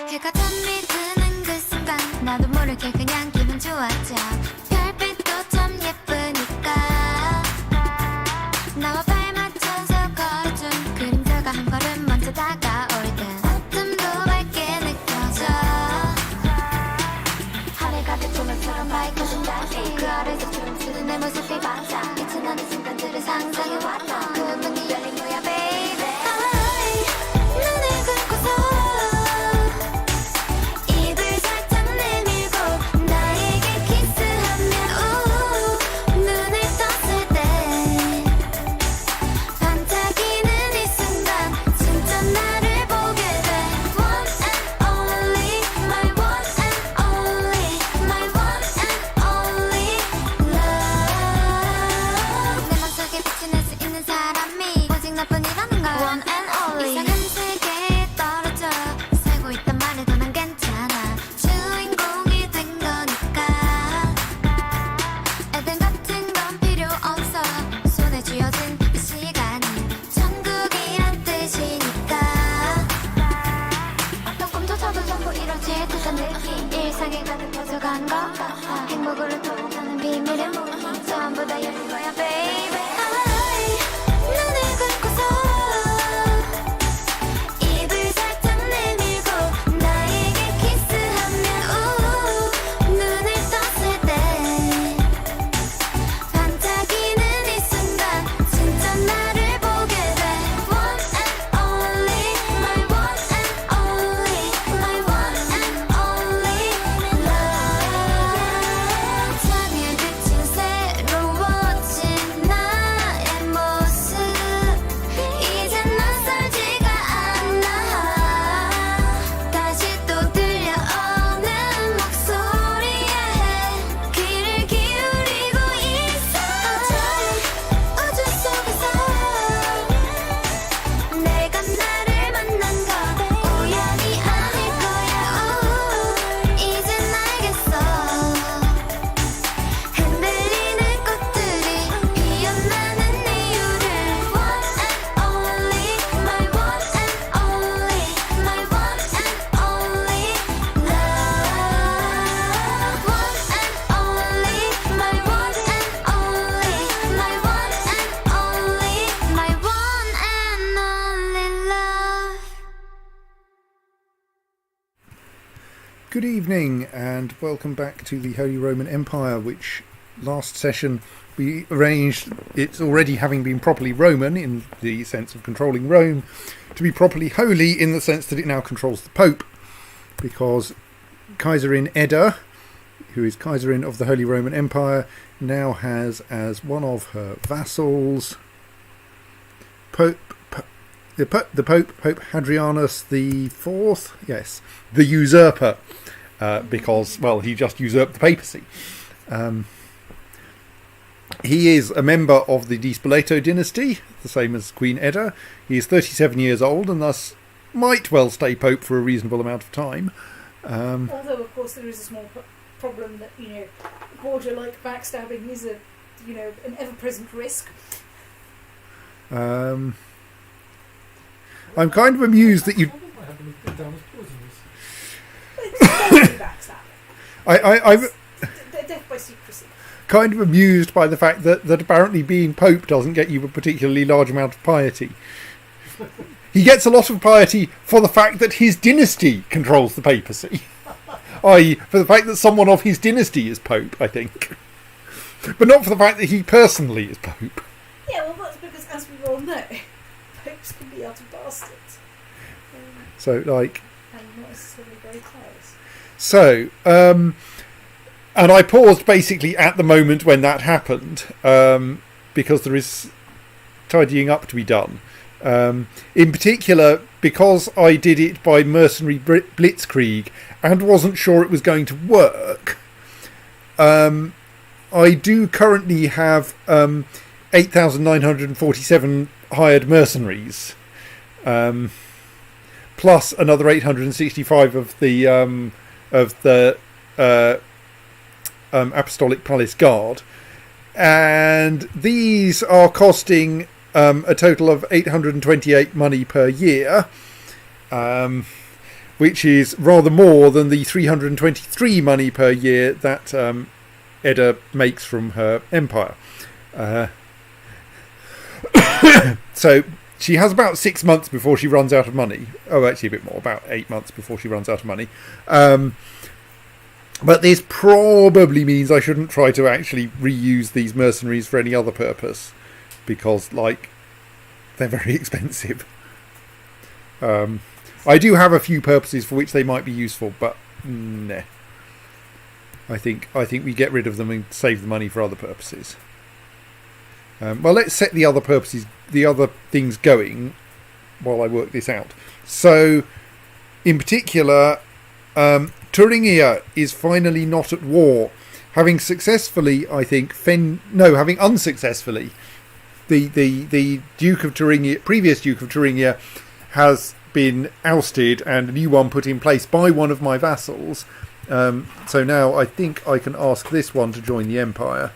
해가 잠이 드는 그 순간 나도 모르게 그냥 기분 좋았죠. 별빛도 참 예쁘니까 나와 발 맞춰서 걸어준 그림자가 한 걸음 먼저 다가올 땐 어둠도 밝게 느껴져. 하늘 가득 조명처럼 밝아진 달빛 그 아래서 춤추는 내 모습이 반짝 빛이 나는 순간들을 상상해왔던 그 문이 열린 거야 baby. 눈을 감고서 입을 살짝 내밀고 나에게 키스하면 눈을 떴을 때 반짝이는 이 순간 진짜 나를 보게 돼. One and only, my one and only, my one and only love. 내 맘속에 빛이 날 수 있는 사람이 오직 너뿐이라는 걸. One and only. 이상한 세계에 떨어져 살고 있단 말해도 난 괜찮아. 주인공이 된 거니까 에덴 같은 건 필요 없어. 손에 쥐어진 이 시간이 천국이란 뜻이니까. 어떤 꿈도 저도 전부 이루어질 듯한 느낌 일상에 가득 퍼져간 것 같아. 행복으로 통하는 비밀의 문이 전부 다 열린 거야 baby. 눈을 감고서 입을 살짝 내밀고 나에게 키스하면 눈을 떴을 때 반짝이는 이 순간 진짜 나를 보게 돼. One and only, my one and only, my one and only love. 잠이 그친 새로워진 나의 모습 이젠 낯설지가 않아. 다시 또 들려오는 목소리에 귀를 기울이고 있어. 우주 속에서 내가 나를 만난 건 우연이 아닐 거야. 이젠 알겠어. 흔들리는 꽃들이 피어나는 이유를. One and only, my one and only, my one and only love. One and only, my one and only, my one and only, my one and only love. Good evening and welcome back to the Holy Roman Empire, which last session we arranged, it's already having been properly Roman in the sense of controlling Rome, to be properly holy in the sense that it now controls the Pope, because Kaiserin Edda, who is Kaiserin of the Holy Roman Empire, now has as one of her vassals the Pope Hadrianus the Fourth, yes, the usurper, because, well, he just usurped the papacy. He is a member of the Di Spoleto dynasty, the same as Queen Edda. He is 37 years old and thus might well stay Pope for a reasonable amount of time. Although, of course, there is a small problem that, border-like backstabbing is an ever-present risk. I'm kind of amused that you... I'm Death by secrecy. kind of amused by the fact that apparently being Pope doesn't get you a particularly large amount of piety. He gets a lot of piety for the fact that his dynasty controls the papacy. I.e., for the fact that someone of his dynasty is Pope, I think. But not for the fact that he personally is Pope. Yeah, well, that's because, as we all know, popes can be utter bastards. So, And not necessarily very pious. So, and I paused basically at the moment when that happened, because there is tidying up to be done. In particular, because I did it by mercenary blitzkrieg and wasn't sure it was going to work, I do currently have 8,947 hired mercenaries, plus another 865 of the Apostolic Palace Guard, and these are costing a total of 828 money per year, which is rather more than the 323 money per year that Edda makes from her empire. So she has about 6 months before she runs out of money. Oh, actually a bit more, about 8 months before she runs out of money. But this probably means I shouldn't try to actually reuse these mercenaries for any other purpose, because, like, they're very expensive. I do have a few purposes for which they might be useful, but nah. I think we get rid of them and save the money for other purposes. Well, let's set the other purposes, the other things going while I work this out. So, in particular, Thuringia is finally not at war, having successfully, I think, having unsuccessfully, the Duke of Thuringia, previous Duke of Thuringia, has been ousted and a new one put in place by one of my vassals. So now I think I can ask this one to join the Empire.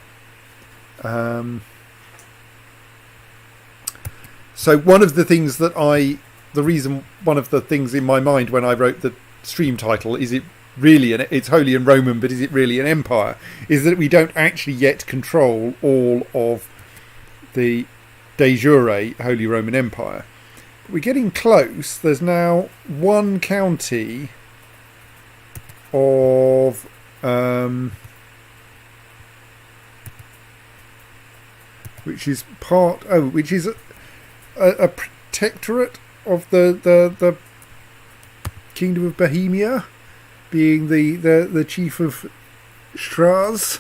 So one of the things one of the things in my mind when I wrote the stream title, is it really it's Holy and Roman, but is it really an empire, is that we don't actually yet control all of the de jure Holy Roman Empire. We're getting close. There's now one county of which is a protectorate of the Kingdom of Bohemia, being the chief of Straz.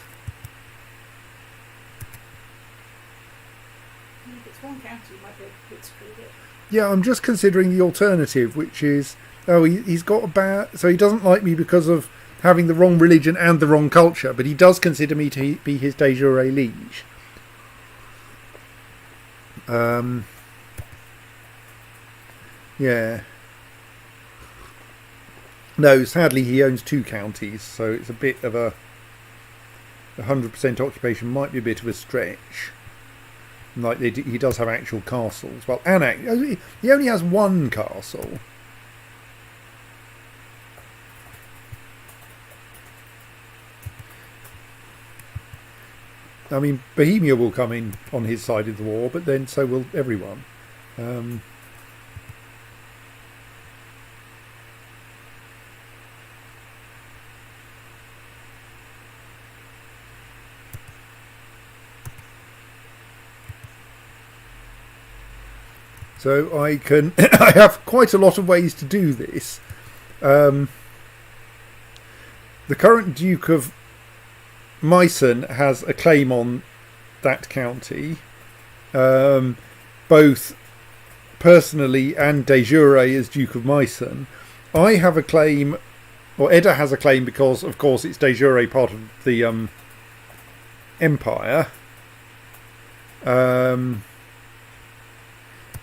If it's one county, you might be able to exclude it. Yeah, I'm just considering the alternative, which is, he's got a bad, so he doesn't like me because of having the wrong religion and the wrong culture, but he does consider me to be his de jure liege. Yeah. No, sadly he owns 2 counties, so it's a bit of a 100% occupation might be a bit of a stretch. Like he does have actual castles. Well, he only has 1 castle. I mean, Bohemia will come in on his side of the war, but then so will everyone. So I have quite a lot of ways to do this. The current Duke of Meissen has a claim on that county, both personally and de jure as Duke of Meissen. I have a claim, or Edda has a claim, because of course it's de jure part of the Empire.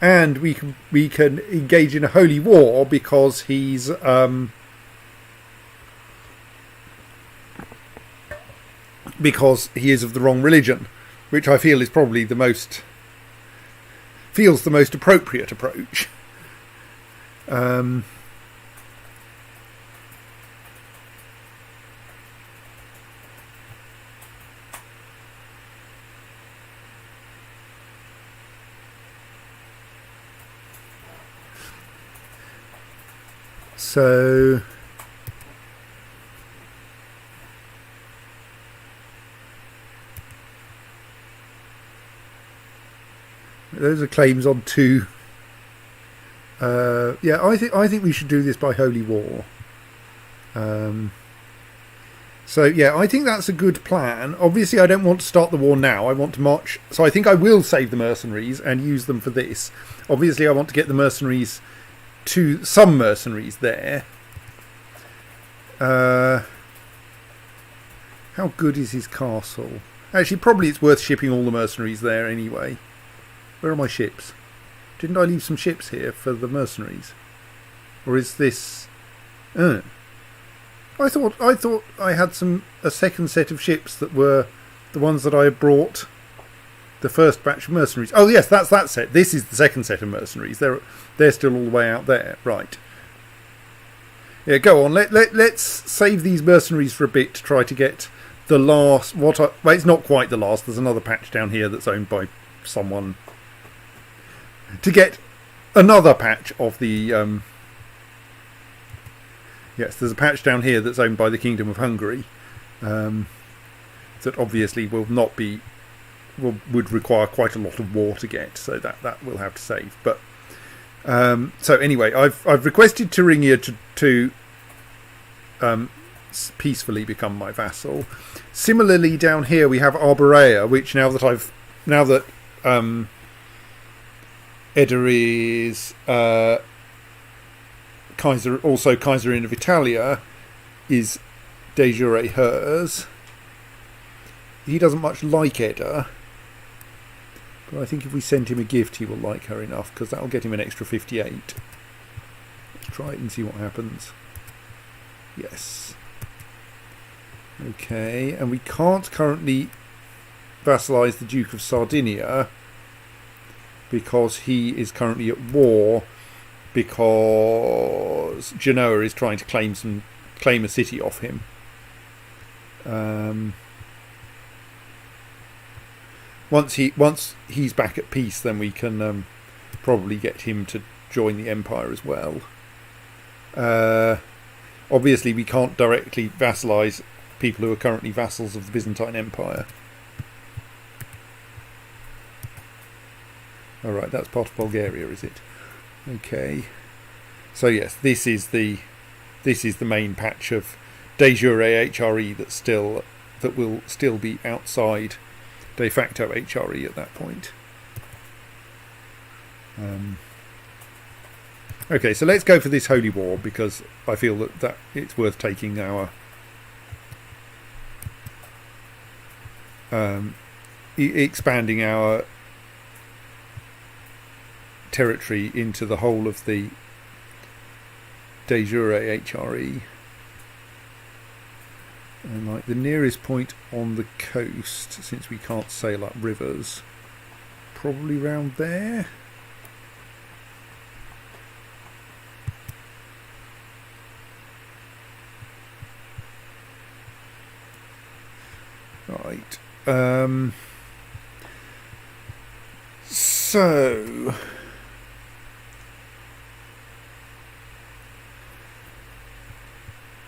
And we can engage in a holy war because he's because he is of the wrong religion, which I feel is probably the most appropriate approach. So those are claims on 2. Yeah, I think we should do this by holy war. So yeah, I think that's a good plan. Obviously, I don't want to start the war now. I want to march. So I think I will save the mercenaries and use them for this. Obviously, I want to get the mercenaries to some mercenaries there. How good is his castle? Actually, probably it's worth shipping all the mercenaries there anyway. Where are my ships? Didn't I leave some ships here for the mercenaries? Or is this... I thought I had a second set of ships that were the ones that I had brought the first batch of mercenaries. Oh yes, that's that set. This is the second set of mercenaries. They're still all the way out there, right? Yeah, go on. Let's save these mercenaries for a bit to try to get the last. Well, it's not quite the last. There's another patch down here that's owned by someone. To get another patch of the. Yes, there's a patch down here that's owned by the Kingdom of Hungary. That obviously would require quite a lot of war to get, so that we'll have to save. But so anyway, I've requested Thuringia to peacefully become my vassal. Similarly, down here we have Arborea, which now that Edda is Kaiserin of Italia, is de jure hers. He doesn't much like Edda, but I think if we send him a gift he will like her enough, because that will get him an extra 58. Let's try it and see what happens. Yes. Okay, and we can't currently vassalise the Duke of Sardinia because he is currently at war, because Genoa is trying to claim a city off him. Once he's back at peace, then we can probably get him to join the Empire as well. Obviously, we can't directly vassalise people who are currently vassals of the Byzantine Empire. All right, that's part of Bulgaria, is it? Okay. So yes, this is the main patch of de jure HRE that will still be outside de facto HRE at that point. Okay, so let's go for this holy war, because I feel that it's worth taking our expanding our territory into the whole of the de jure HRE. And like the nearest point on the coast, since we can't sail up rivers, probably round there. Right. So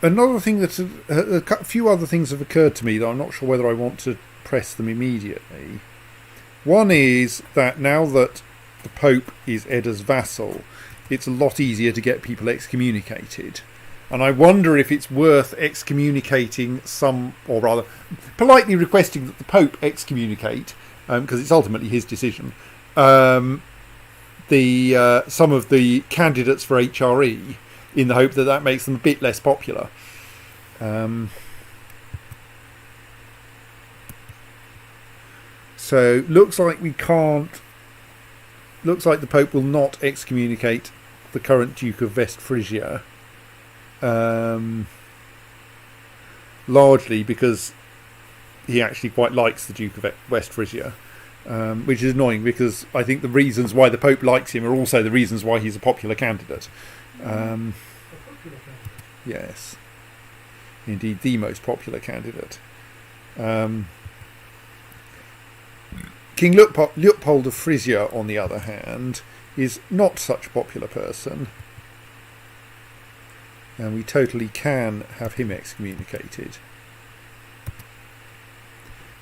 another thing that a few other things have occurred to me that I'm not sure whether I want to press them immediately. One is that now that the Pope is Edda's vassal, it's a lot easier to get people excommunicated. And I wonder if it's worth excommunicating some, or rather, politely requesting that the Pope excommunicate, because it's ultimately his decision, some of the candidates for HRE, in the hope that that makes them a bit less popular. So looks like the Pope will not excommunicate the current Duke of West Frisia, largely because he actually quite likes the Duke of West Frisia, which is annoying, because I think the reasons why the Pope likes him are also the reasons why he's a popular candidate. Yes, indeed, the most popular candidate. King Leopold of Frisia, on the other hand, is not such a popular person, and we totally can have him excommunicated.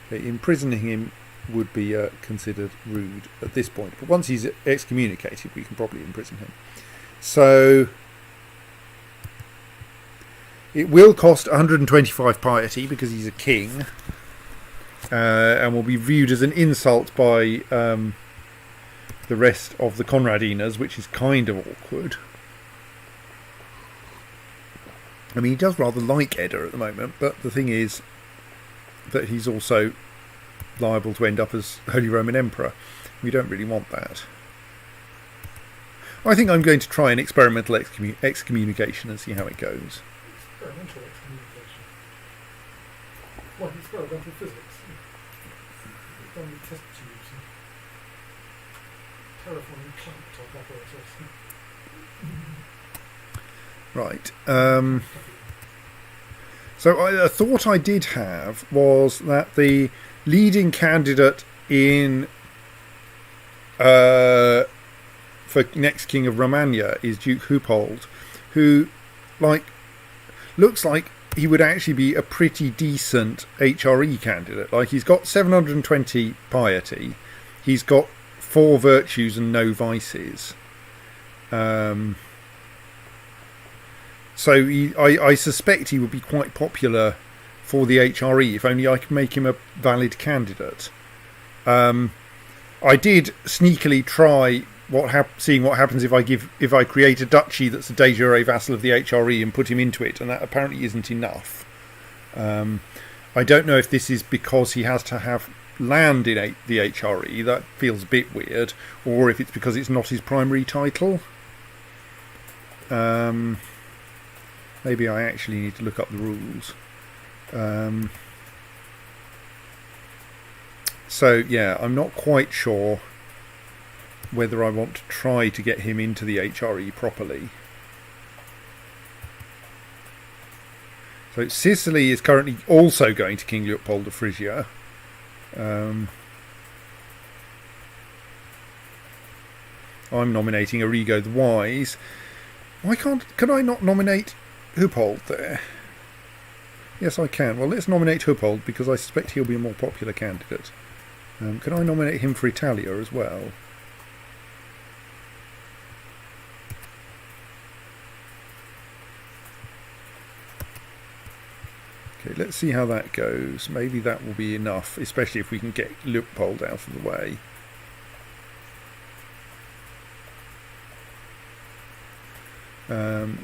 Okay, imprisoning him would be considered rude at this point, but once he's excommunicated, we can probably imprison him. So it will cost 125 piety because he's a king, and will be viewed as an insult by the rest of the Conradinas, which is kind of awkward. I mean, he does rather like Edda at the moment, but the thing is that he's also liable to end up as Holy Roman Emperor. We don't really want that. I think I'm going to try an experimental excommunication and see how it goes. Experimental excommunication? What, experimental physics? done with test tubes and terraforming clamp type operators. Right. So a thought I did have was that the leading candidate in for next King of Romagna is Duke Hoopold, who looks like he would actually be a pretty decent HRE candidate. Like, he's got 720 piety, he's got 4 virtues and no vices. So I suspect he would be quite popular for the HRE if only I could make him a valid candidate. I did sneakily try seeing what happens if I create a duchy that's a de jure vassal of the HRE and put him into it, and that apparently isn't enough. I don't know if this is because he has to have land in the HRE, that feels a bit weird, or if it's because it's not his primary title. Maybe I actually need to look up the rules. So yeah, I'm not quite sure whether I want to try to get him into the HRE properly. So Sicily is currently also going to King Leopold of Frisia. I'm nominating Arrigo the Wise. Can I not nominate Hoopold there? Yes, I can. Well, let's nominate Hoopold because I suspect he'll be a more popular candidate. Can I nominate him for Italia as well? Okay, let's see how that goes. Maybe that will be enough, especially if we can get Leopold out of the way.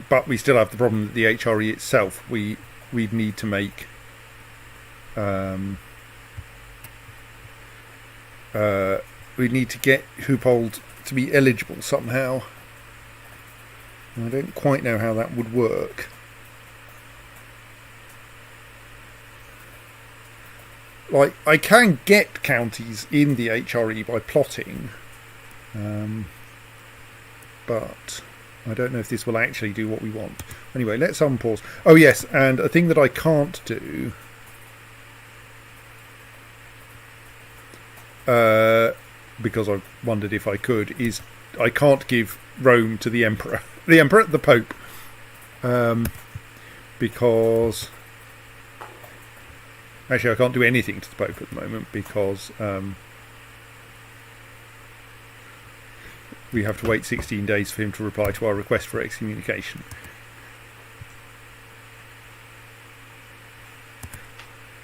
But we still have the problem that the HRE itself, we'd need to make we need to get Hoopold to be eligible somehow. I don't quite know how that would work. Like, I can get counties in the HRE by plotting, but I don't know if this will actually do what we want. Anyway, let's unpause. Oh yes, and a thing that I can't do, because I've wondered if I could, is I can't give Rome to the Emperor. The Pope. Because... Actually, I can't do anything to the Pope at the moment because we have to wait 16 days for him to reply to our request for excommunication.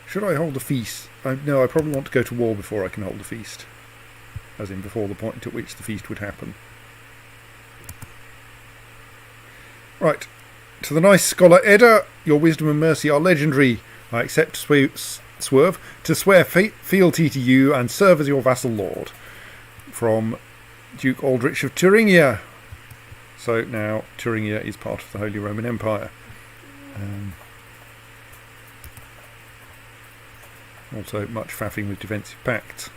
Should I hold a feast? No, I probably want to go to war before I can hold a feast. As in before the point at which the feast would happen. Right. To the nice scholar Edda, your wisdom and mercy are legendary. I accept Swerve to swear fealty to you and serve as your vassal lord. From Duke Aldrich of Thuringia. So now Thuringia is part of the Holy Roman Empire. Also much faffing with defensive pacts.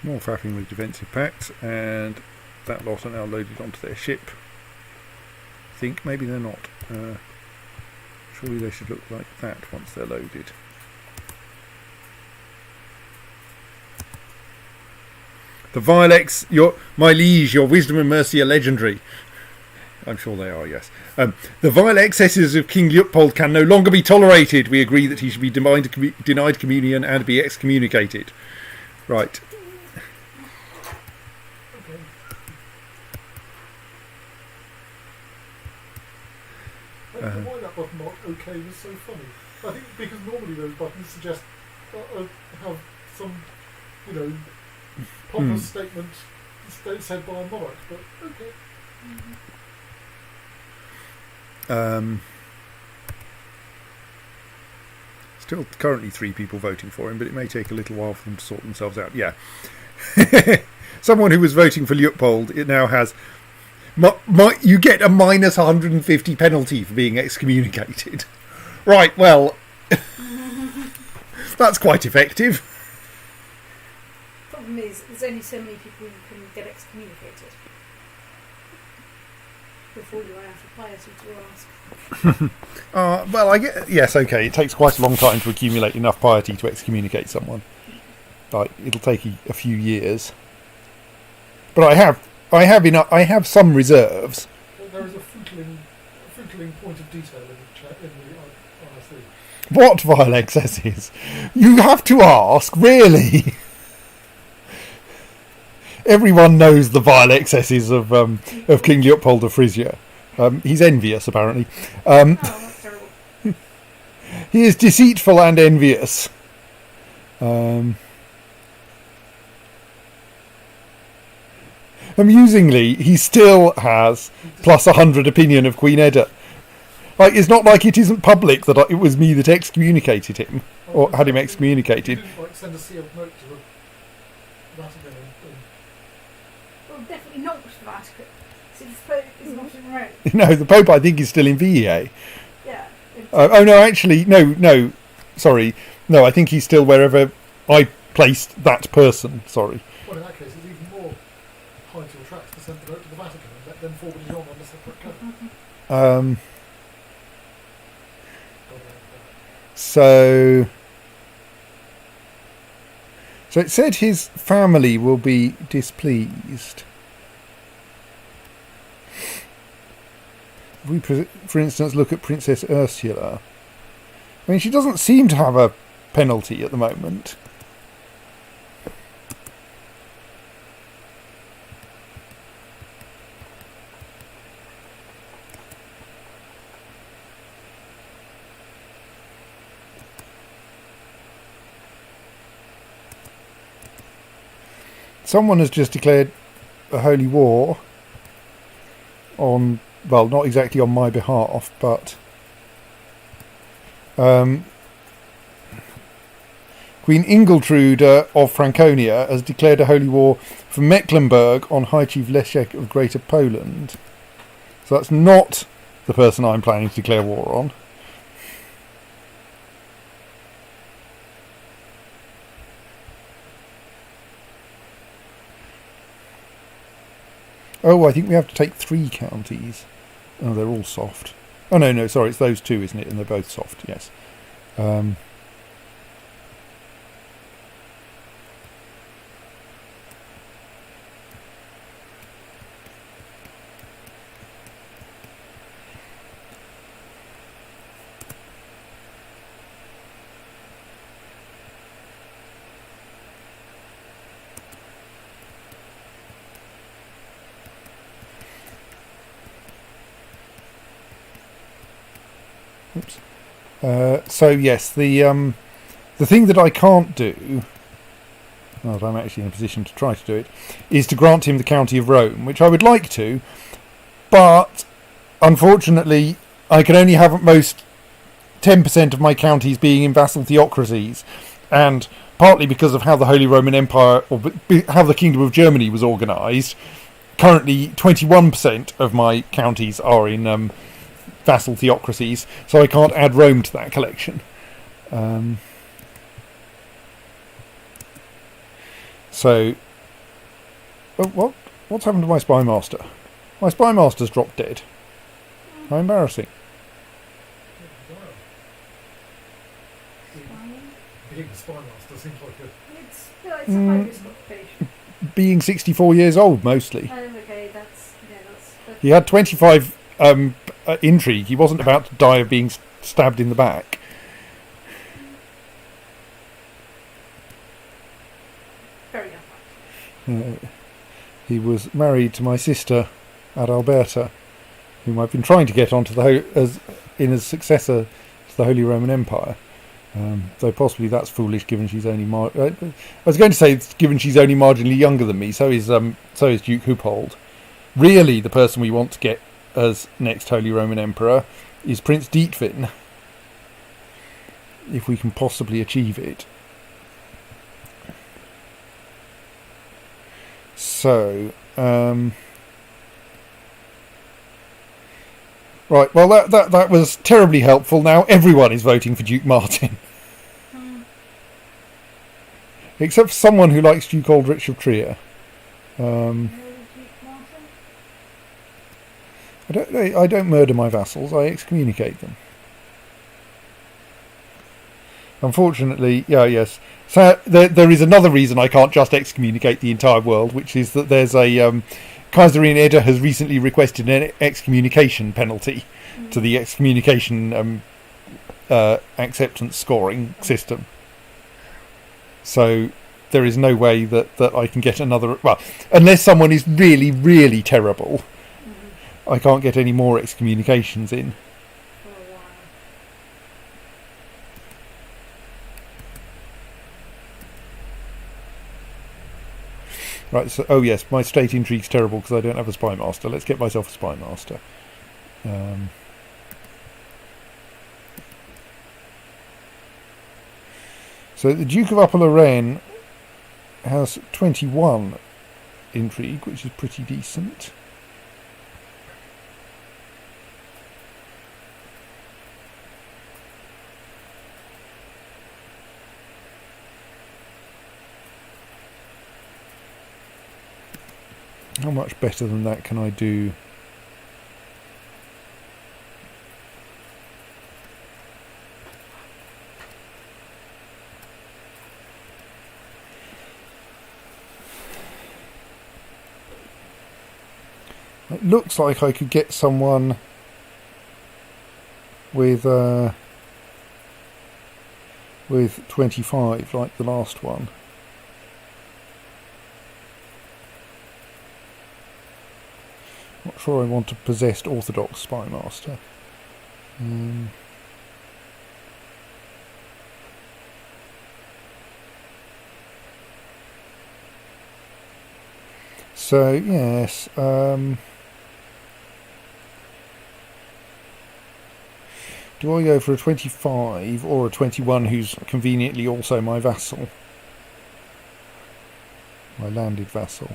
More faffing with defensive pacts, and that lot are now loaded onto their ship. I think maybe they're not. Surely they should look like that once they're loaded. The Vilex, my liege, your wisdom and mercy are legendary. I'm sure they are, yes. The vile excesses of King Leopold can no longer be tolerated. We agree that he should be denied communion and be excommunicated. Right. Why that button mark OK was so funny. I think because normally those buttons suggest have some, pompous statement said by a monarch, but okay. Still currently 3 people voting for him, but it may take a little while for them to sort themselves out. Yeah. Someone who was voting for Leopold, it now has... you get a minus 150 penalty for being excommunicated. Right, well... that's quite effective. Problem is, there's only so many people who can get excommunicated before you run out of piety to ask. Well, I get... Yes, okay, it takes quite a long time to accumulate enough piety to excommunicate someone. Like, it'll take a few years. But I have some reserves. Well, there is a fruitling point of detail in the chat in the IRC. What vile excesses? You have to ask, really? Everyone knows the vile excesses of King Leopold of Frisia. He's envious, apparently. Oh, that's terrible. He is deceitful and envious. Amusingly, he still has plus 100 opinion of Queen Edda. Like, it's not like it isn't public that it was me that excommunicated him, or had him excommunicated. You didn't, send a sealed note to the Vatican Well, definitely not the Vatican. See, the Pope is not in Rome. No, the Pope, I think, is still in VEA. Yeah. Oh, no, actually, no, sorry. No, I think he's still wherever I placed that person, sorry. Well, in that case, it's even more piety or tracts to send the note to the Vatican and let them forward it on a separate cover. So it said his family will be displeased. If we, for instance, look at Princess Ursula. I mean, she doesn't seem to have a penalty at the moment. Someone has just declared a holy war on, well, not exactly on my behalf, but Queen Ingiltrude of Franconia has declared a holy war for Mecklenburg on High Chief Leszek of Greater Poland. So that's not the person I'm planning to declare war on. Oh, I think we have to take 3 counties. Oh, they're all soft. Oh, no, sorry, it's those 2, isn't it? And they're both soft, yes. Oops. So yes, the thing that I can't do, well, I'm actually in a position to try to do it, is to grant him the County of Rome, which I would like to, but unfortunately I can only have at most 10% of my counties being in vassal theocracies, and partly because of how the Holy Roman Empire, or how the Kingdom of Germany was organised, currently 21% of my counties are in vassal theocracies, so I can't add Rome to that collection. So, what's happened to my spy master? My spy master's dropped dead. How embarrassing! Being a spy master seems like It's a high risk occupation. Being 64 years old, mostly. Oh, okay, that's He had 25 intrigue. He wasn't about to die of being stabbed in the back. very unlikely. He was married to my sister, Adalberta, whom I've been trying to get onto as successor to the Holy Roman Empire. Though possibly that's foolish, given she's only I was going to say, given she's only marginally younger than me. So is Duke Houpold. Really, the person we want to get as next Holy Roman Emperor is Prince Dietvin. if we can possibly achieve it. So, right, well that was terribly helpful. Now everyone is voting for Duke Martin. Except for someone who likes Duke Aldrich of Trier. I don't murder my vassals, I excommunicate them. Unfortunately, yes. So there is another reason I can't just excommunicate the entire world, which is that there's a Kaiserin Edda has recently requested an excommunication penalty to the excommunication acceptance scoring system. So there is no way that I can get another... Well, unless someone is really, really terrible, I can't get any more excommunications in. Right, so, oh yes, my state intrigue's terrible because I don't have a spy master. Let's get myself a spy master. So the Duke of Upper Lorraine has 21 intrigue, which is pretty decent. How much better than that can I do? It looks like I could get someone with 25, like the last one. Not sure I want a possessed Orthodox spy master. So yes, do I go for a 25 or a 21 who's conveniently also my vassal? My landed vassal.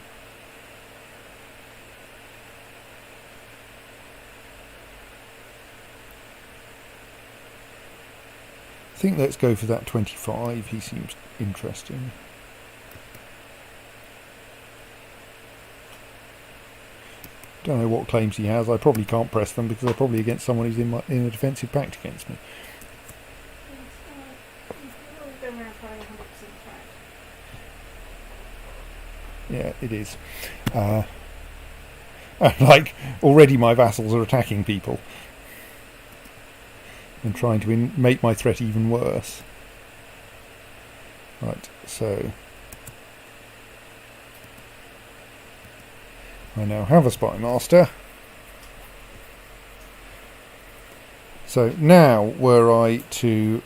I think let's go for that 25. He seems interesting. Don't know what claims he has. I probably can't press them because they're probably against someone who's in a defensive pact against me. Yeah, it is. Like, already my vassals are attacking people and trying to make my threat even worse. Right, so I now have a spy master. So now were I to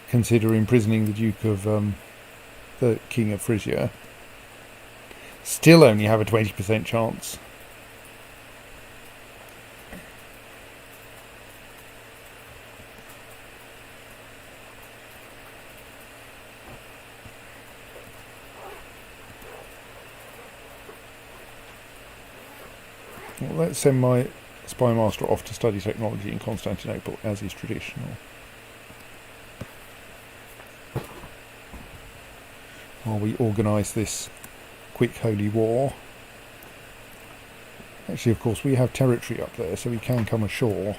consider imprisoning the Duke of the King of Frisia, still only have a 20% chance. Well, let's send my spy master off to study technology in Constantinople, as is traditional. While we organise this quick holy war. Actually, of course, we have territory up there, so we can come ashore.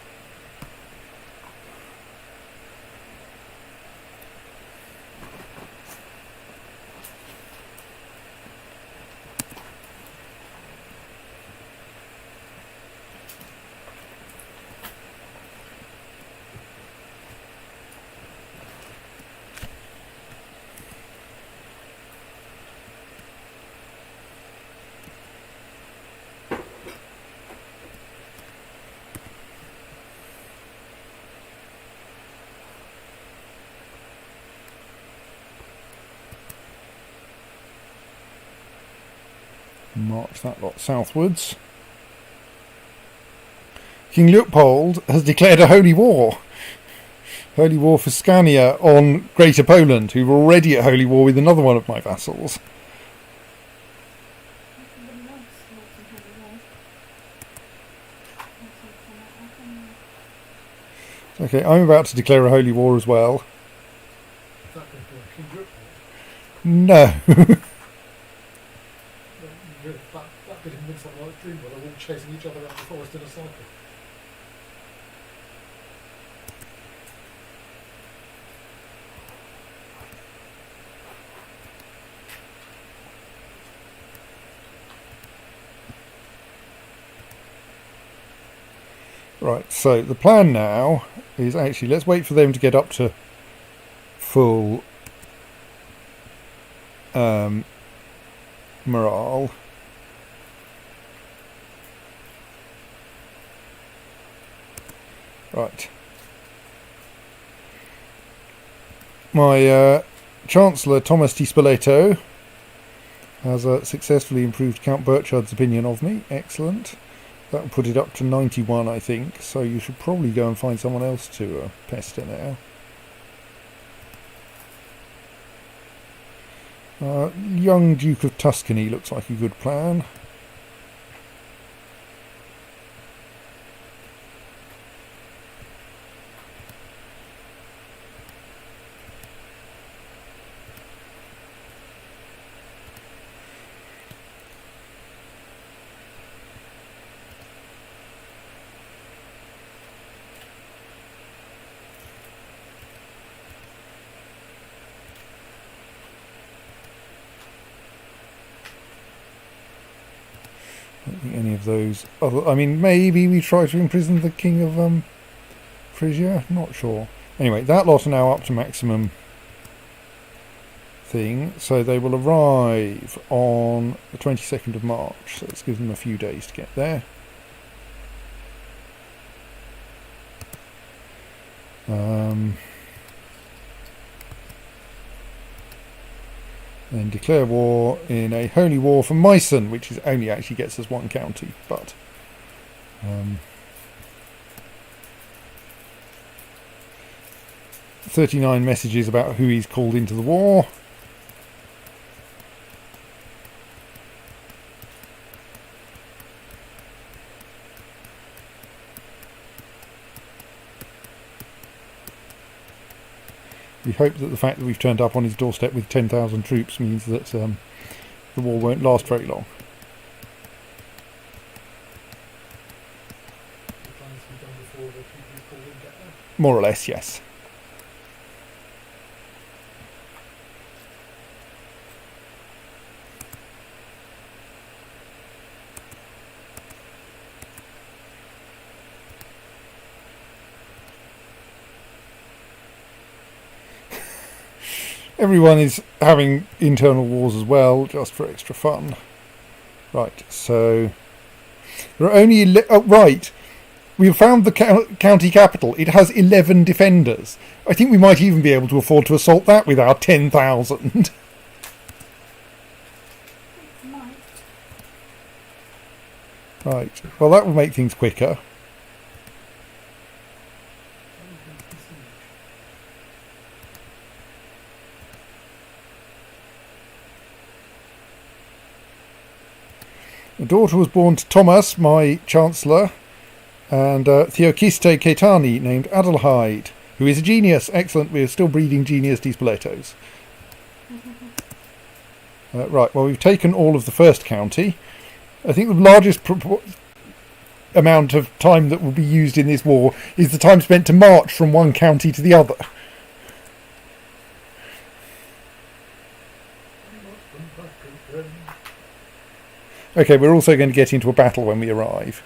March that lot southwards. King Leopold has declared a holy war. Holy war for Scania on Greater Poland, who were already at holy war with another one of my vassals. Okay, I'm about to declare a holy war as well. Is that going to be a King Ripple? No. That bit in Midsummer Night's Dream where they're all chasing each other around the forest in a cycle. Right, so the plan now is actually, let's wait for them to get up to full morale. Right. My Chancellor Thomas Di Spoleto has successfully improved Count Burchard's opinion of me. Excellent. That will put it up to 91, I think. So you should probably go and find someone else to pester now. Young Duke of Tuscany looks like a good plan. I don't think any of those other, I mean, maybe we try to imprison the King of Frisia, not sure. Anyway, that lot are now up to maximum thing, so they will arrive on the 22nd of March, so let's give them a few days to get there. Then declare war in a holy war for Meissen, which is only actually gets us one county, but 39 messages about who he's called into the war. We hope that the fact that we've turned up on his doorstep with 10,000 troops means that the war won't last very long. The plans to be done before the people who call in get there. More or less, yes. Everyone is having internal wars as well, just for extra fun. Right, so there are only right. We've found the county capital. It has 11 defenders. I think we might even be able to afford to assault that with our 10,000. Might. Right. Well, that will make things quicker. A daughter was born to Thomas, my Chancellor, and Theokiste Caetani, named Adelheid, who is a genius. Excellent, we're still breeding genius Di Spoletos. Right, well, we've taken all of the first county. I think the largest amount of time that will be used in this war is the time spent to march from one county to the other. Okay, we're also going to get into a battle when we arrive.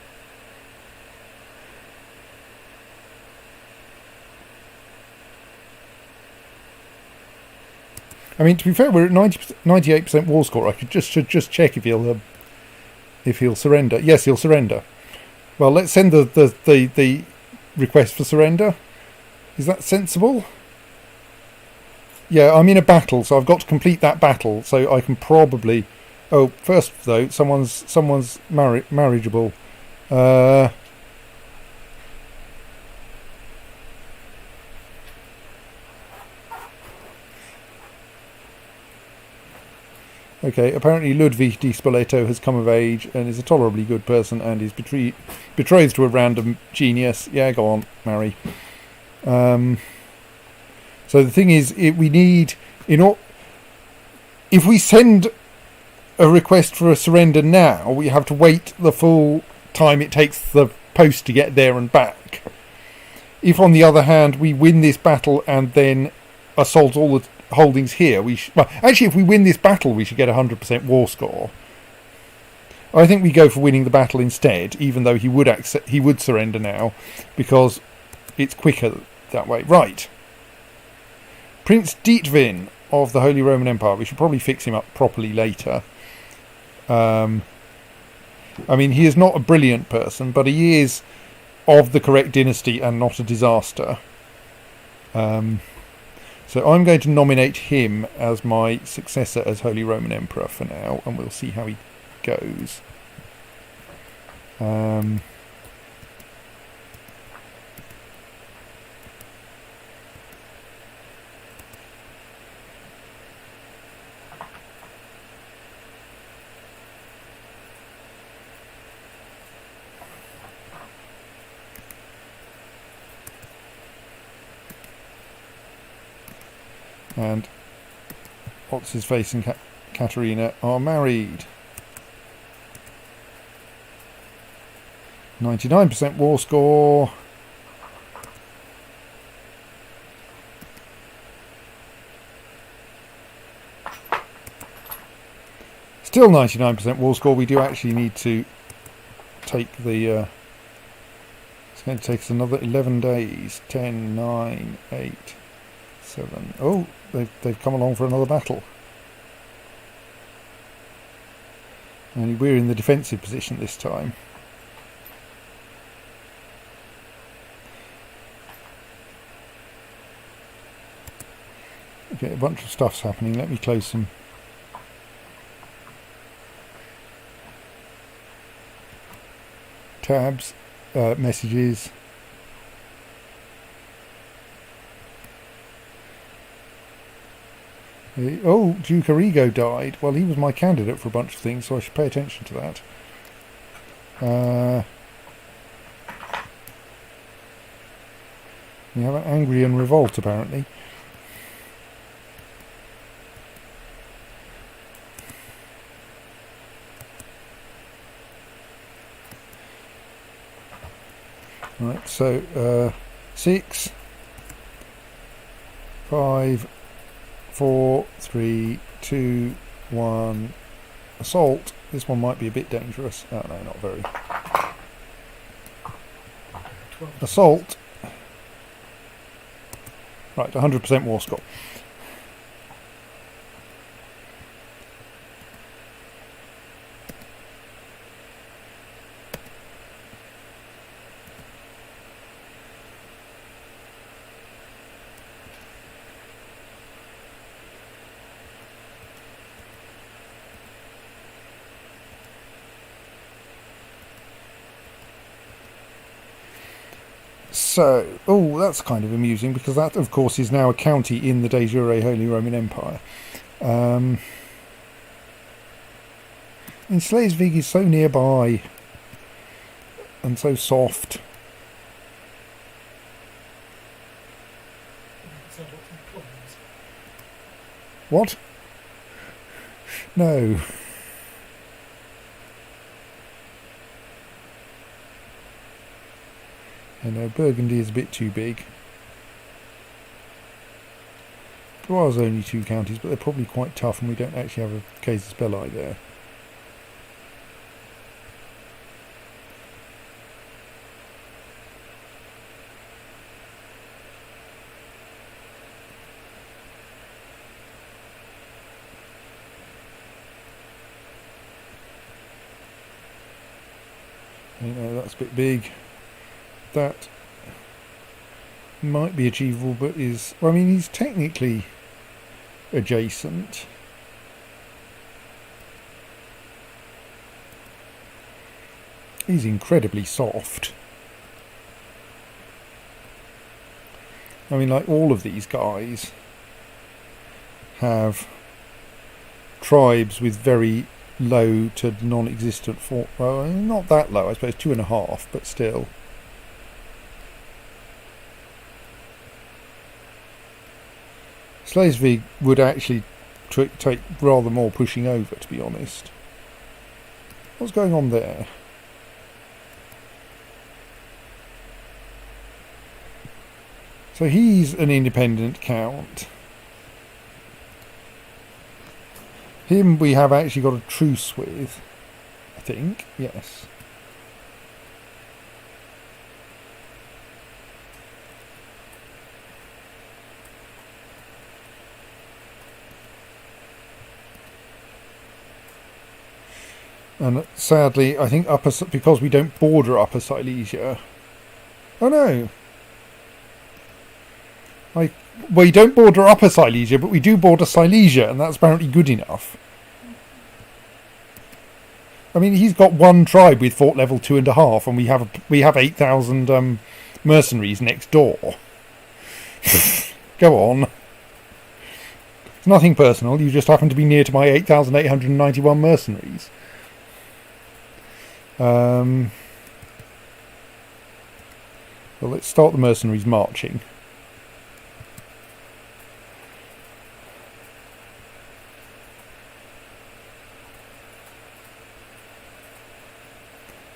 I mean, to be fair, we're at 98% war score. I should just check if he'll surrender. Yes, he'll surrender. Well, let's send the request for surrender. Is that sensible? Yeah, I'm in a battle, so I've got to complete that battle, so I can probably. Oh, first though, someone's marriageable. Okay, apparently Ludwig di Spoleto has come of age and is a tolerably good person and is betrothed to a random genius. Yeah, go on, marry. So the thing is, if we send a request for a surrender now, we have to wait the full time it takes the post to get there and back. If, on the other hand, we win this battle and then assault all the holdings here, actually, if we win this battle, we should get 100% war score. I think we go for winning the battle instead, even though he would surrender now, because it's quicker that way. Right. Prince Dietvin of the Holy Roman Empire. We should probably fix him up properly later. I mean, he is not a brilliant person, but he is of the correct dynasty and not a disaster. So I'm going to nominate him as my successor as Holy Roman Emperor for now, and we'll see how he goes. And what's his face and Katerina are married. 99% war score. Still 99% war score. We do actually need to take the... it's going to take us another 11 days. 10, 9, 8, 7... Oh, they've come along for another battle. Only we're in the defensive position this time. Okay, a bunch of stuff's happening. Let me close some tabs, messages. Oh, Duke Arrigo died. Well, he was my candidate for a bunch of things, so I should pay attention to that. We have an angry and revolt, apparently. Right, so 6, 5, 4, 3, 2, 1, assault. This one might be a bit dangerous. Oh no, not very. Assault. Right, 100% war score. So, oh, that's kind of amusing, because that, of course, is now a county in the de jure Holy Roman Empire. And Schleswig is so nearby and so soft. What? No. I know, Burgundy is a bit too big. There are only 2 counties, but they're probably quite tough, and we don't actually have a casus belli there. You know, that's a bit big. That might be achievable, but is... Well, I mean, he's technically adjacent. He's incredibly soft. I mean, like, all of these guys have tribes with very low to non-existent fort. Well, not that low, I suppose 2.5, but still. Schleswig would actually take rather more pushing over, to be honest. What's going on there? So he's an independent count. Him we have actually got a truce with, I think, yes. And sadly, I think because we don't border Upper Silesia. Oh no! We don't border Upper Silesia, but we do border Silesia, and that's apparently good enough. I mean, he's got one tribe with fort level 2.5, and we have 8,000 mercenaries next door. Go on. It's nothing personal. You just happen to be near to my 8,891 mercenaries. Well, let's start the mercenaries marching.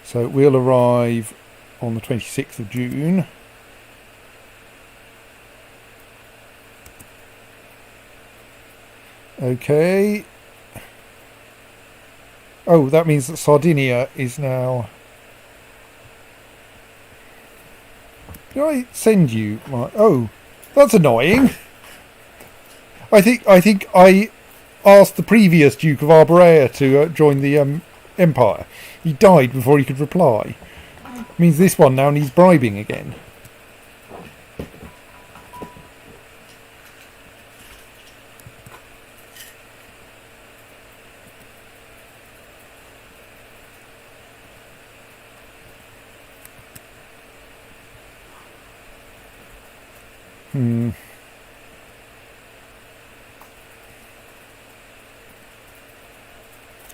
So we'll arrive on the 26th of June. Okay. Oh, that means that Sardinia is now... Did I send you my... Oh, that's annoying. I think I asked the previous Duke of Arbarea to join the Empire. He died before he could reply. Means this one now needs bribing again.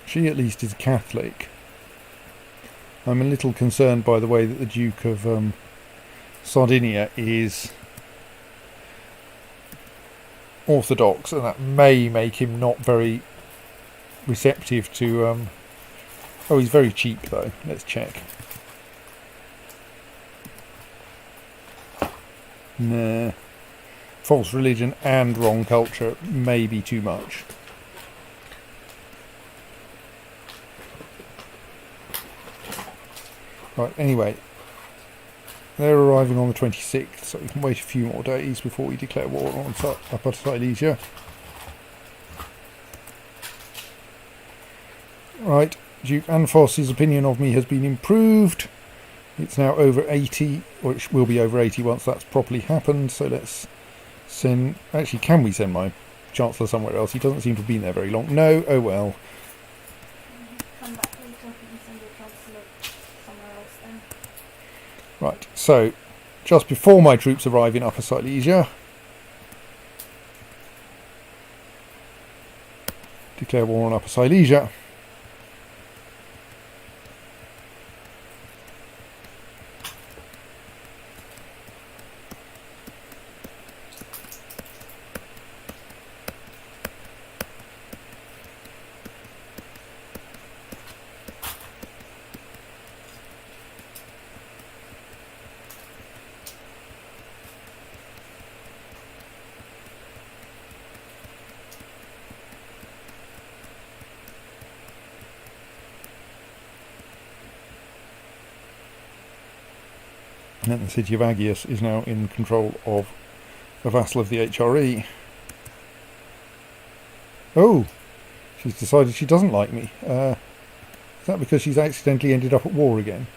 She at least is Catholic. I'm a little concerned by the way that the Duke of Sardinia is Orthodox, and that may make him not very receptive to... Oh, he's very cheap though. Let's check. Nah. False religion and wrong culture may be too much. Right, anyway, they're arriving on the 26th, so we can wait a few more days before we declare war on Upper Silesia. Right, Duke Anfos's opinion of me has been improved. It's now over 80, or it will be over 80 once that's properly happened, so let's send... Actually, can we send my Chancellor somewhere else? He doesn't seem to have been there very long. No, oh well. Come back later and send your Chancellor somewhere else then. Right, so just before my troops arrive in Upper Silesia, declare war on Upper Silesia. And the city of Agios is now in control of a vassal of the HRE. Oh, she's decided she doesn't like me. Is that because she's accidentally ended up at war again?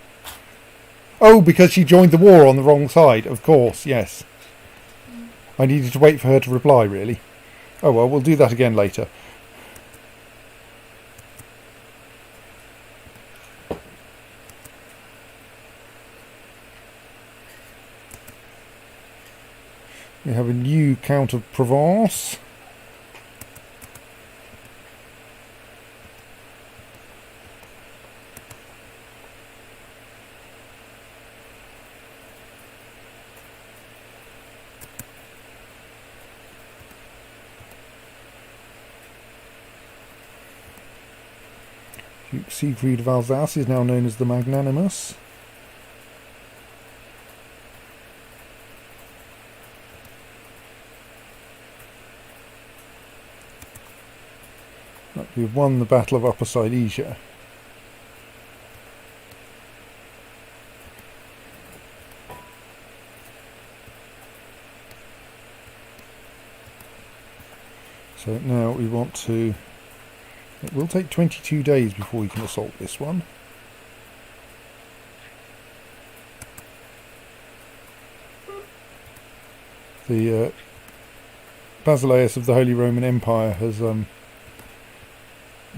Oh, because she joined the war on the wrong side, of course, yes. I needed to wait for her to reply, really. Oh well, we'll do that again later. We have a new Count of Provence. Duke Siegfried of Alsace is now known as the Magnanimous. Right, we've won the Battle of Upper Silesia. So now we want to... It will take 22 days before we can assault this one. The Basileus of the Holy Roman Empire has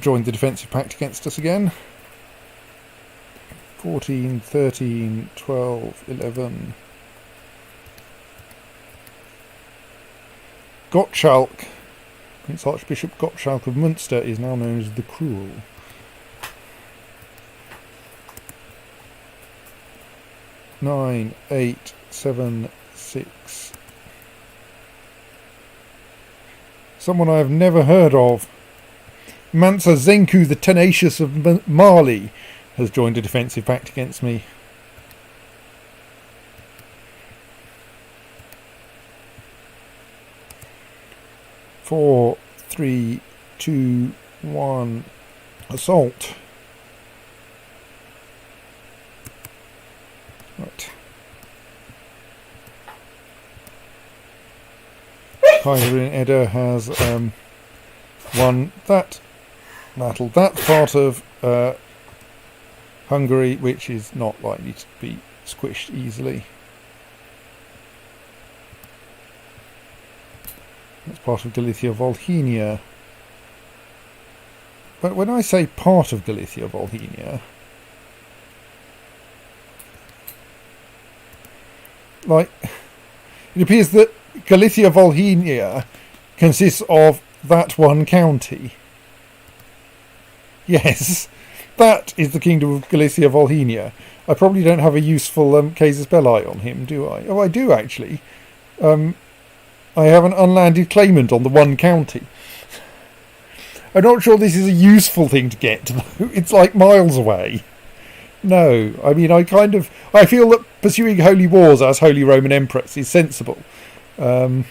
joined the defensive pact against us again. 14, 13, 12, 11... Gottschalk, Prince Archbishop Gottschalk of Münster, is now known as the Cruel. Nine, 8, 7, 6. Someone I have never heard of. Mansa Zenku the Tenacious of Mali has joined a defensive pact against me. Four, 3, 2, 1, assault. Right. Kaiser in Edda has won that battle. That part of Hungary, which is not likely to be squished easily. That's part of Galicia Volhynia. But when I say part of Galicia Volhynia, like, it appears that Galicia Volhynia consists of that one county. Yes, that is the Kingdom of Galicia Volhynia. I probably don't have a useful casus belli on him, do I? Oh, I do actually. I have an unlanded claimant on the one county. I'm not sure this is a useful thing to get, though. It's like miles away. No, I mean, I feel that pursuing holy wars as Holy Roman Empress is sensible. At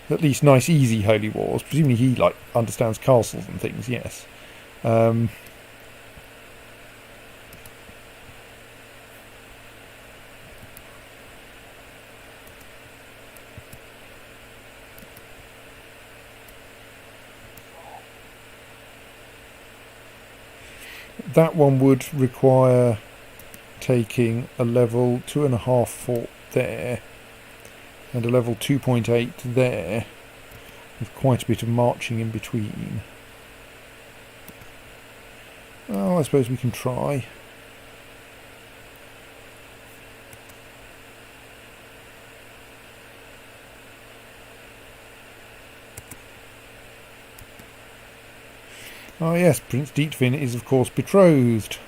least nice, easy holy wars. Presumably he, understands castles and things, yes. That one would require taking a level 2.5 fort there and a level 2.8 there, with quite a bit of marching in between. Well, I suppose we can try. Ah yes, Prince Dietvin is of course betrothed.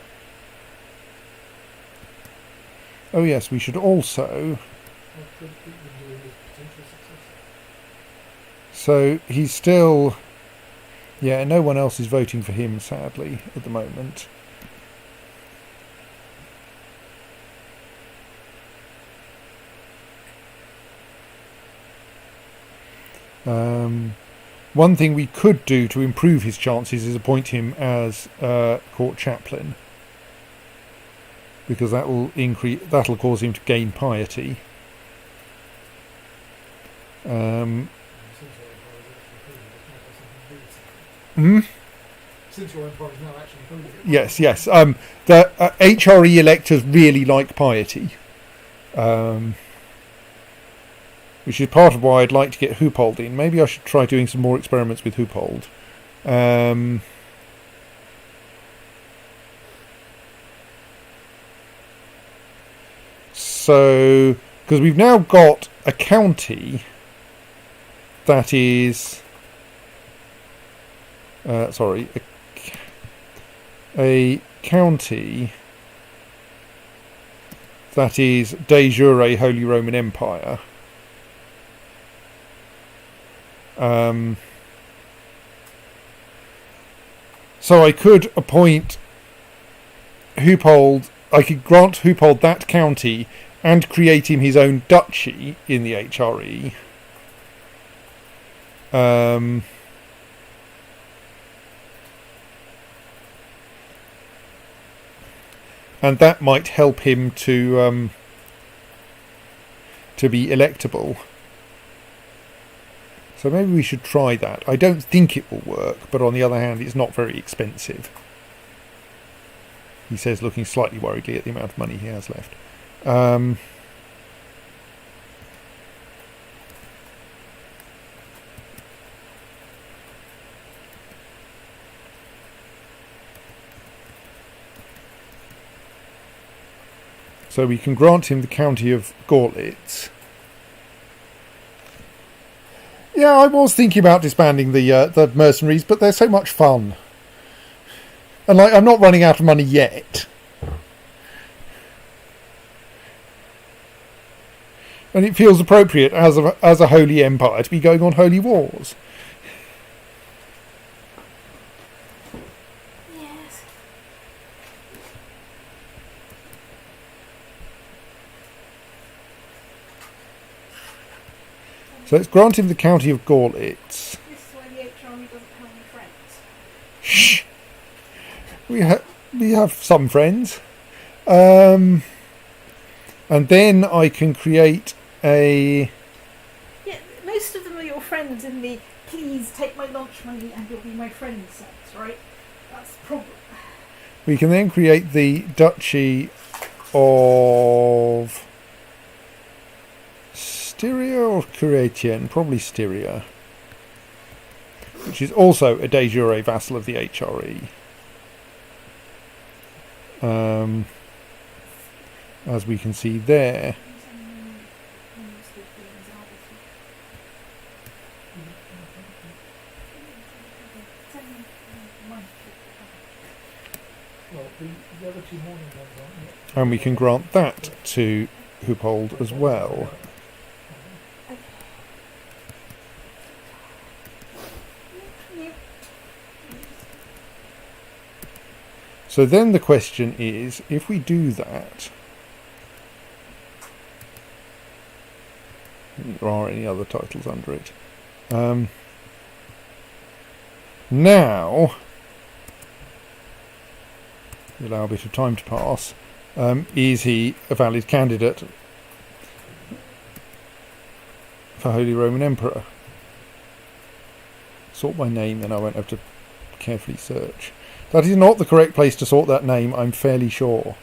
Oh yes, we should also... So he's still... Yeah, no one else is voting for him, sadly, at the moment. One thing we could do to improve his chances is appoint him as court chaplain, because that'll cause him to gain piety. Since your empire is now actually holy. Yes. The HRE electors really like piety. Which is part of why I'd like to get Hoopold in. Maybe I should try doing some more experiments with Hoopold. So, because we've now got a county that is... a county that is de jure Holy Roman Empire. So I could appoint Hoopold. I could grant Hoopold that county and create him his own duchy in the HRE. And that might help him to be electable. So maybe we should try that. I don't think it will work, but on the other hand, it's not very expensive. He says, looking slightly worriedly at the amount of money he has left. So we can grant him the county of Gorlitz. Yeah, I was thinking about disbanding the mercenaries, but they're so much fun. And I'm not running out of money yet. And it feels appropriate as a holy empire to be going on holy wars. Yes. So let's grant him the county of Gorlitz. This is why the HRE doesn't have any friends. Shh. We have some friends. And then I can create a... Yeah, most of them are your friends in the please take my lunch money and you'll be my friend sense, right? That's the problem. We can then create the Duchy of Styria or Curetien, probably Styria, which is also a de jure vassal of the HRE. As we can see there. The other two morning ones aren't yet. And we can grant that to Hoopold as well. So then the question is, if we do that, there are any other titles under it. Now, allow a bit of time to pass. Is he a valid candidate for Holy Roman Emperor? Sort by name, then I won't have to carefully search. That is not the correct place to sort that name, I'm fairly sure.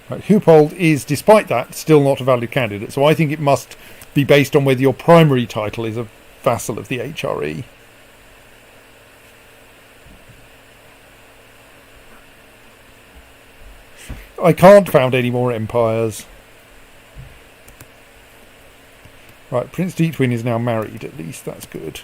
Right, Hoopold is, despite that, still not a valid candidate, so I think it must be based on whether your primary title is a vassal of the HRE. I can't found any more empires. Right, Prince Deepwin is now married, at least, that's good.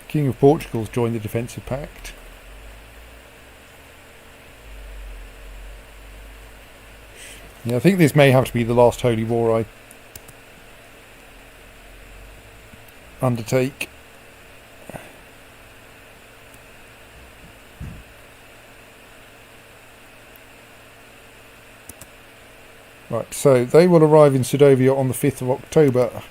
King of Portugal's joined the defensive pact. Yeah, I think this may have to be the last holy war I undertake. Right, so they will arrive in Sudovia on the 5th of October.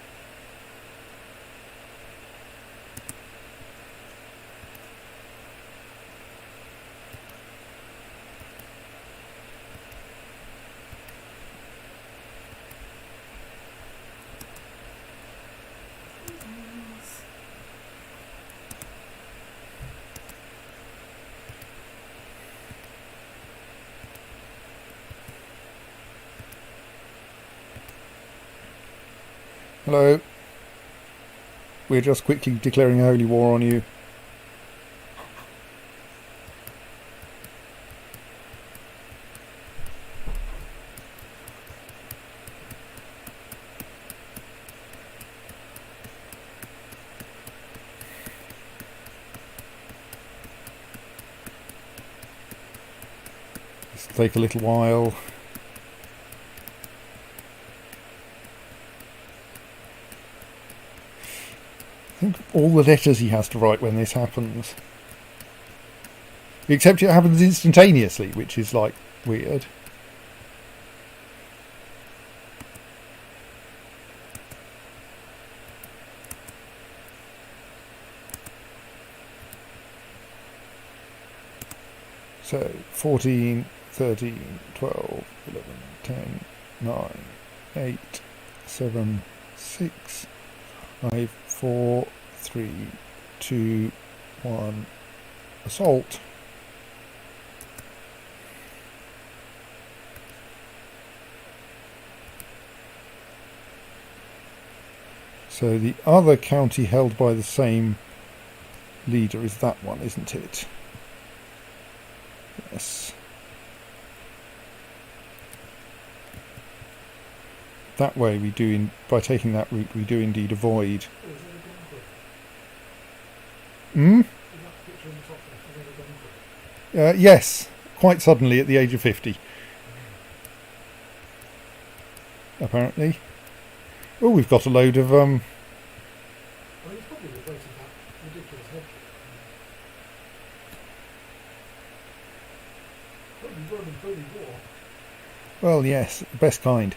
Hello. we're just quickly declaring a holy war on you. This will take a little while. Think of all the letters he has to write when this happens. Except it happens instantaneously, which is like weird. So 14, 13, 12, 11, 10, 9, 8, 7, 6, 5, 4, 3, 2, 1, assault. So the other county held by the same leader is that one, isn't it? Yes. That way we do, by taking that route, we do indeed avoid. Hmm? Yes, quite suddenly at the age of 50. Apparently. Oh, we've got a load of well, yes, the best kind.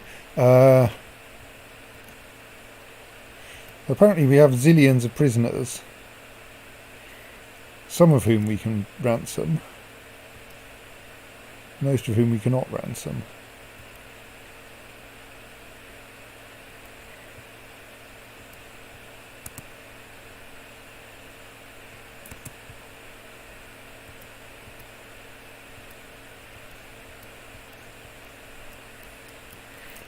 Apparently we have zillions of prisoners, some of whom we can ransom, most of whom we cannot ransom.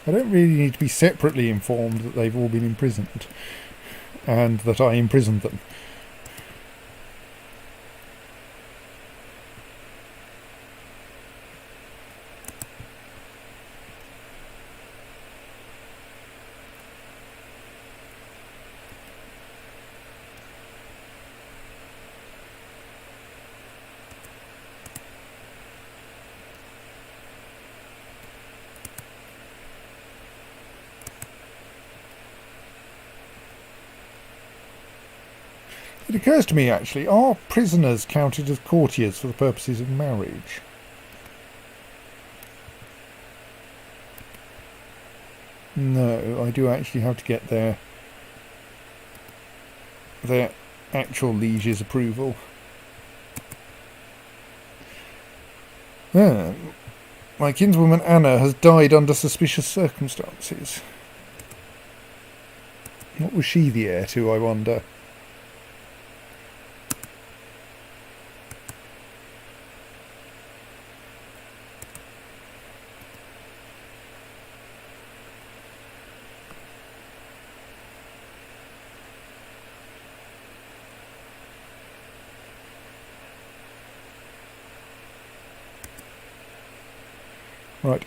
I don't really need to be separately informed that they've all been imprisoned and that I imprisoned them. It occurs to me, actually, are prisoners counted as courtiers for the purposes of marriage? No, I do actually have to get their actual liege's approval. My kinswoman Anna has died under suspicious circumstances. What was she the heir to, I wonder? Right.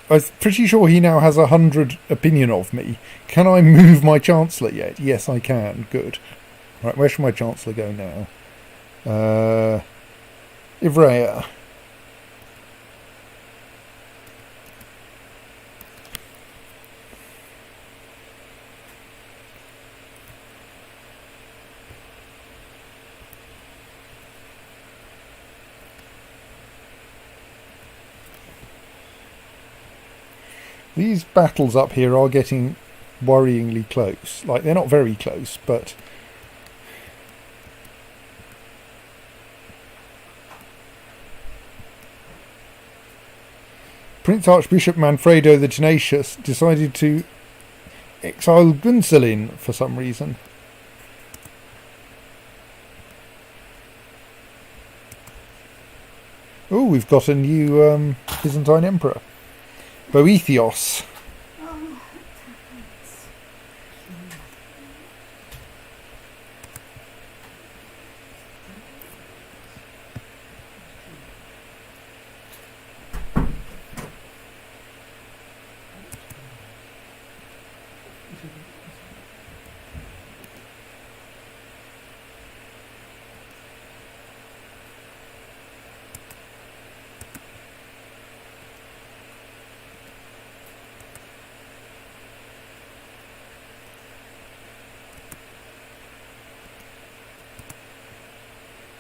I'm pretty sure he now has 100 opinion of me. Can I move my Chancellor yet? Yes, I can. Good. Right, where should my Chancellor go now? Ivrea. These battles up here are getting worryingly close. Like, they're not very close, but... Prince Archbishop Manfredo the Tenacious decided to exile Gunselin for some reason. Oh, we've got a new Byzantine Emperor. Boethios.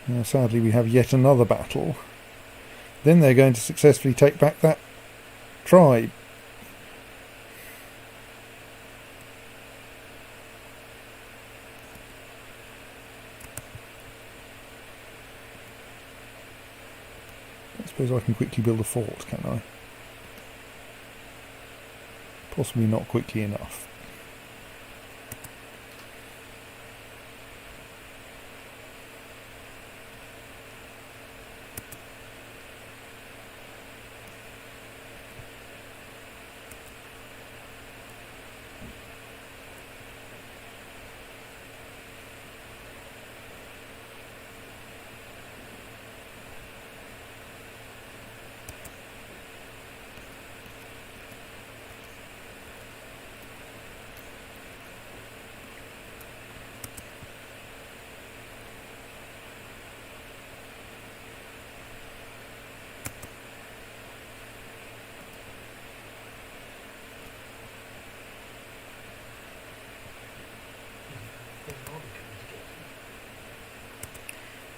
Now, sadly, we have yet another battle. Then they're going to successfully take back that tribe. I suppose I can quickly build a fort, can I? Possibly not quickly enough.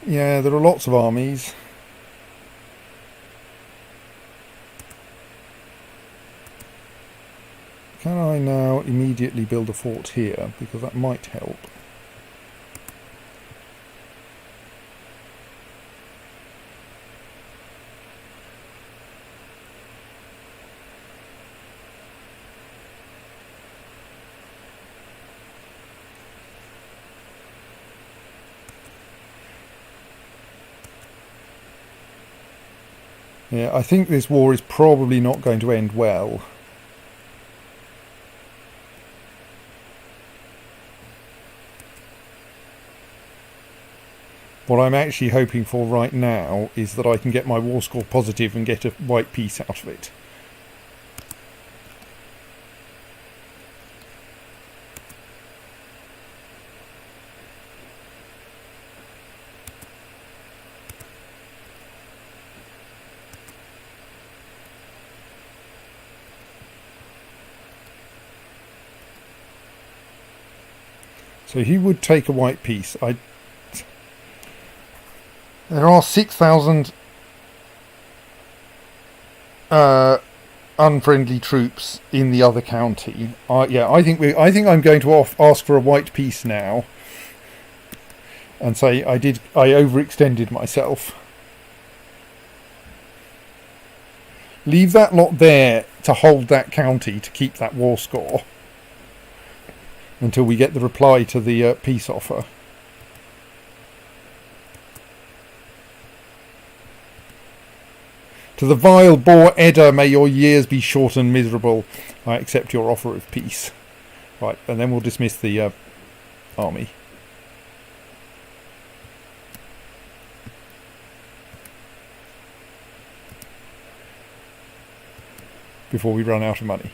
Yeah, there are lots of armies. Can I now immediately build a fort here? Because that might help. Yeah, I think this war is probably not going to end well. What I'm actually hoping for right now is that I can get my war score positive and get a white piece out of it. So he would take a white piece. There are 6,000 unfriendly troops in the other county. Yeah, I think I'm going to ask for a white piece now, and say I overextended myself. Leave that lot there to hold that county to keep that war score until we get the reply to the peace offer. To the vile boar Edda, may your years be short and miserable. I accept your offer of peace. Right, and then we'll dismiss the army. Before we run out of money.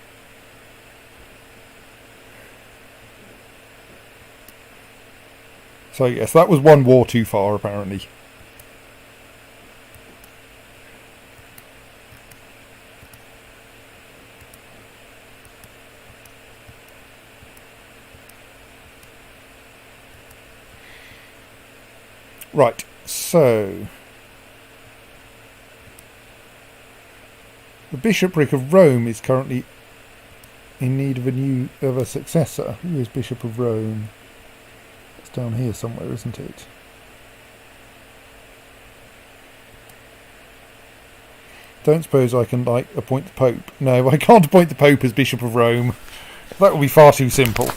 So yes, that was one war too far, apparently. Right, so the bishopric of Rome is currently in need of a successor. Who is Bishop of Rome? It's down here somewhere, isn't it? Don't suppose I can appoint the Pope. No, I can't appoint the Pope as Bishop of Rome. That would be far too simple.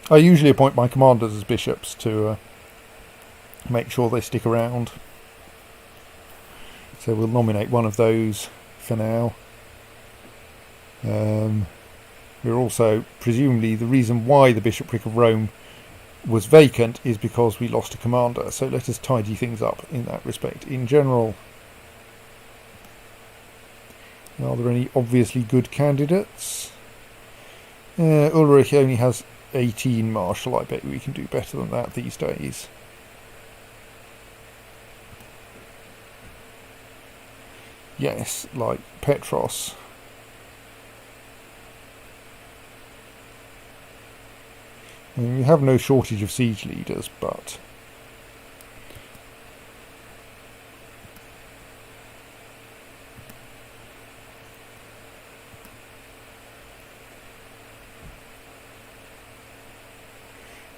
I usually appoint my commanders as bishops to make sure they stick around. So we'll nominate one of those for now. We're also, presumably, the reason why the bishopric of Rome was vacant is because we lost a commander. So let us tidy things up in that respect. In general, are there any obviously good candidates? Ulrich only has 18 marshal. I bet we can do better than that these days. Yes, like Petros. I mean, we have no shortage of siege leaders, but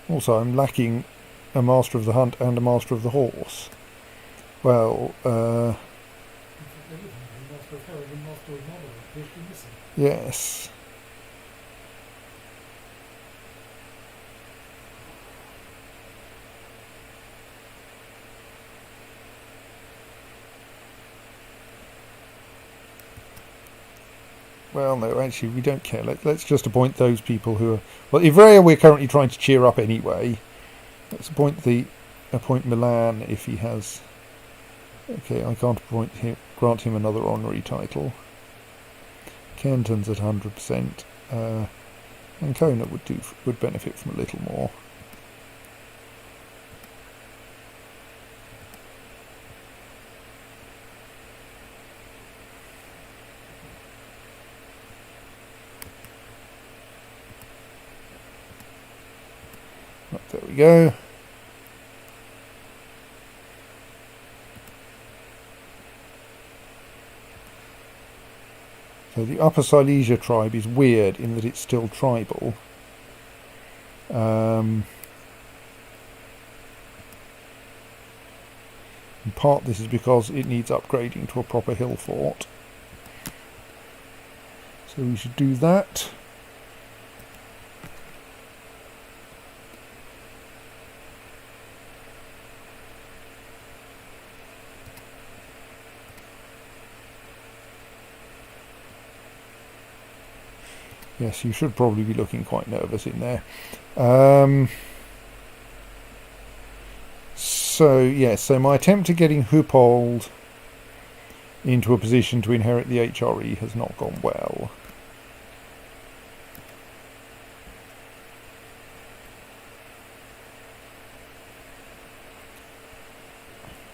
also I'm lacking a master of the hunt and a master of the horse. Well, Master of Herod and Master of Mother appears to be missing. yes. Well, no, actually, we don't care. Let's just appoint those people who are... Well, Ivrea we're currently trying to cheer up anyway. Let's appoint Milan if he has... Okay, I can't grant him another honorary title. Kenton's at 100%. Ancona would benefit from a little more. Right, there we go. So the Upper Silesia tribe is weird in that it's still tribal. In part this is because it needs upgrading to a proper hill fort. So we should do that. Yes, you should probably be looking quite nervous in there. So my attempt at getting Huppold into a position to inherit the HRE has not gone well.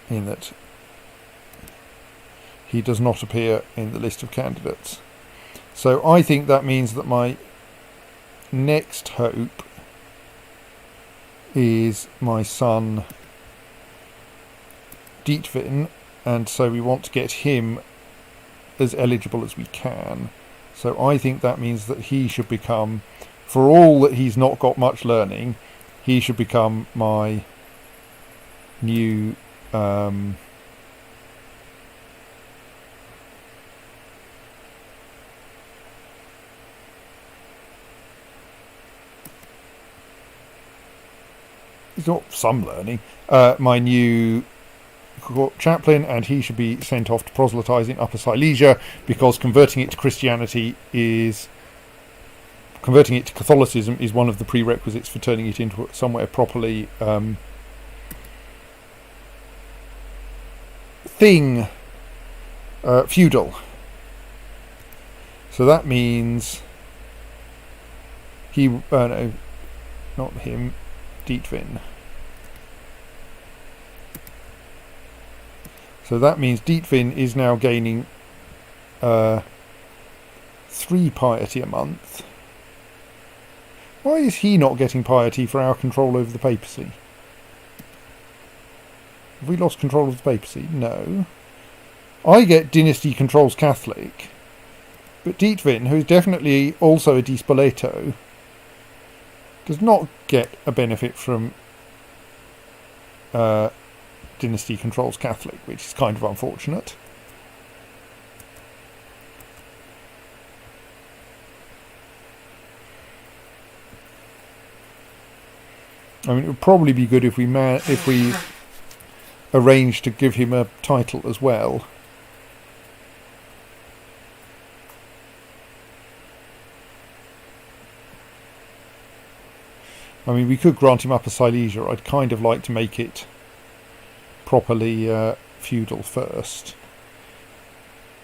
In that he does not appear in the list of candidates. So I think that means that my next hope is my son Dietvin, and so we want to get him as eligible as we can. So I think that means that he should become, for all that he's not got much learning, he should become my new he's got some learning, my new chaplain, and he should be sent off to proselytise in Upper Silesia, because converting it to Catholicism is one of the prerequisites for turning it into somewhere properly feudal. So that means no, not him, Dietvin. So that means Dietvin is now gaining 3 piety a month. Why is he not getting piety for our control over the papacy? Have we lost control of the papacy? No. I get dynasty controls Catholic, but Dietvin, who is definitely also a Di Spoleto, does not get a benefit from dynasty controls Catholic, which is kind of unfortunate. I mean, it would probably be good if we arranged to give him a title as well. I mean, we could grant him Upper Silesia. I'd kind of like to make it properly feudal first,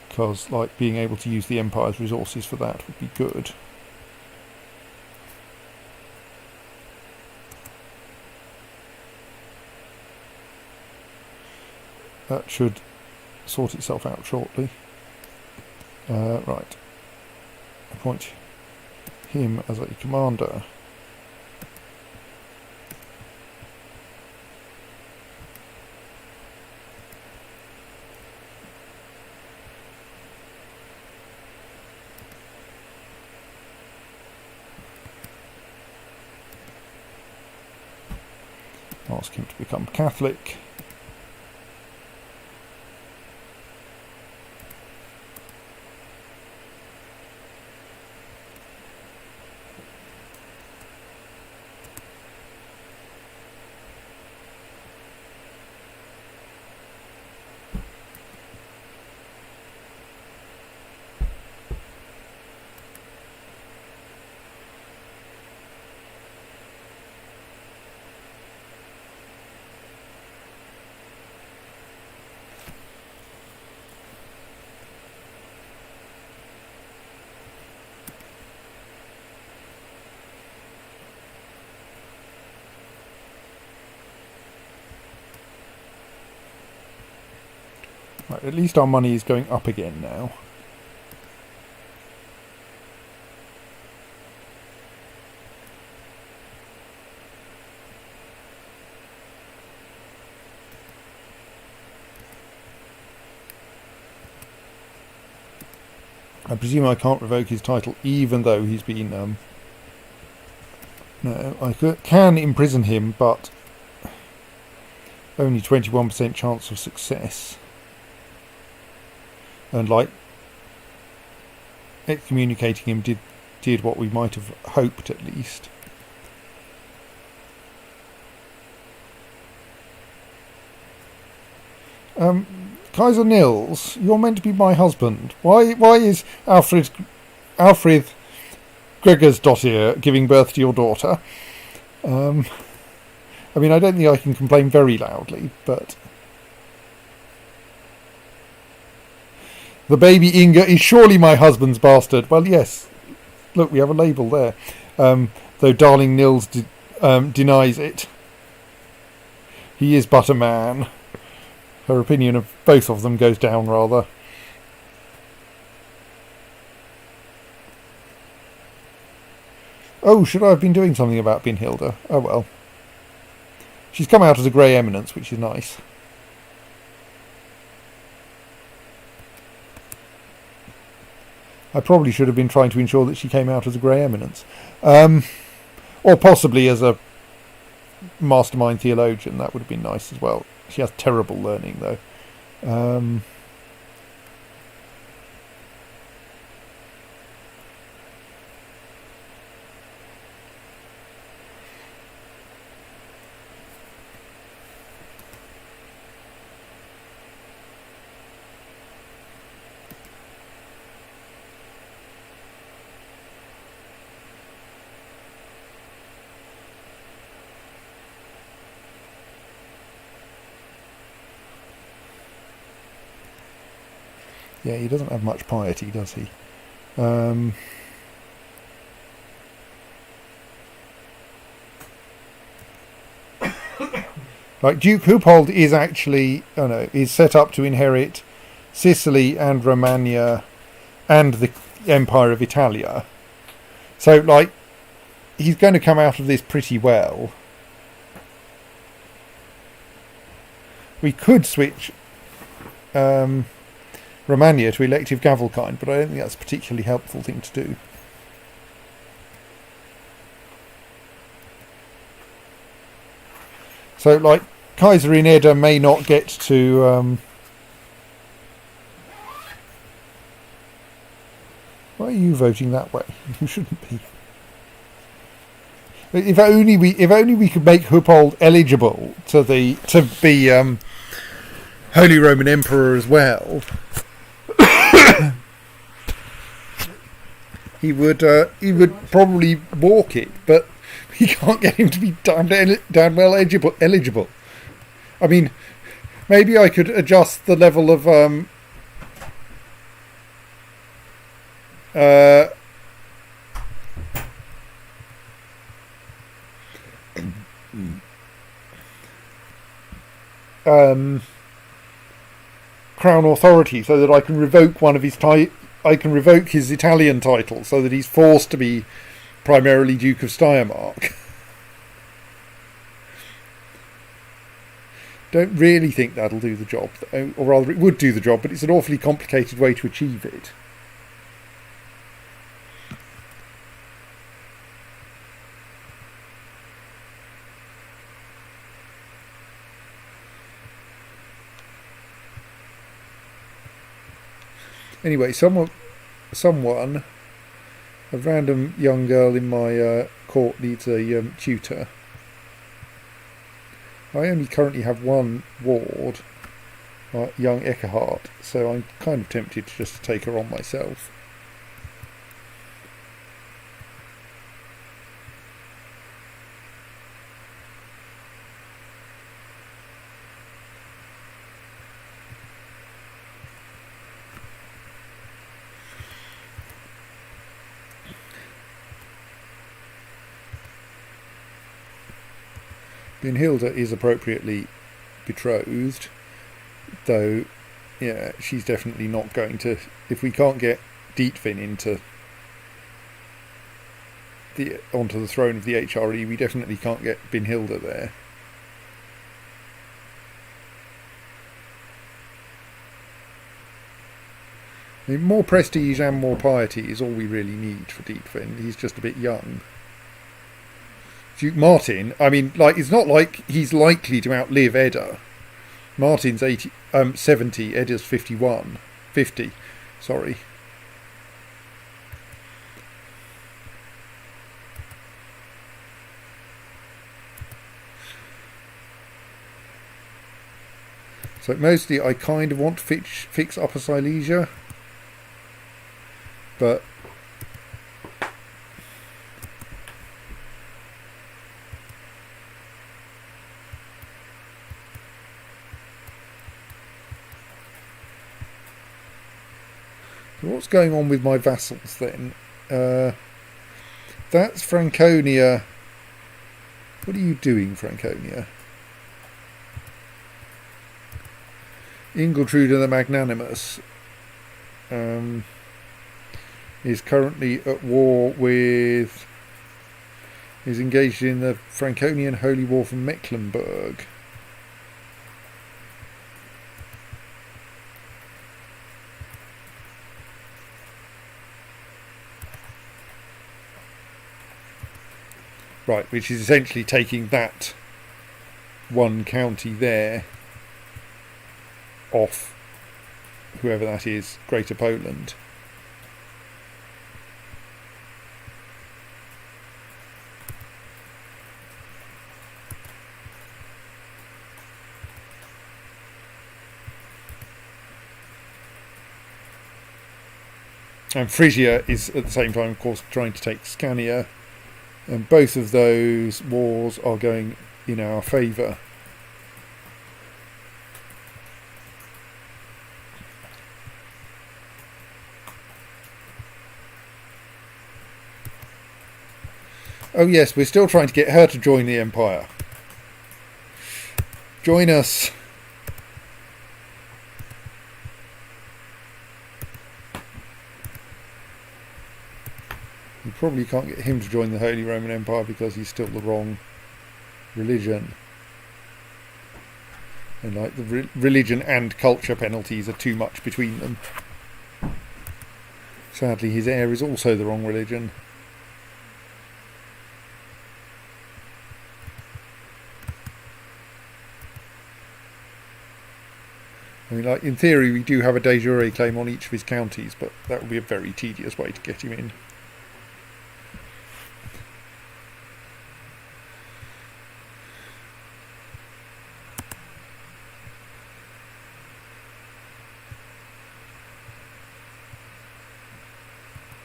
because like being able to use the Empire's resources for that would be good. That should sort itself out shortly. Right. Appoint him as a commander. ask him to become Catholic. Right, at least our money is going up again now. I presume I can't revoke his title even though he's been... no, I can imprison him, but only 21% chance of success. And like excommunicating him did what we might have hoped at least. Kaiser Nils, you're meant to be my husband. Why is Alfred Gregersdottir giving birth to your daughter? I mean, I don't think I can complain very loudly, but the baby Inga is surely my husband's bastard. Well, yes. Look, we have a label there. Though darling Nils denies it. He is but a man. Her opinion of both of them goes down rather. Oh, should I have been doing something about Brynhilda? Oh well. She's come out as a grey eminence, which is nice. I probably should have been trying to ensure that she came out as a grey eminence. Or possibly as a mastermind theologian. That would have been nice as well. She has terrible learning, though. Yeah, he doesn't have much piety, does he? Like Duke Hupold is actually, is set up to inherit Sicily and Romagna and the Empire of Italia. So, like, he's going to come out of this pretty well. We could switch Romagna to elective Gavelkind, but I don't think that's a particularly helpful thing to do. So, like, Kaiser in Edda may not get to... why are you voting that way? You shouldn't be. If only we could make Hupold eligible to be Holy Roman Emperor as well. He would probably walk it, but we can't get him to be damn well eligible. I mean, maybe I could adjust the level of crown authority so that I can revoke one of his I can revoke his Italian title so that he's forced to be primarily Duke of Steiermark. Don't really think that'll do the job, or rather it would do the job, but it's an awfully complicated way to achieve it. Anyway, someone, a random young girl in my court needs a tutor. I only currently have one ward, young Eckhart, so I'm kind of tempted to just take her on myself. Brynhilda is appropriately betrothed, though, yeah, she's definitely not going to. If we can't get Dietvin onto the throne of the HRE, we definitely can't get Brynhilda there. I mean, more prestige and more piety is all we really need for Dietvin. He's just a bit young. Duke Martin, I mean, like, it's not like he's likely to outlive Edda. Martin's 70, Edda's 50, sorry. So mostly I kind of want to fix Upper Silesia, but what's going on with my vassals then? That's Franconia. What are you doing, Franconia? Ingiltrude the Magnanimous is currently at war with... is engaged in the Franconian Holy War for Mecklenburg. Right, which is essentially taking that one county there off whoever that is, Greater Poland. And Frisia is at the same time, of course, trying to take Scania. And both of those wars are going in our favour. Oh yes, we're still trying to get her to join the Empire. Join us. We probably can't get him to join the Holy Roman Empire because he's still the wrong religion. And like the religion and culture penalties are too much between them. Sadly, his heir is also the wrong religion. I mean, like, in theory, we do have a de jure claim on each of his counties, but that would be a very tedious way to get him in.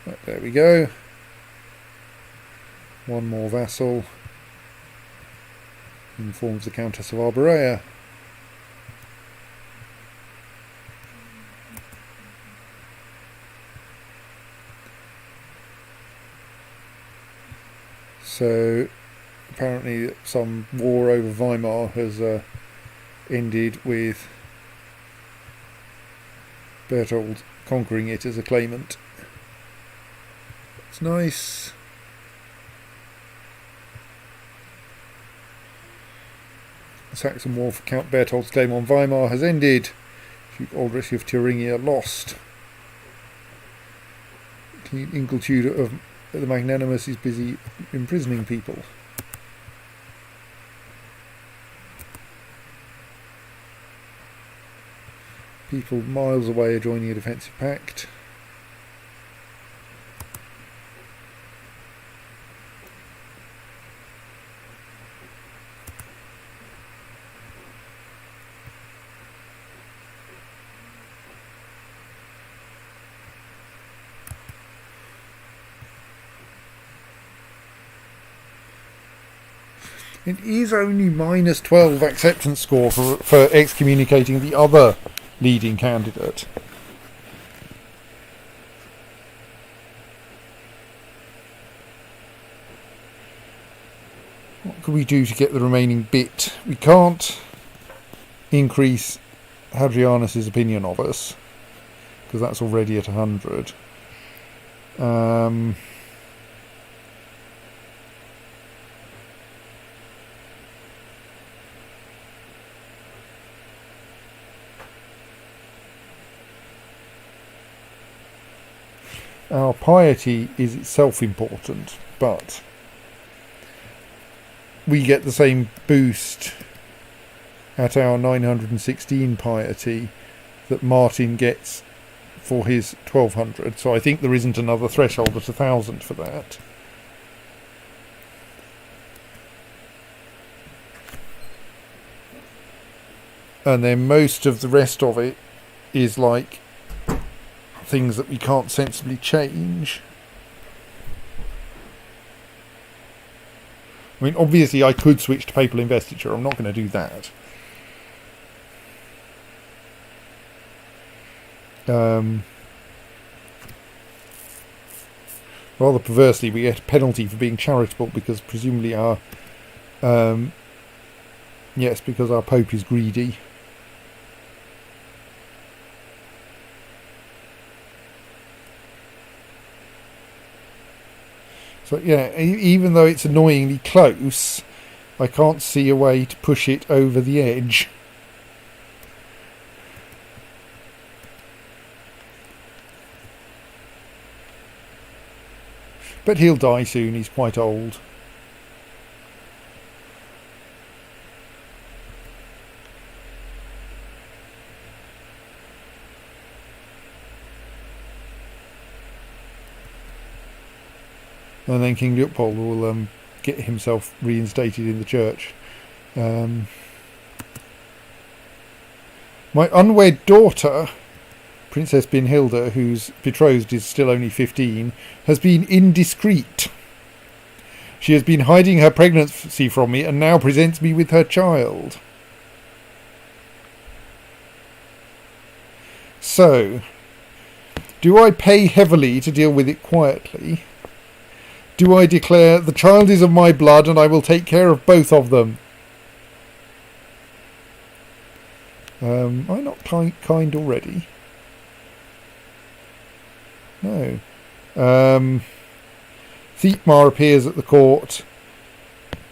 Right, there we go. One more vassal. Informs the Countess of Arborea. So apparently some war over Weimar has ended with Berthold conquering it as a claimant. It's nice. The Saxon War for Count Berthold's claim on Weimar has ended. Duke Aldrich of Thuringia lost. Ingiltrude of the Magnanimous is busy imprisoning people. People miles away are joining a defensive pact. It is only minus 12 acceptance score for excommunicating the other leading candidate. What could we do to get the remaining bit? We can't increase Hadrianus's opinion of us, because that's already at 100. Our piety is itself important, but we get the same boost at our 916 piety that Martin gets for his 1200. So I think there isn't another threshold at 1000 for that. And then most of the rest of it is like things that we can't sensibly change. I mean, obviously I could switch to papal investiture. I'm not going to do that. Rather perversely, we get a penalty for being charitable because presumably our because our Pope is greedy. So yeah, even though it's annoyingly close, I can't see a way to push it over the edge. But he'll die soon, he's quite old. And then King Leopold will get himself reinstated in the church. My unwed daughter, Princess Brynhilda, whose betrothed is still only 15, has been indiscreet. She has been hiding her pregnancy from me and now presents me with her child. So, do I pay heavily to deal with it quietly? Do I declare, the child is of my blood and I will take care of both of them? Am I not kind already? No. Thietmar appears at the court.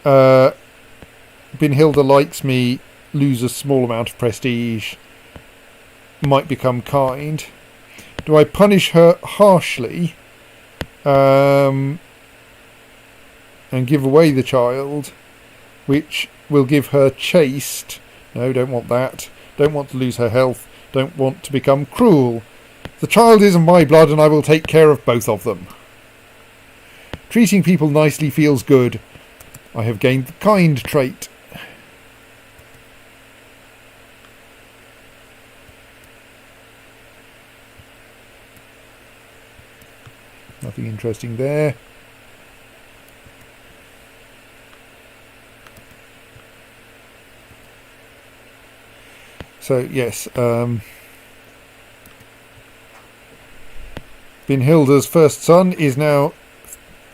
Brynhilda likes me, lose a small amount of prestige, might become kind. Do I punish her harshly? And give away the child, which will give her chaste. No, don't want that. Don't want to lose her health. Don't want to become cruel. The child is of my blood and I will take care of both of them. Treating people nicely feels good. I have gained the kind trait. Nothing interesting there. So yes, Brynhilda's first son is now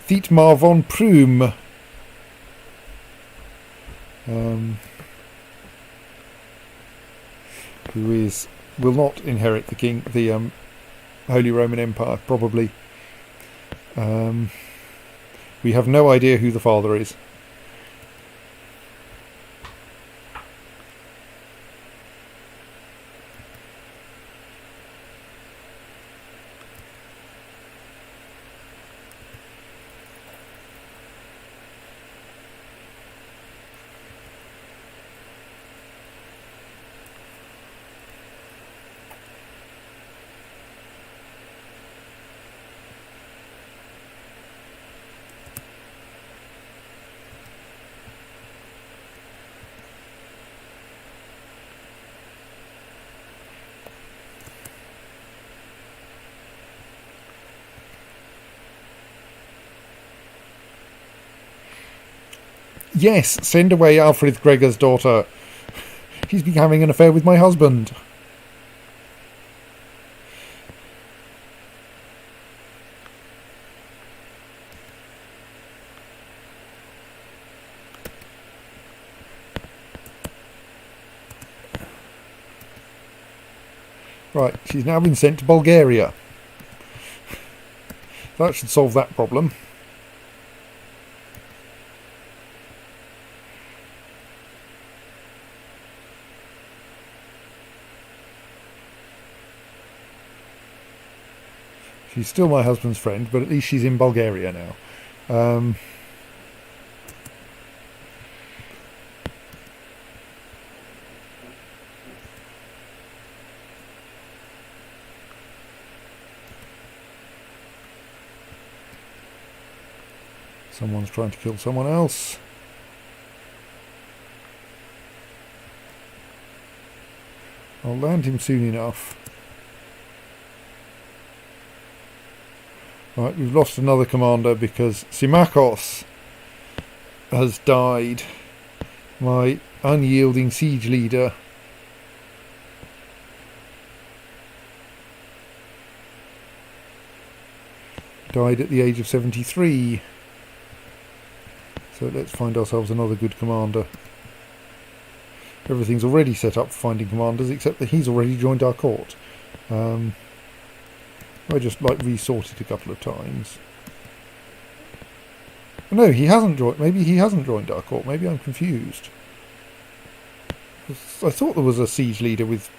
Thietmar von Prume. Who will not inherit the Holy Roman Empire, probably. We have no idea who the father is. Yes, send away Alfred Gregor's daughter. He's been having an affair with my husband. Right, she's now been sent to Bulgaria. That should solve that problem. She's still my husband's friend, but at least she's in Bulgaria now. Someone's trying to kill someone else. I'll land him soon enough. Right, we've lost another commander because Symmachos has died. My unyielding siege leader. Died at the age of 73. So let's find ourselves another good commander. Everything's already set up for finding commanders, except that he's already joined our court. I just resorted a couple of times. No, he hasn't joined. Maybe he hasn't joined our court. Maybe I'm confused. I thought there was a siege leader with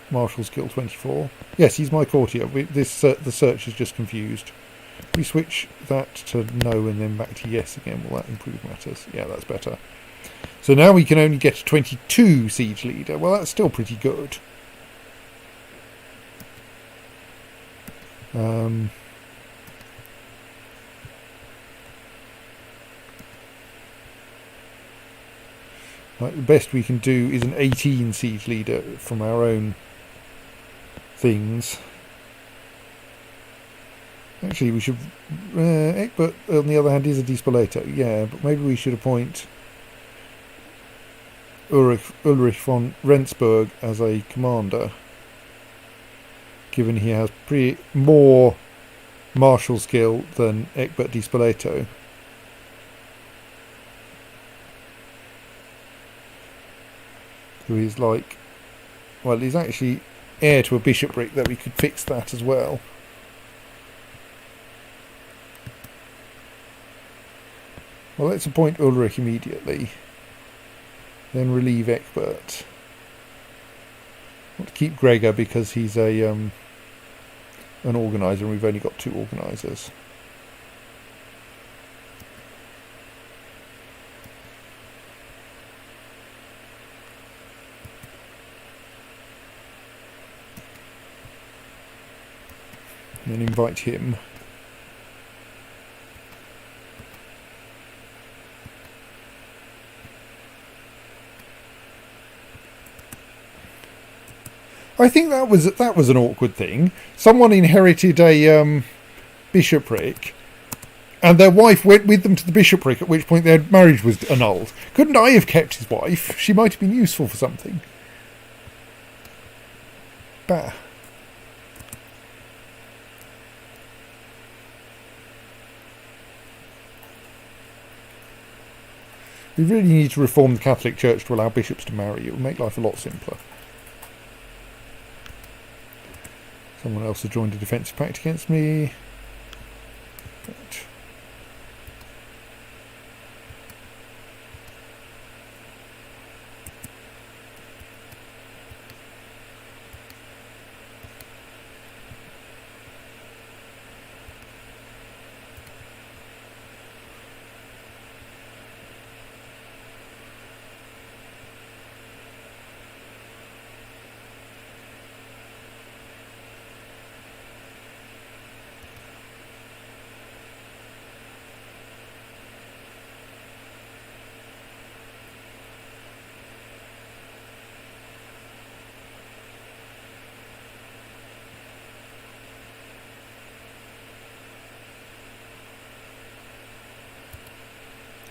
Marshal skill 24. Yes, he's my courtier. The search is just confused. We switch that to no and then back to yes again. Will that improve matters? Yeah, that's better. So now we can only get a 22 siege leader. Well, that's still pretty good. The best we can do is an 18 siege leader from our own things. Actually, we should... Egbert, on the other hand, is a Dispoleto. Yeah, but maybe we should appoint Ulrich von Rendsburg as a commander, given he has more martial skill than Egbert Dispoleto. Who is he's actually heir to a bishopric, that we could fix that as well. Well, let's appoint Ulrich immediately. Then relieve Egbert. I want to keep Gregor because he's an organiser and we've only got 2 organisers. And then invite him. I think that was an awkward thing. Someone inherited a bishopric, and their wife went with them to the bishopric, at which point their marriage was annulled. Couldn't I have kept his wife? She might have been useful for something. Bah. We really need to reform the Catholic Church to allow bishops to marry. It would make life a lot simpler. Someone else has joined a defensive pact against me. Right.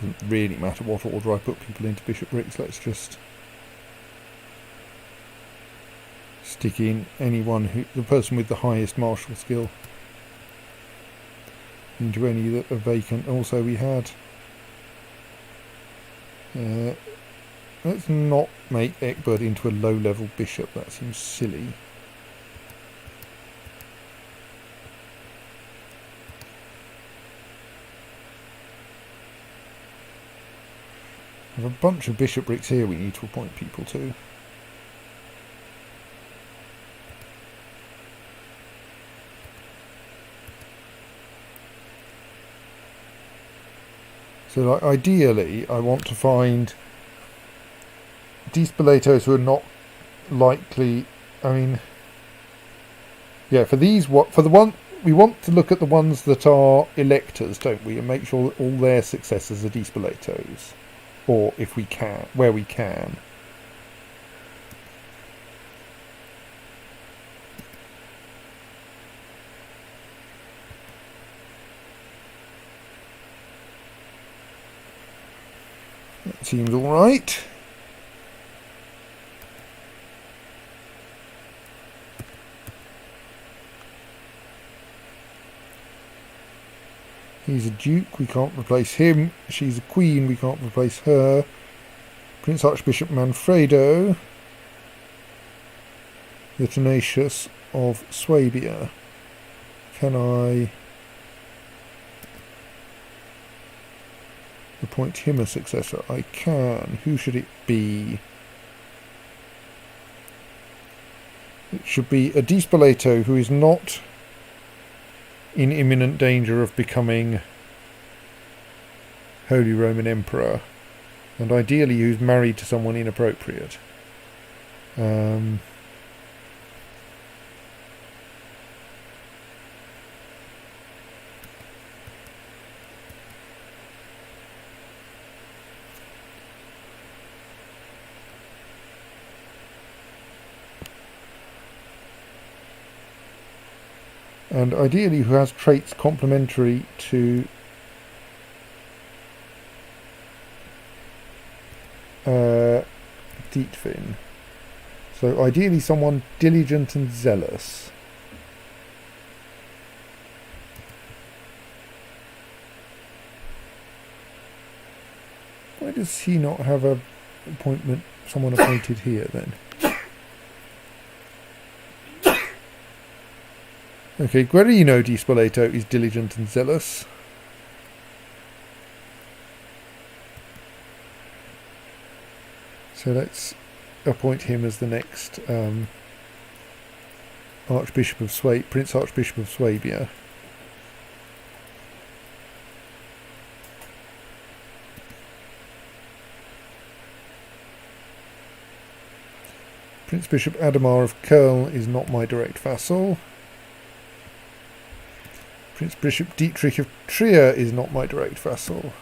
Doesn't really matter what order I put people into bishoprics. Let's just stick in anyone the person with the highest martial skill into any that are vacant. Also, we had. Let's not make Egbert into a low-level bishop. That seems silly. We have a bunch of bishoprics here we need to appoint people to. So, like, ideally, I want to find Despoletos who are not likely. I mean, yeah, for these, for the one we want to look at the ones that are electors, don't we, and make sure that all their successors are Despoletos, or if we can, where we can. That seems all right. He's a duke, we can't replace him. She's a queen, we can't replace her. Prince Archbishop Manfredo, the Tenacious of Swabia. Can I appoint him a successor? I can. Who should it be? It should be a Despoleto who is not in imminent danger of becoming Holy Roman Emperor, and ideally who's married to someone inappropriate. And ideally who has traits complementary to Dietvin. So ideally someone diligent and zealous. Why does he not have a appointment, someone appointed here then? Okay, Guerino di Spoleto is diligent and zealous. So let's appoint him as the next Archbishop of Prince Archbishop of Swabia. Prince Bishop Adamar of Köln is not my direct vassal. Prince Bishop Dietrich of Trier is not my direct vassal.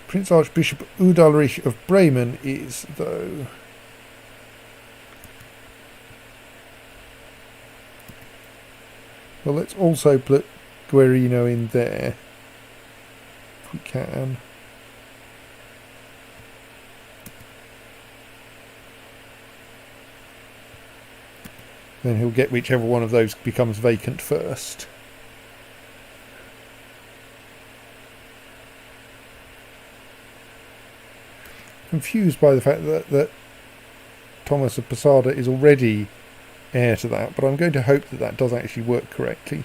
Prince Archbishop Udalrich of Bremen is, though. Well, let's also put Guerino in there, if we can. Then he'll get whichever one of those becomes vacant first. Confused by the fact that Thomas of Posada is already heir to that, but I'm going to hope that that does actually work correctly.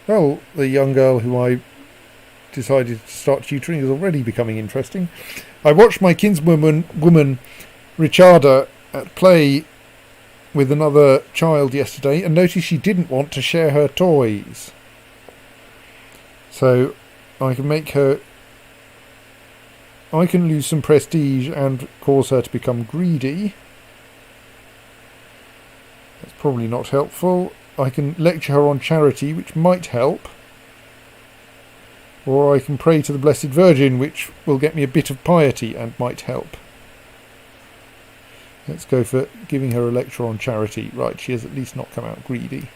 Well, the young girl who I decided to start tutoring is already becoming interesting. I watched my kinswoman Richarda at play with another child yesterday and noticed she didn't want to share her toys. So I can lose some prestige and cause her to become greedy. That's probably not helpful. I can lecture her on charity, which might help. Or I can pray to the Blessed Virgin, which will get me a bit of piety and might help. Let's go for giving her a lecture on charity. Right, she has at least not come out greedy.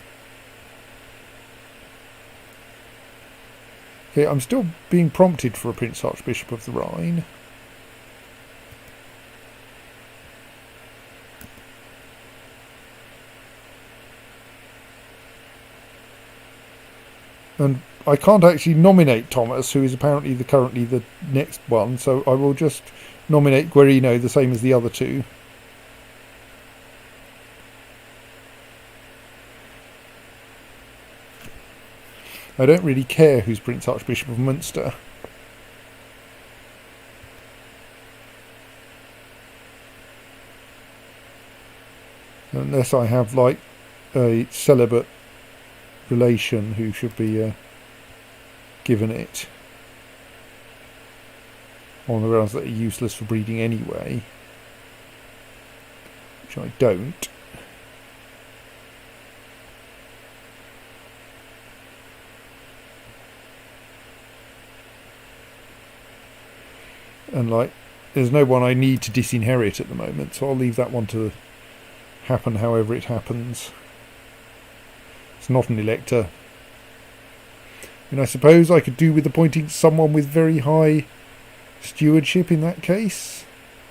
Okay, I'm still being prompted for a Prince Archbishop of the Rhine. And I can't actually nominate Thomas, who is apparently currently the next one, so I will just nominate Guerino the same as the other two. I don't really care who's Prince Archbishop of Munster. Unless I have, like, a celibate relation who should be given it. On the grounds that are useless for breeding anyway. Which I don't. And like, there's no one I need to disinherit at the moment, so I'll leave that one to happen however it happens. It's not an elector. And I suppose I could do with appointing someone with very high stewardship in that case.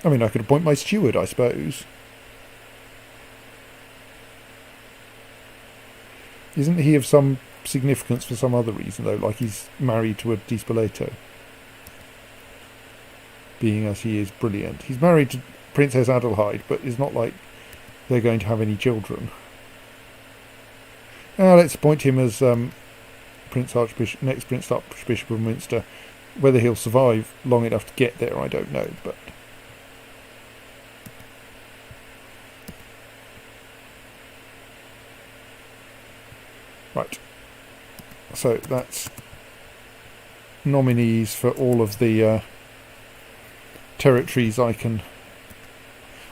I mean, I could appoint my steward, I suppose. Isn't he of some significance for some other reason, though? Like he's married to a Di Spoleto. Being as he is brilliant. He's married to Princess Adelheid, but it's not like they're going to have any children. Let's appoint him as next Prince Archbishop of Munster. Whether he'll survive long enough to get there, I don't know, but... Right. So that's nominees for all of the territories I can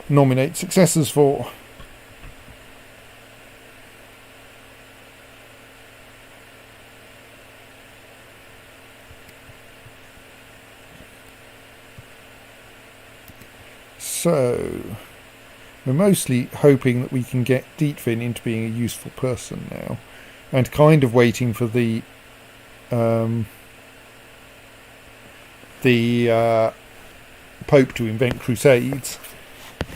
nominate successors for. So we're mostly hoping that we can get Dietvin into being a useful person now, and kind of waiting for the Pope to invent crusades.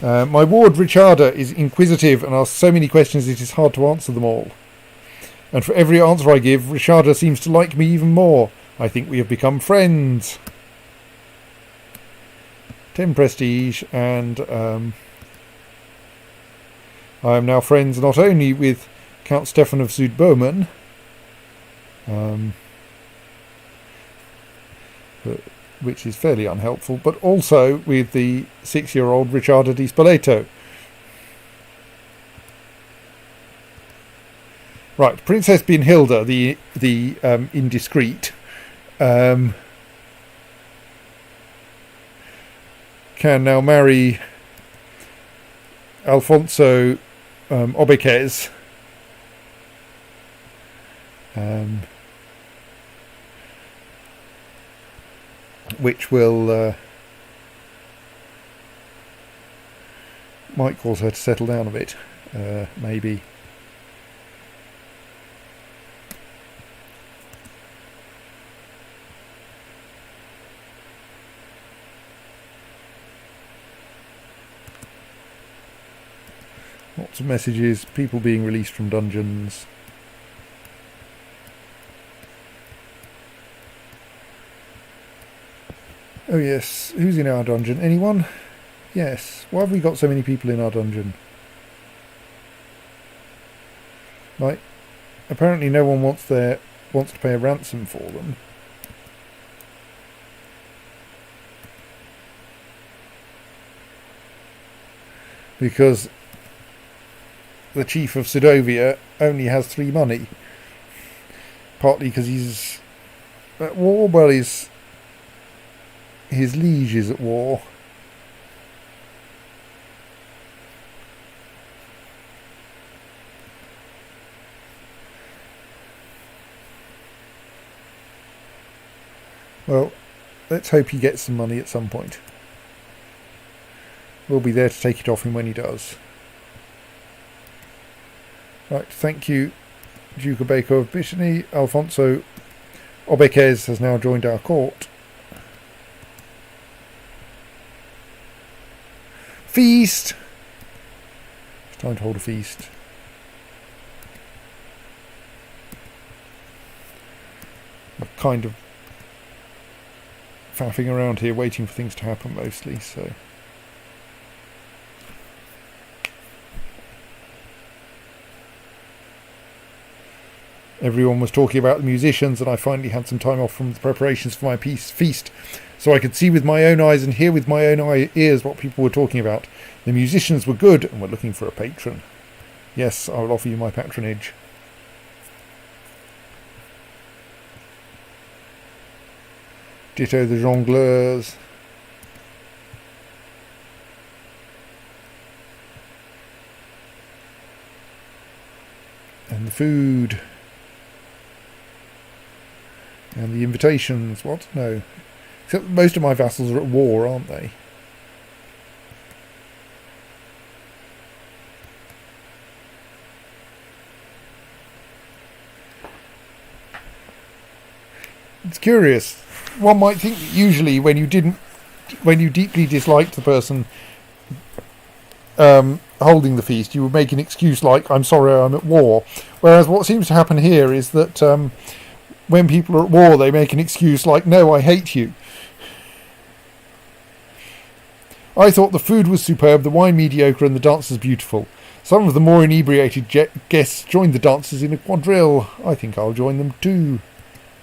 My ward Richarda is inquisitive and asks so many questions it is hard to answer them all. And for every answer I give, Richarda seems to like me even more. I think we have become friends. 10 prestige, and I am now friends not only with Count Stefan of Südböhmen, which is fairly unhelpful, but also with the 6-year-old Richarda di Spoleto. Right, Princess Brynhilda, the indiscreet, can now marry Alfonso Obequez, which will might cause her to settle down a bit, maybe. Lots of messages, people being released from dungeons. Oh yes, who's in our dungeon? Anyone? Yes. Why have we got so many people in our dungeon? Like, apparently no one wants to pay a ransom for them. Because the chief of Sedovia only has 3 money. Partly because he's at war, well, his liege is at war. Well, let's hope he gets some money at some point. We'll be there to take it off him when he does. Right, thank you, Duke of Baco of Brittany. Alfonso Obequez has now joined our court. Feast! It's time to hold a feast. I'm kind of faffing around here waiting for things to happen mostly, so... Everyone was talking about the musicians, and I finally had some time off from the preparations for my feast, so I could see with my own eyes and hear with my own ears what people were talking about. The musicians were good and were looking for a patron. Yes, I will offer you my patronage. Ditto the jongleurs. And the food. And the invitations. What? No. Except most of my vassals are at war, aren't they? It's curious. One might think that usually when you deeply disliked the person holding the feast, you would make an excuse like, I'm sorry, I'm at war. Whereas what seems to happen here is that when people are at war, they make an excuse like, no, I hate you. I thought the food was superb, the wine mediocre, and the dances beautiful. Some of the more inebriated guests joined the dancers in a quadrille. I think I'll join them too,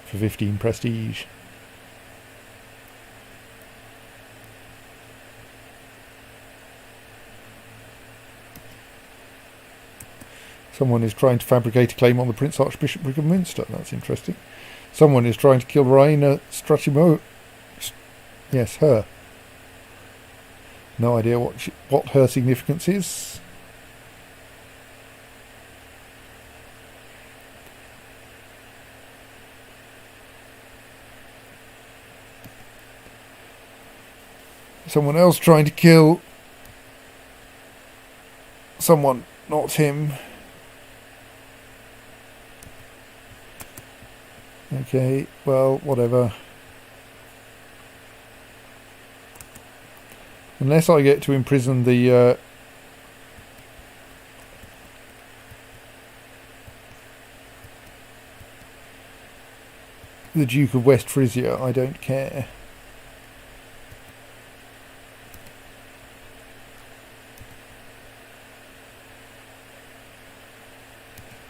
for 15 prestige. Someone is trying to fabricate a claim on the Prince Archbishopric of Munster. That's interesting. Someone is trying to kill Raina Strachimo. Yes, her. No idea what her significance is. Someone else trying to kill someone, not him. Okay, well, whatever. Unless I get to imprison the Duke of West Frisia, I don't care.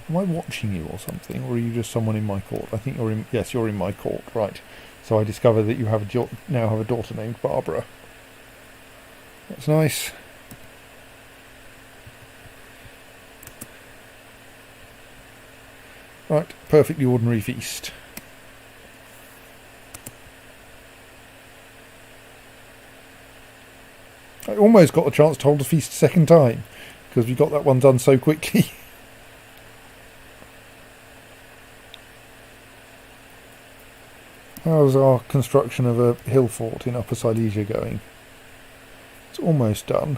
Am I watching you or something, or are you just someone in my court? I think you're in. Yes, you're in my court, right? So I discover that you have now have a daughter named Barbara. That's nice. Right, perfectly ordinary feast. I almost got a chance to hold a feast a second time because we got that one done so quickly. How's our construction of a hill fort in Upper Silesia going? It's almost done.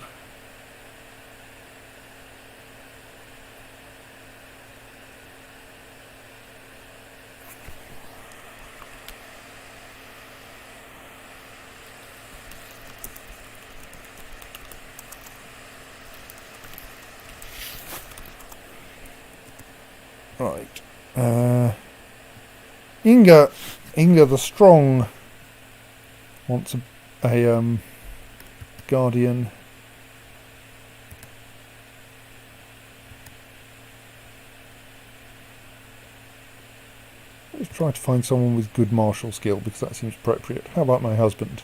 Right. Inga the Strong wants a guardian. Let's try to find someone with good martial skill because that seems appropriate. How about my husband?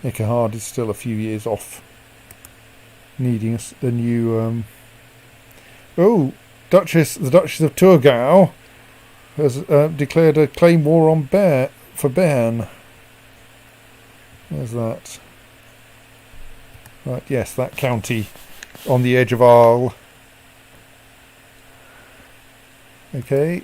Ekahard is still a few years off, needing a new. Oh, the Duchess of Thurgau has declared a claim war on for Bern. There's that. Right, yes, that county on the edge of Arles. Okay.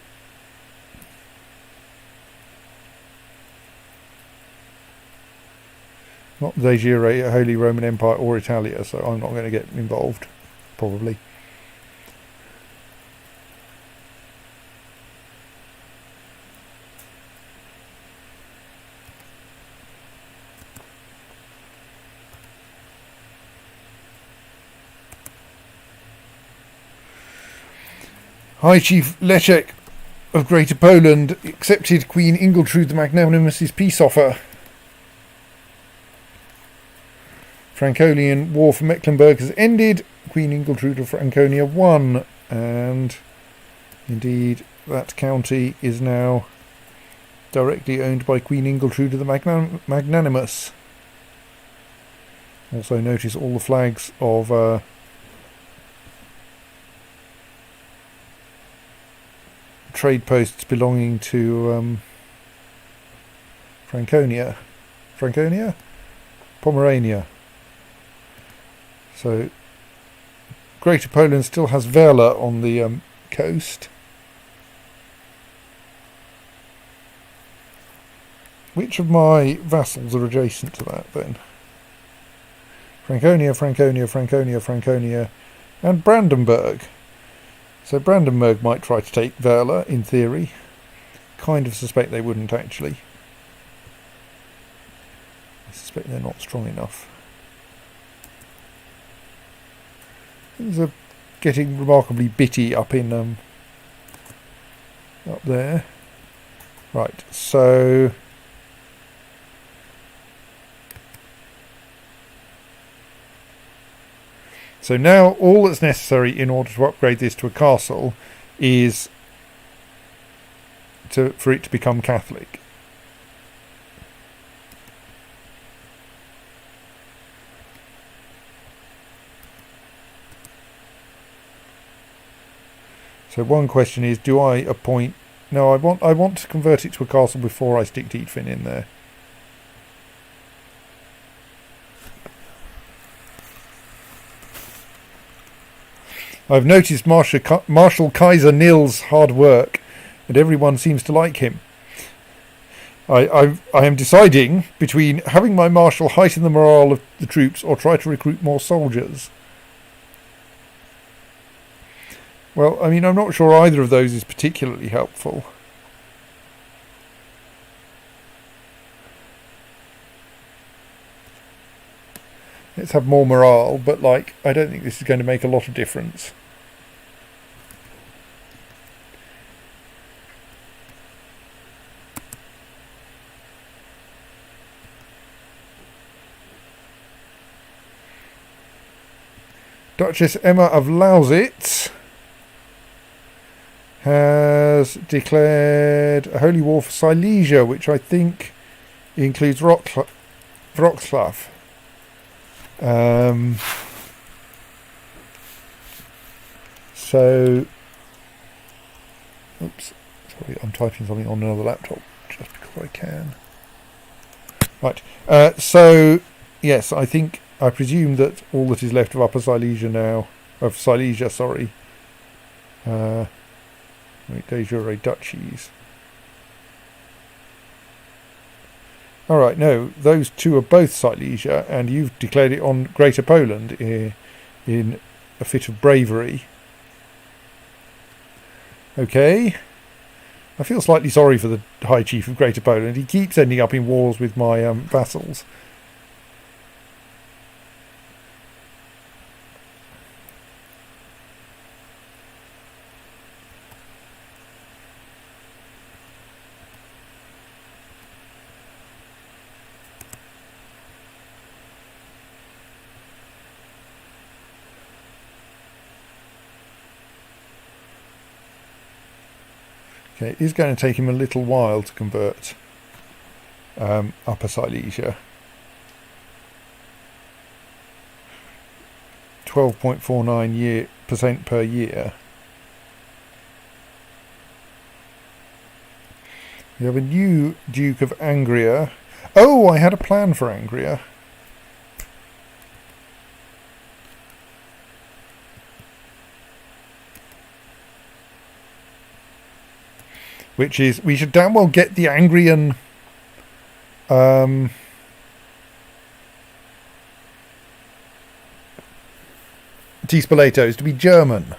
Not De Jure, Holy Roman Empire or Italia, so I'm not going to get involved, probably. High Chief Leszek of Greater Poland accepted Queen Ingiltrude the Magnanimous's peace offer. Franconian War for Mecklenburg has ended. Queen Ingiltrude of Franconia won, and indeed that county is now directly owned by Queen Ingiltrude of the Magnanimous. Also notice all the flags of trade posts belonging to Franconia, Pomerania. So Greater Poland still has Werle on the coast. Which of my vassals are adjacent to that then? Franconia, and Brandenburg. So Brandenburg might try to take Werle, in theory. Kind of suspect they wouldn't, actually. I suspect they're not strong enough. Things are getting remarkably bitty up in up there. Right, so now all that's necessary in order to upgrade this to a castle is for it to become Catholic. So one question is, do I appoint... No, I want to convert it to a castle before I stick Dietfin in there. I've noticed Marshal Kaiser Nils' hard work, and everyone seems to like him. I am deciding between having my marshal heighten the morale of the troops or try to recruit more soldiers. Well, I mean, I'm not sure either of those is particularly helpful. Let's have more morale, but like, I don't think this is going to make a lot of difference. Duchess Emma of Lausitz has declared a holy war for Silesia, which I think includes Wrocław. So, oops, sorry, I'm typing something on another laptop just because I can. Right, so yes, I presume that all that is left of Upper Silesia now, of Silesia, sorry, de jure duchies. Alright, no, those two are both Silesia, and you've declared it on Greater Poland in a fit of bravery. Okay. I feel slightly sorry for the High Chief of Greater Poland. He keeps ending up in wars with my vassals. Okay, it is going to take him a little while to convert Upper Silesia. 12.49% per year. We have a new Duke of Angria. Oh, I had a plan for Angria. which is we should damn well get the Angrian T. Spoletos to be German.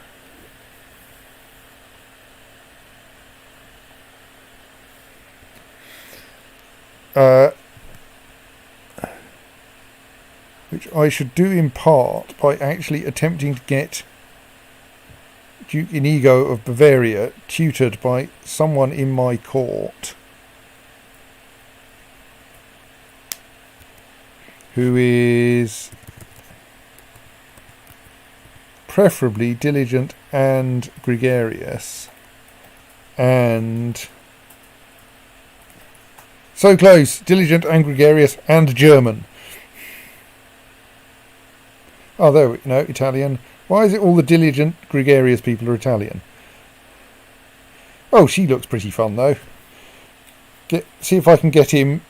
Which I should do in part by actually attempting to get Duke Inigo of Bavaria tutored by someone in my court who is preferably diligent and gregarious, and so close, diligent and gregarious and German. Oh, there we go, Italian. Why is it all the diligent, gregarious people are Italian? Oh, she looks pretty fun though. See if I can get him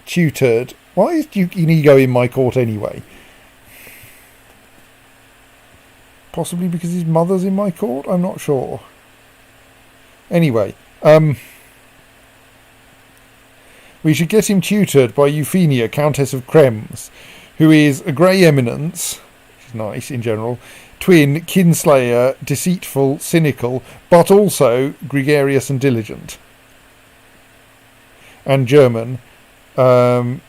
tutored. Why is Duke Inigo in my court anyway? Possibly because his mother's in my court? I'm not sure. Anyway, we should get him tutored by Euphemia, Countess of Krems, who is a grey eminence, which is nice in general, twin, kinslayer, deceitful, cynical, but also gregarious and diligent. And German, and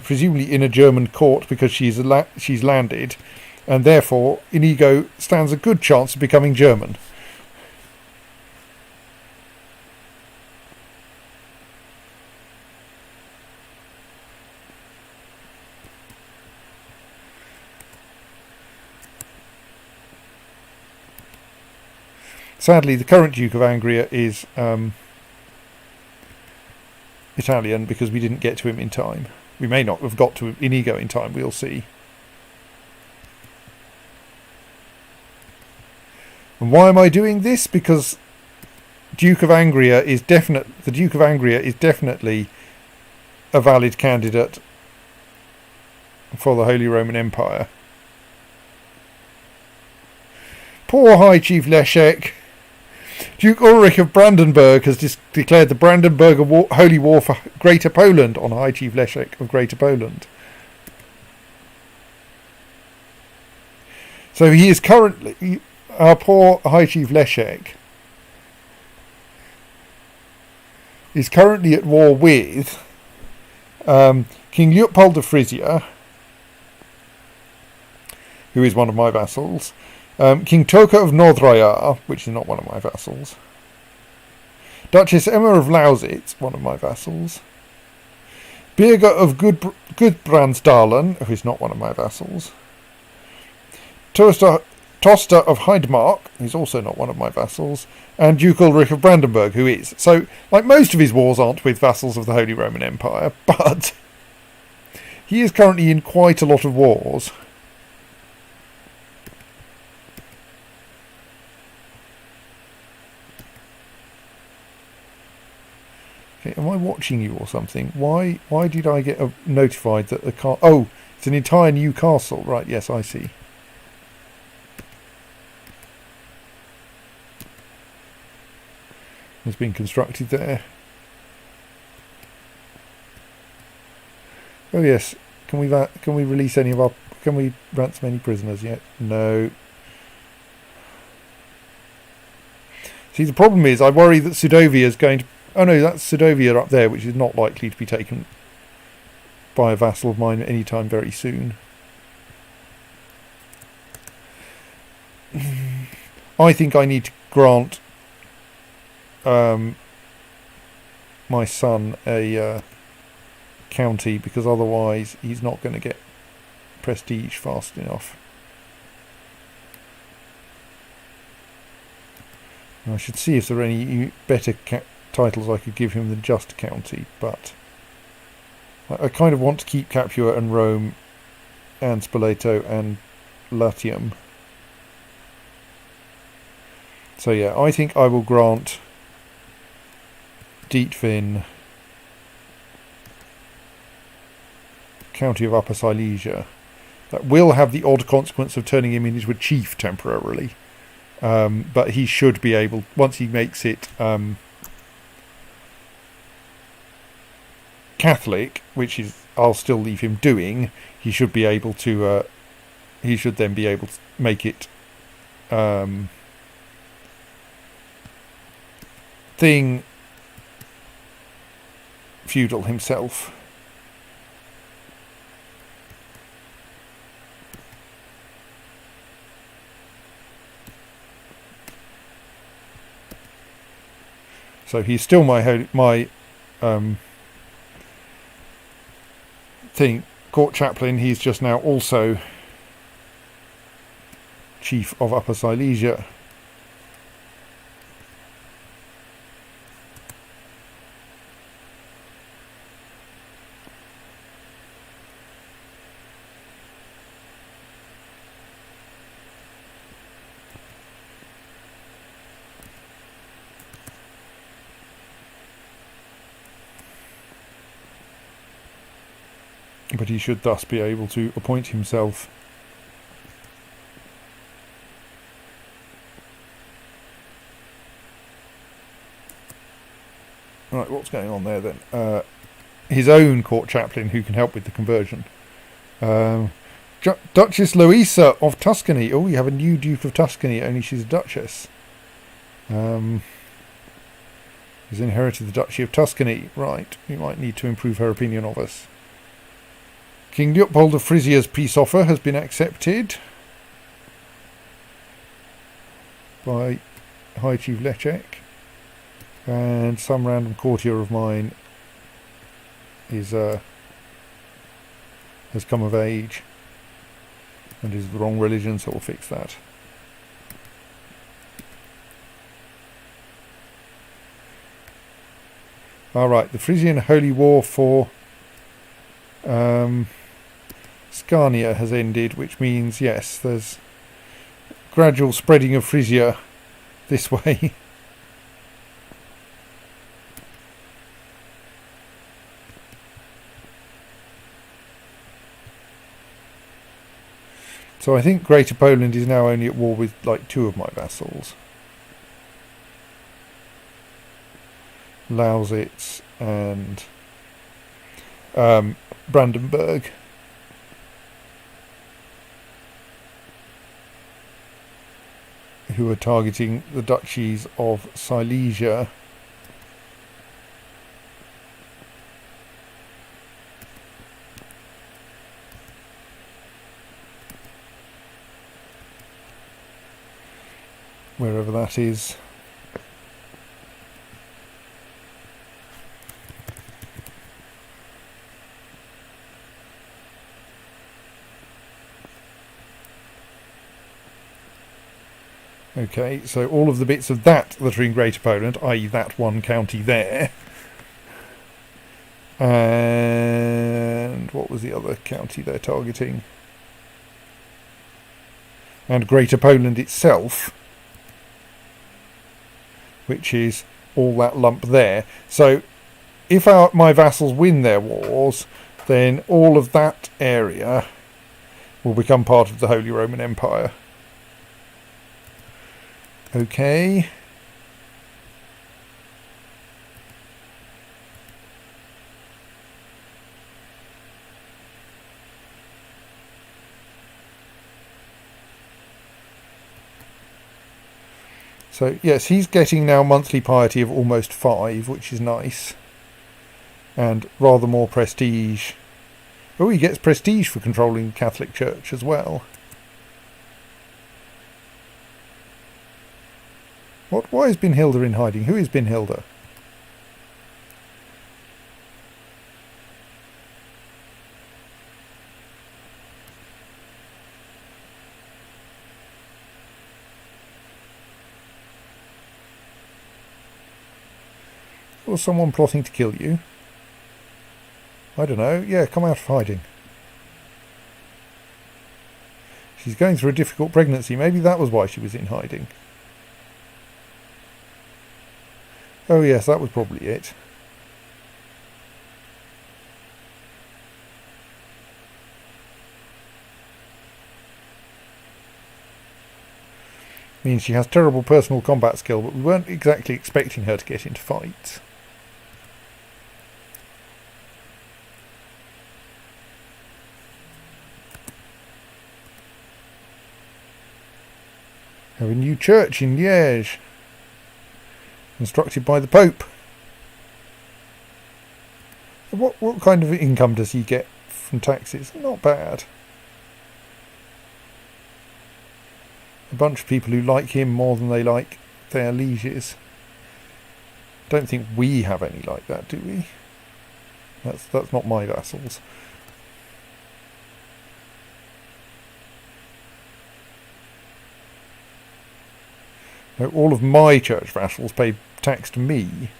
presumably in a German court because she's landed, and therefore Inigo stands a good chance of becoming German. Sadly, the current Duke of Angria is Italian because we didn't get to him in time. We may not have got to Inigo in time, we'll see. And why am I doing this? Because the Duke of Angria is definitely a valid candidate for the Holy Roman Empire. Poor High Chief Leszek. Duke Ulrich of Brandenburg has declared the Brandenburger Holy War for Greater Poland on High Chief Leszek of Greater Poland. So he is currently, our poor High Chief Leszek is currently at war with King Leopold of Frisia, who is one of my vassals, King Toka of Nordrayar, which is not one of my vassals, Duchess Emma of Lausitz, one of my vassals, Birger of Gudbrandsdalen, who is not one of my vassals, Tosta of Heidmark, who's also not one of my vassals, and Duke Ulrich of Brandenburg, who is. So, like, most of his wars aren't with vassals of the Holy Roman Empire, but he is currently in quite a lot of wars. Okay, am I watching you or something? Why did I get notified that the car... Oh, it's an entire new castle. Right, yes, I see. Has been constructed there. Oh yes, can we release any of our... Can we ransom any prisoners yet? No. See, the problem is I worry that Sudovia is going to... Oh no, that's Sudovia up there, which is not likely to be taken by a vassal of mine anytime very soon. I think I need to grant my son a county, because otherwise he's not going to get prestige fast enough. I should see if there are any better titles I could give him than just county, but I kind of want to keep Capua and Rome and Spoleto and Latium. So yeah, I think I will grant Dietvin County of Upper Silesia. That will have the odd consequence of turning him into a chief temporarily, but he should be able, once he makes it Catholic, which is I'll still leave him doing, he should be able to. He should then be able to make it thing feudal himself. So he's still my court chaplain. He's just now also chief of Upper Silesia. But he should thus be able to appoint himself right. What's going on there then? His own court chaplain who can help with the conversion. Duchess Louisa of Tuscany. Oh, we have a new Duke of Tuscany, only she's a Duchess. Has inherited the Duchy of Tuscany. Right, we might need to improve her opinion of us. King Leopold of Frisia's peace offer has been accepted by High Chief Lechek, and some random courtier of mine is has come of age and is the wrong religion, so we'll fix that. Alright, the Frisian Holy War for Scania has ended, which means, yes, there's gradual spreading of Frisia this way. So I think Greater Poland is now only at war with like 2 of my vassals. Lausitz and Brandenburg. Who are targeting the duchies of Silesia. Wherever that is. Okay, so all of the bits of that are in Greater Poland, i.e. that one county there. And what was the other county they're targeting? And Greater Poland itself, which is all that lump there. So if my vassals win their wars, then all of that area will become part of the Holy Roman Empire. Okay. So yes, he's getting now monthly piety of almost 5, which is nice. And rather more prestige. Oh, he gets prestige for controlling the Catholic Church as well. What? Why is Brynhilda in hiding? Who is Brynhilda? Was someone plotting to kill you? I don't know. Yeah, come out of hiding. She's going through a difficult pregnancy. Maybe that was why she was in hiding. Oh yes, that was probably it. Means she has terrible personal combat skill, but we weren't exactly expecting her to get into fights. Have a new church in Liège, constructed by the Pope. What kind of income does he get from taxes? Not bad. A bunch of people who like him more than they like their lieges. Don't think we have any like that, do we? That's not my vassals. No, all of my church vassals pay tax to me.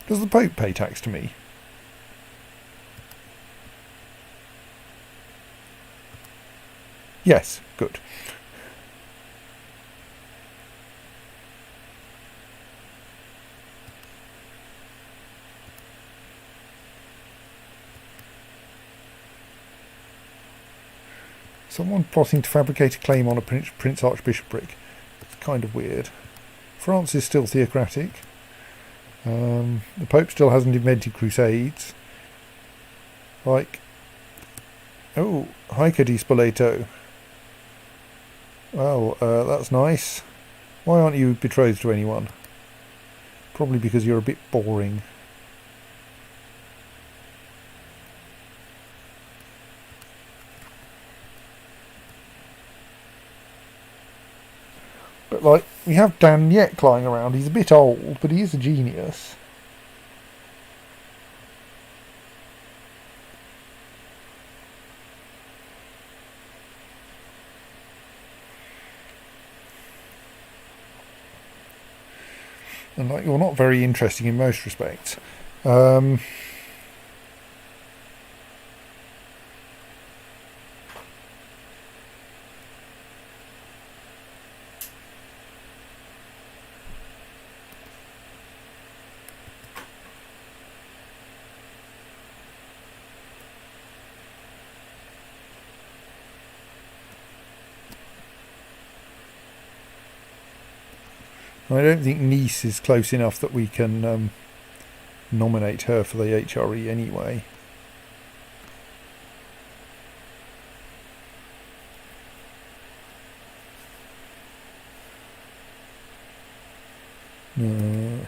Does the Pope pay tax to me? Yes, good. Someone plotting to fabricate a claim on a Prince Archbishopric. It's kind of weird. France is still theocratic. The Pope still hasn't invented crusades. Like, oh, Hiker di Spoleto. Well, that's nice. Why aren't you betrothed to anyone? Probably because you're a bit boring. But, like, we have Dan Yet lying around. He's a bit old, but he is a genius. And, like, you're not very interesting in most respects. I don't think Nice is close enough that we can nominate her for the HRE anyway. No.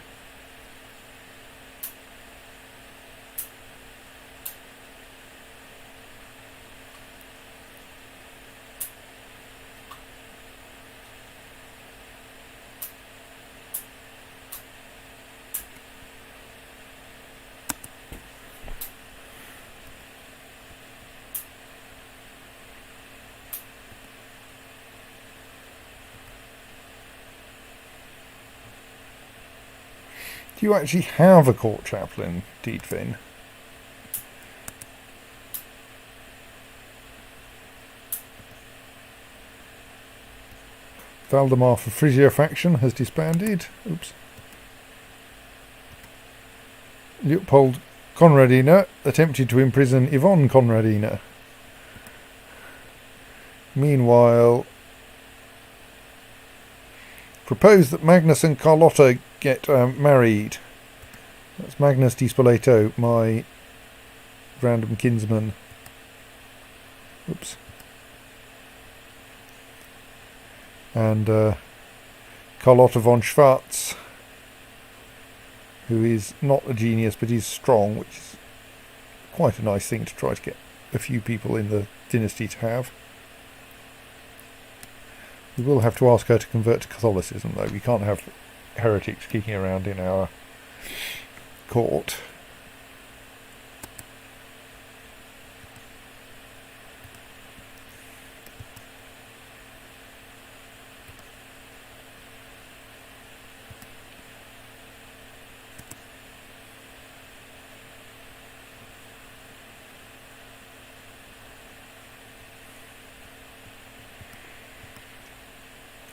Do you actually have a court chaplain, Dietfin? Valdemar for Frisia faction has disbanded. Oops. Leopold Conradina attempted to imprison Yvonne Conradina. Meanwhile, proposed that Magnus and Carlotta get married. That's Magnus di Spoleto, my random kinsman. Oops. And Carlotta von Schwarz, who is not a genius but is strong, which is quite a nice thing to try to get a few people in the dynasty to have. We will have to ask her to convert to Catholicism, though. We can't have heretics kicking around in our court.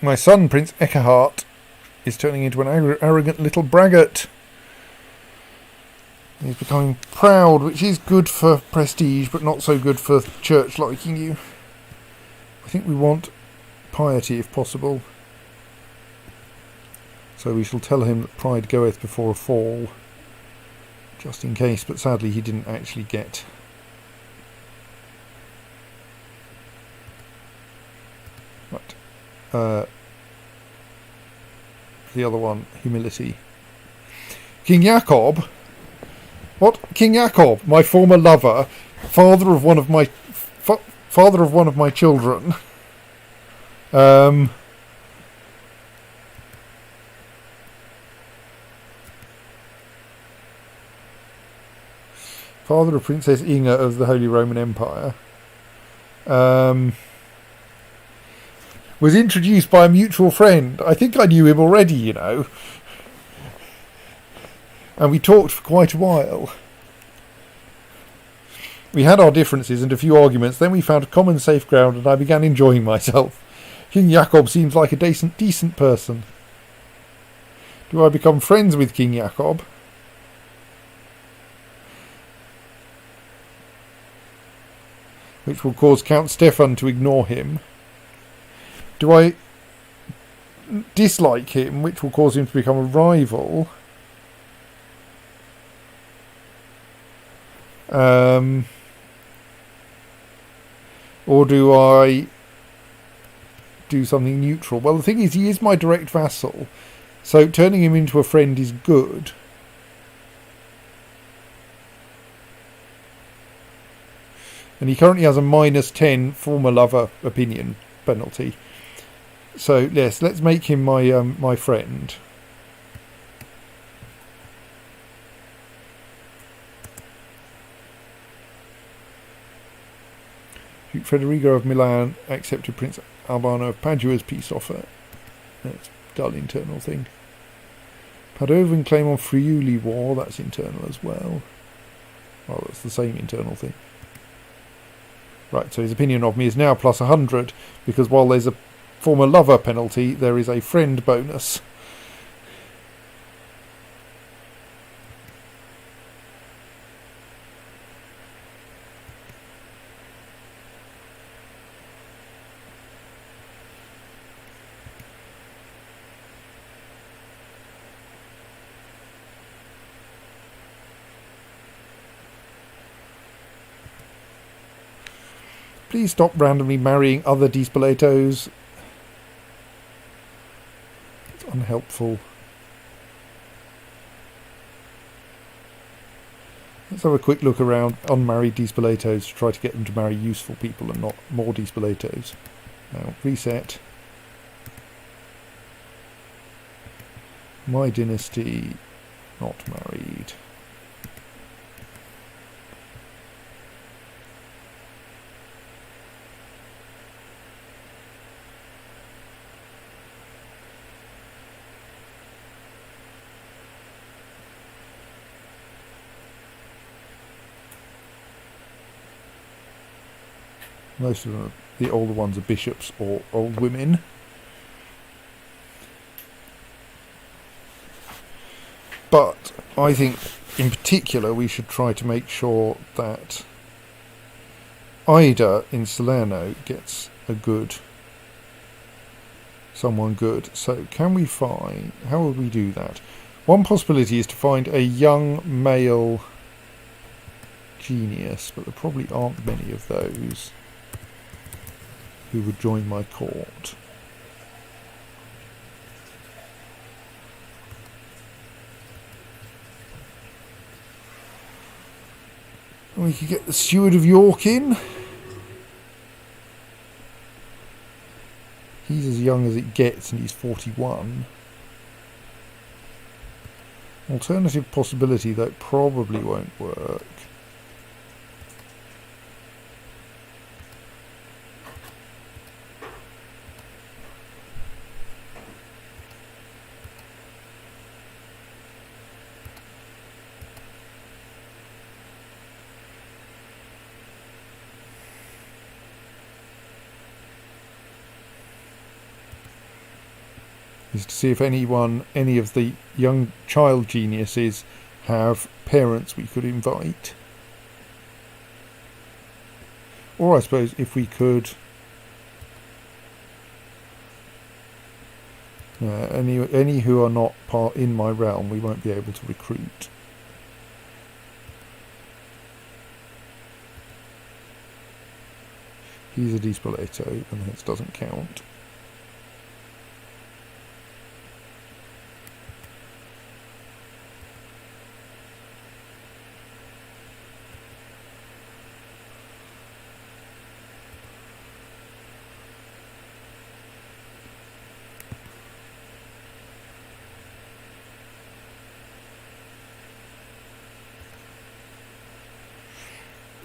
My son, Prince Eckhart, is turning into an arrogant little braggart. He's becoming proud, which is good for prestige, but not so good for church liking you. I think we want piety, if possible. So we shall tell him that pride goeth before a fall, just in case, but sadly he didn't actually get right. The other one, humility. King Jakob? What? King Jakob, my former lover, father of one of my children. Father of Princess Inga of the Holy Roman Empire. Was introduced by a mutual friend. I think I knew him already, you know. And we talked for quite a while. We had our differences and a few arguments, then we found common safe ground and I began enjoying myself. King Jakob seems like a decent person. Do I become friends with King Jakob? Which will cause Count Stefan to ignore him. Do I dislike him, which will cause him to become a rival? Or do I do something neutral? Well, the thing is, he is my direct vassal, so turning him into a friend is good. And he currently has a -10 former lover opinion penalty. So yes, let's make him my friend. Duke Federico of Milan accepted Prince Albano of Padua's peace offer. That's a dull internal thing. Padovan claim on Friuli war, that's internal as well. Well, that's the same internal thing. Right, so his opinion of me is now plus 100, because while there's a former lover penalty, there is a friend bonus. Please stop randomly marrying other Dispoletos. It's unhelpful. Let's have a quick look around unmarried Dispoletos to try to get them to marry useful people and not more Dispoletos. Now, reset. My dynasty, not married. Most of them, the older ones, are bishops or old women. But I think, in particular, we should try to make sure that Ida in Salerno gets someone good. So can we find, how would we do that? One possibility is to find a young male genius, but there probably aren't many of those who would join my court. We could get the Steward of York in. He's as young as it gets and he's 41. Alternative possibility that probably won't work. Is to see if any of the young child geniuses have parents we could invite. Or I suppose if we could any who are not in my realm we won't be able to recruit. He's a Di Spoleto, and this doesn't count.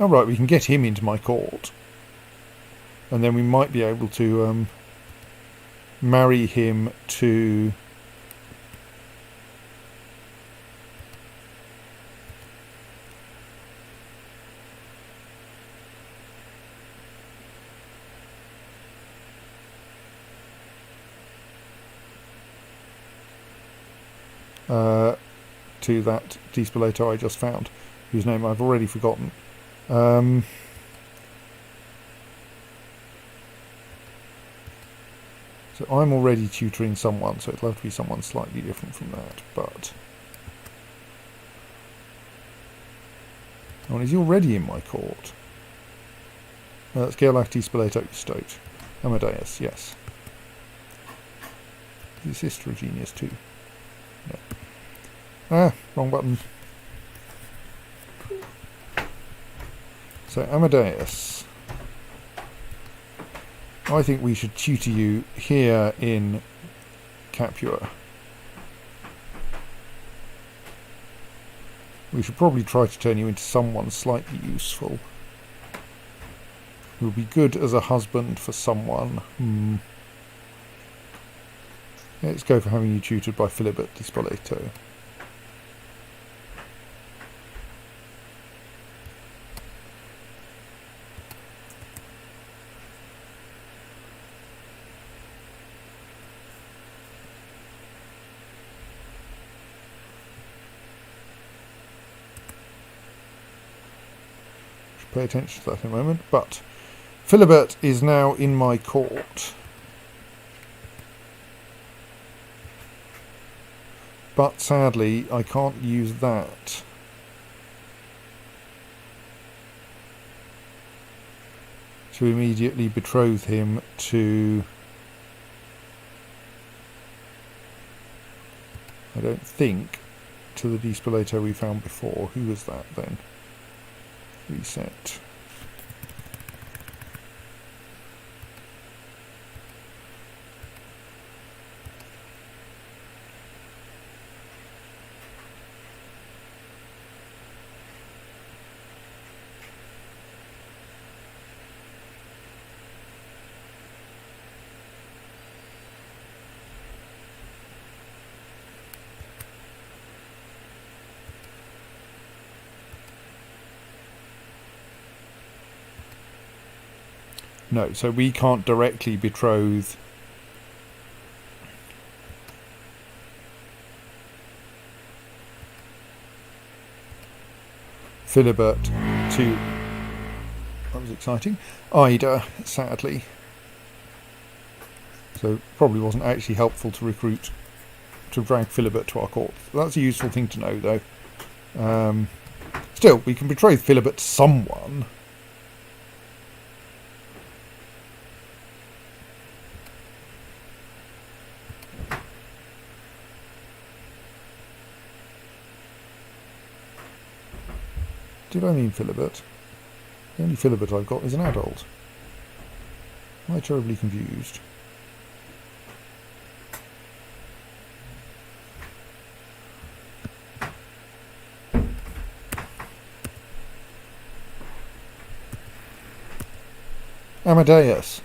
Oh right, we can get him into my court. And then we might be able to marry him to... to that Di Spoleto I just found, whose name I've already forgotten. So I'm already tutoring someone, so it'll have to be someone slightly different from that, but... Oh, and is he already in my court? That's Gerlach Di Spoleto Stote. Amadeus, yes. Is his sister a genius too? No. Ah, wrong button. So Amadeus, I think we should tutor you here in Capua. We should probably try to turn you into someone slightly useful. Who'll be good as a husband for someone. Let's go for having you tutored by Philibert Di Spoleto. Pay attention to that in a moment, but Philibert is now in my court. But sadly, I can't use that. To immediately betroth him to... I don't think, to the Di Spoleto we found before. Who was that then? Reset. No, so we can't directly betroth Philibert to... That was exciting. Ida, sadly. So probably wasn't actually helpful to recruit, to drag Philibert to our court. That's a useful thing to know, though. Still, we can betroth Philibert to someone. Did I mean Philibert? The only Philibert I've got is an adult. Am I terribly confused? Amadeus.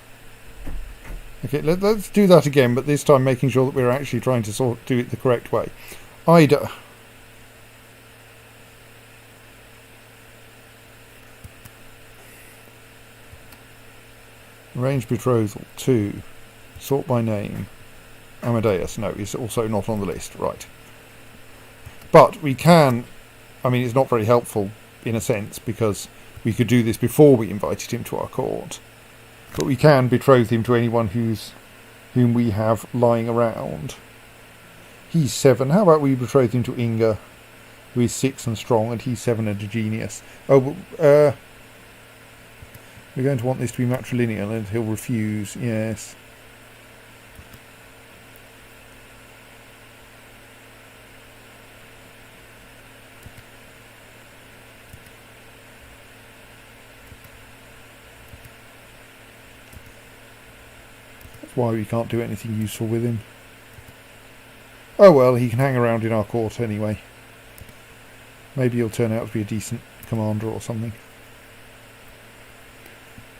Okay, let's do that again, but this time making sure that we're actually trying to do it the correct way. Ida. Arrange betrothal to sort by name. Amadeus, no, he's also not on the list, right. But we can, I mean, it's not very helpful in a sense because we could do this before we invited him to our court. But we can betroth him to anyone whom we have lying around. He's 7. How about we betroth him to Inga, who is 6 and strong, and he's 7 and a genius. Oh, We're going to want this to be matrilineal, and he'll refuse. Yes. That's why we can't do anything useful with him. Oh well, he can hang around in our court anyway. Maybe he'll turn out to be a decent commander or something.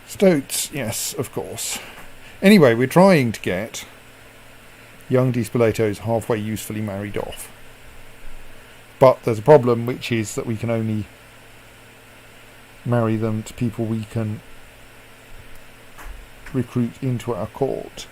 Stoats, yes, of course. Anyway, we're trying to get young Di Spoletos halfway usefully married off. But there's a problem, which is that we can only marry them to people we can recruit into our court.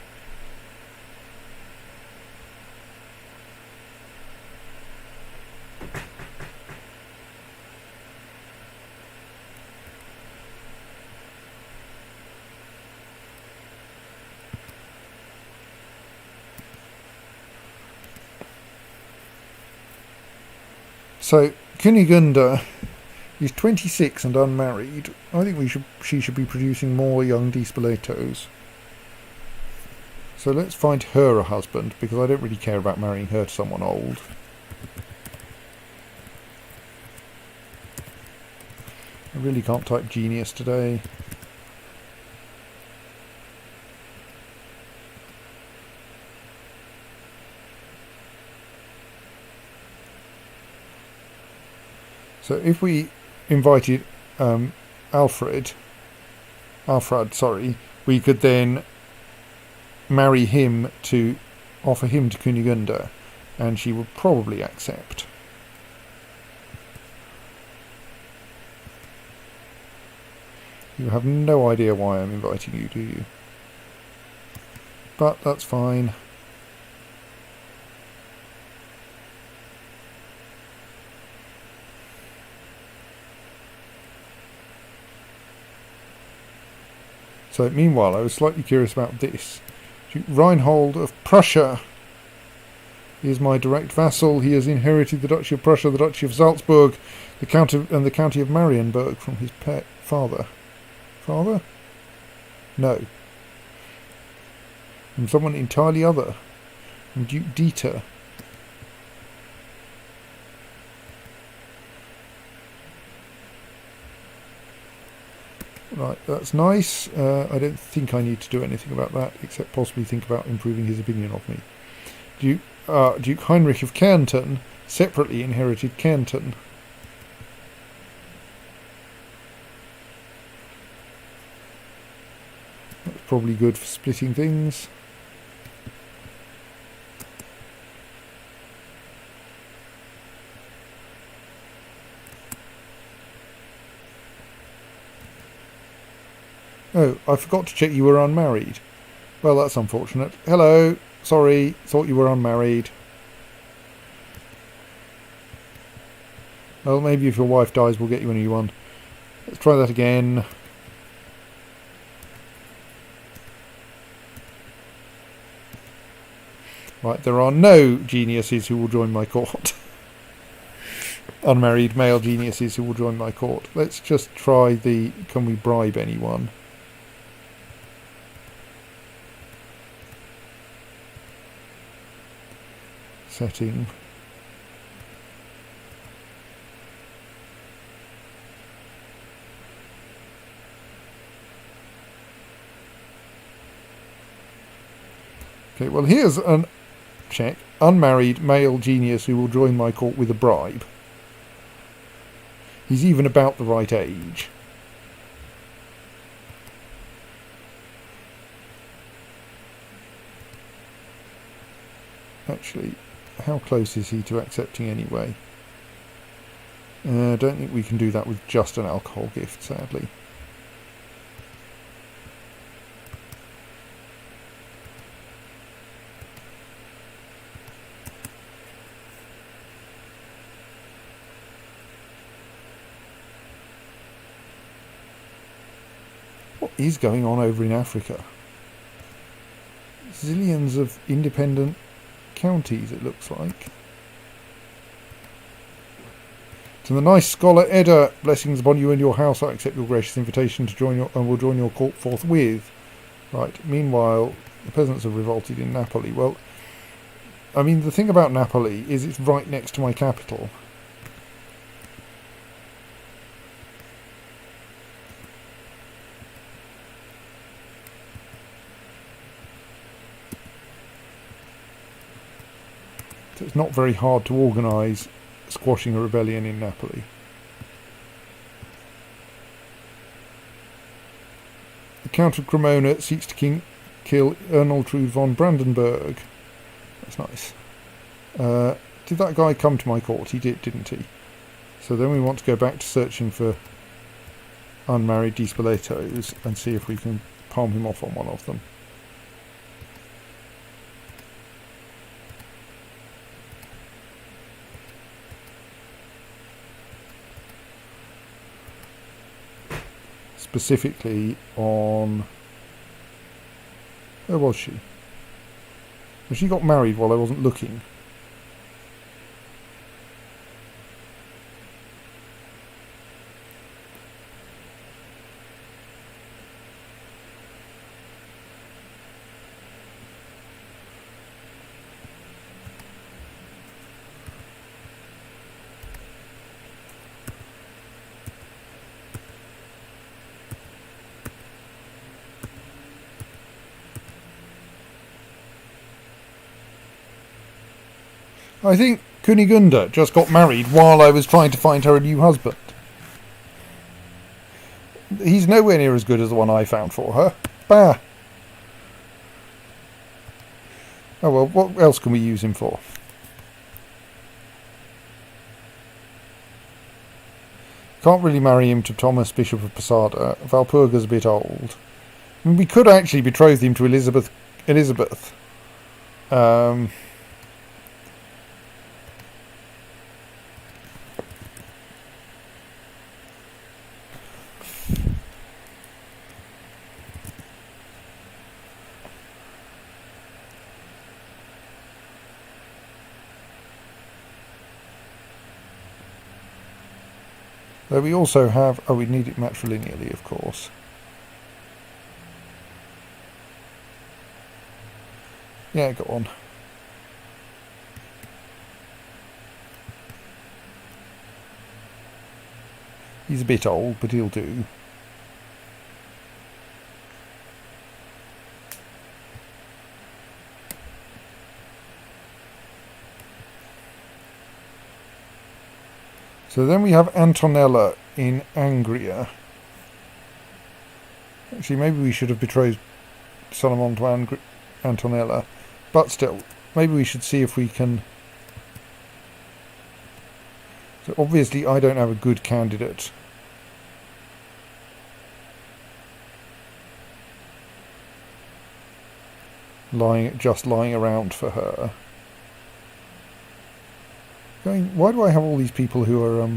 So Kunigunda is 26 and unmarried. I think she should be producing more young Di Spoletos. So let's find her a husband, because I don't really care about marrying her to someone old. I really can't type genius today. So if we invited Alfred, we could then marry him to offer him to Kunigunda, and she would probably accept. You have no idea why I'm inviting you, do you? But that's fine. So meanwhile, I was slightly curious about this. Reinhold of Prussia is my direct vassal. He has inherited the Duchy of Prussia, the Duchy of Salzburg, the County of Marienburg from his father. Father? No. From someone entirely other. From Duke Dieter. Right, that's nice. I don't think I need to do anything about that, except possibly think about improving his opinion of me. Duke Heinrich of Kärnten separately inherited Kärnten. That's probably good for splitting things. Oh, I forgot to check you were unmarried. Well, that's unfortunate. Hello. Sorry, thought you were unmarried. Well, maybe if your wife dies, we'll get you a new one. Let's try that again. Right, there are no geniuses who will join my court. Unmarried male geniuses who will join my court. Let's just try the... Can we bribe anyone? Setting. Okay, well here's an check. Unmarried male genius who will join my court with a bribe. He's even about the right age. Actually, how close is he to accepting anyway? I don't think we can do that with just an alcohol gift, sadly. What is going on over in Africa? Zillions of independent counties, it looks like. To the nice scholar Edda, blessings upon you and your house. I accept your gracious invitation to join and will join your court forthwith. Right. Meanwhile, the peasants have revolted in Napoli. Well, I mean, the thing about Napoli is it's right next to my capital. So it's not very hard to organise squashing a rebellion in Napoli. The Count of Cremona seeks to kill Ernoltrud von Brandenburg. That's nice. Did that guy come to my court? He did, didn't he? So then we want to go back to searching for unmarried Dispoletos and see if we can palm him off on one of them. Specifically on... Where was she? Well, she got married while I wasn't looking. I think Kunigunda just got married while I was trying to find her a new husband. He's nowhere near as good as the one I found for her. Bah! Oh well, what else can we use him for? Can't really marry him to Thomas, Bishop of Posada. Valpurga's a bit old. I mean, we could actually betroth him to Elizabeth. Though we also have... Oh, we need it matrilineally, of course. Yeah, go on. He's a bit old, but he'll do. So then we have Antonella in Angria. Actually, maybe we should have betrothed Solomon to Antonella. But still, maybe we should see if we can... So obviously I don't have a good candidate. Just lying around for her. Why do I have all these people who are...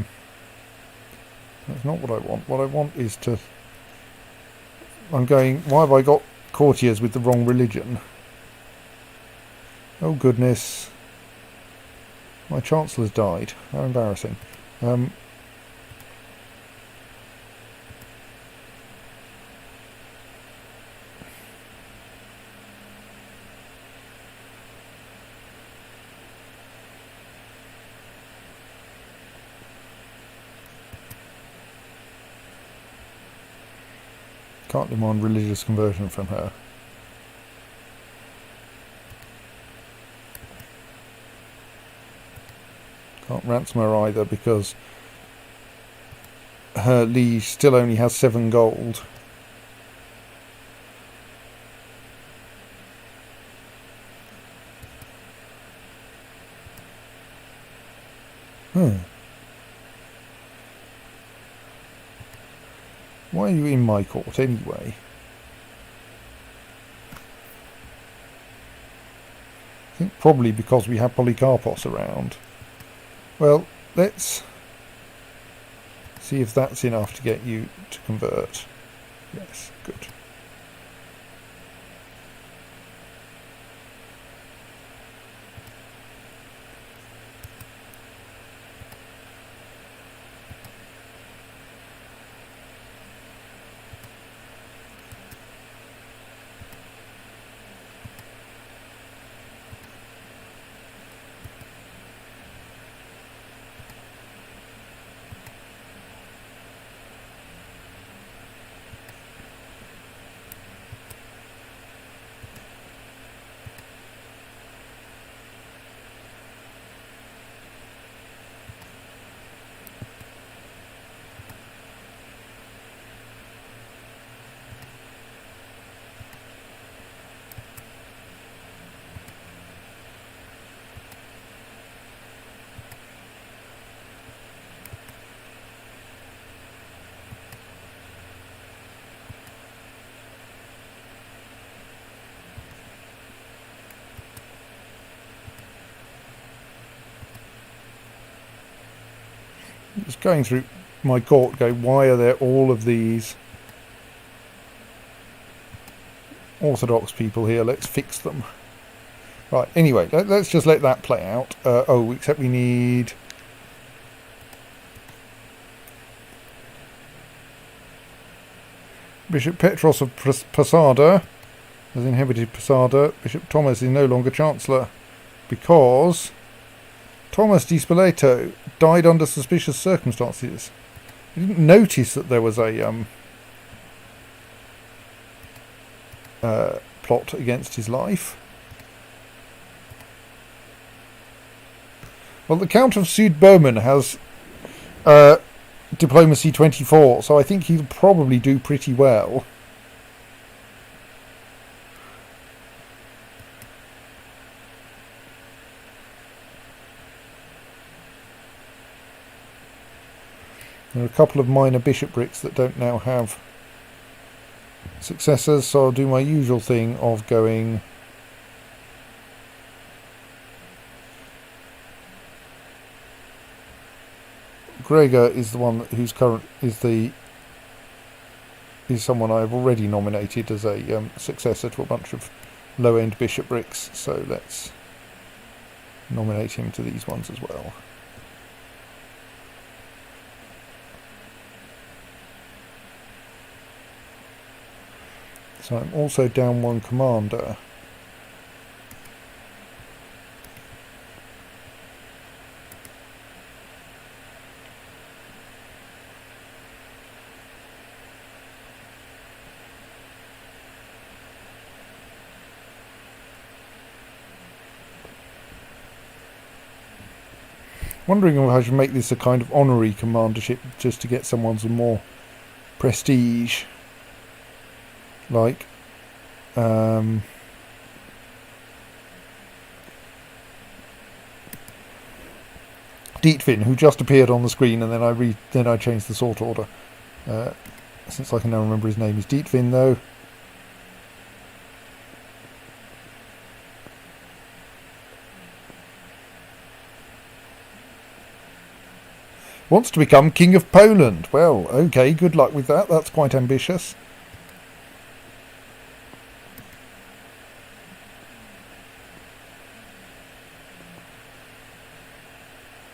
That's not what I want. What I want is to... Why have I got courtiers with the wrong religion? Oh goodness. My Chancellor's died. How embarrassing. Can't demand religious conversion from her. Can't ransom her either because her liege still only has 7 gold. Why are you in my court anyway? I think probably because we have Polycarpos around. Well, let's see if that's enough to get you to convert. Yes, good. just going through my court, going, why are there all of these Orthodox people here? Let's fix them. Right, anyway, let's just let that play out. Oh, except we need... Bishop Petros of Posada has inherited Posada. Bishop Thomas is no longer Chancellor because Thomas di Spoleto died under suspicious circumstances. I didn't notice that there was a plot against his life. Well, the Count of Südböhmen has diplomacy 24, so I think he'll probably do pretty well. There are a couple of minor bishoprics that don't now have successors, so I'll do my usual thing of going Gregor is the one who's is someone I've already nominated as a successor to a bunch of low-end bishoprics, so let's nominate him to these ones as well. So I'm also down one commander. Wondering if I should make this a kind of honorary commandership just to get someone some more prestige. Like Dietvin, who just appeared on the screen, and then I changed the sort order. Since I can now remember his name is Dietvin, though. Wants to become King of Poland. Well, okay, good luck with that. That's quite ambitious.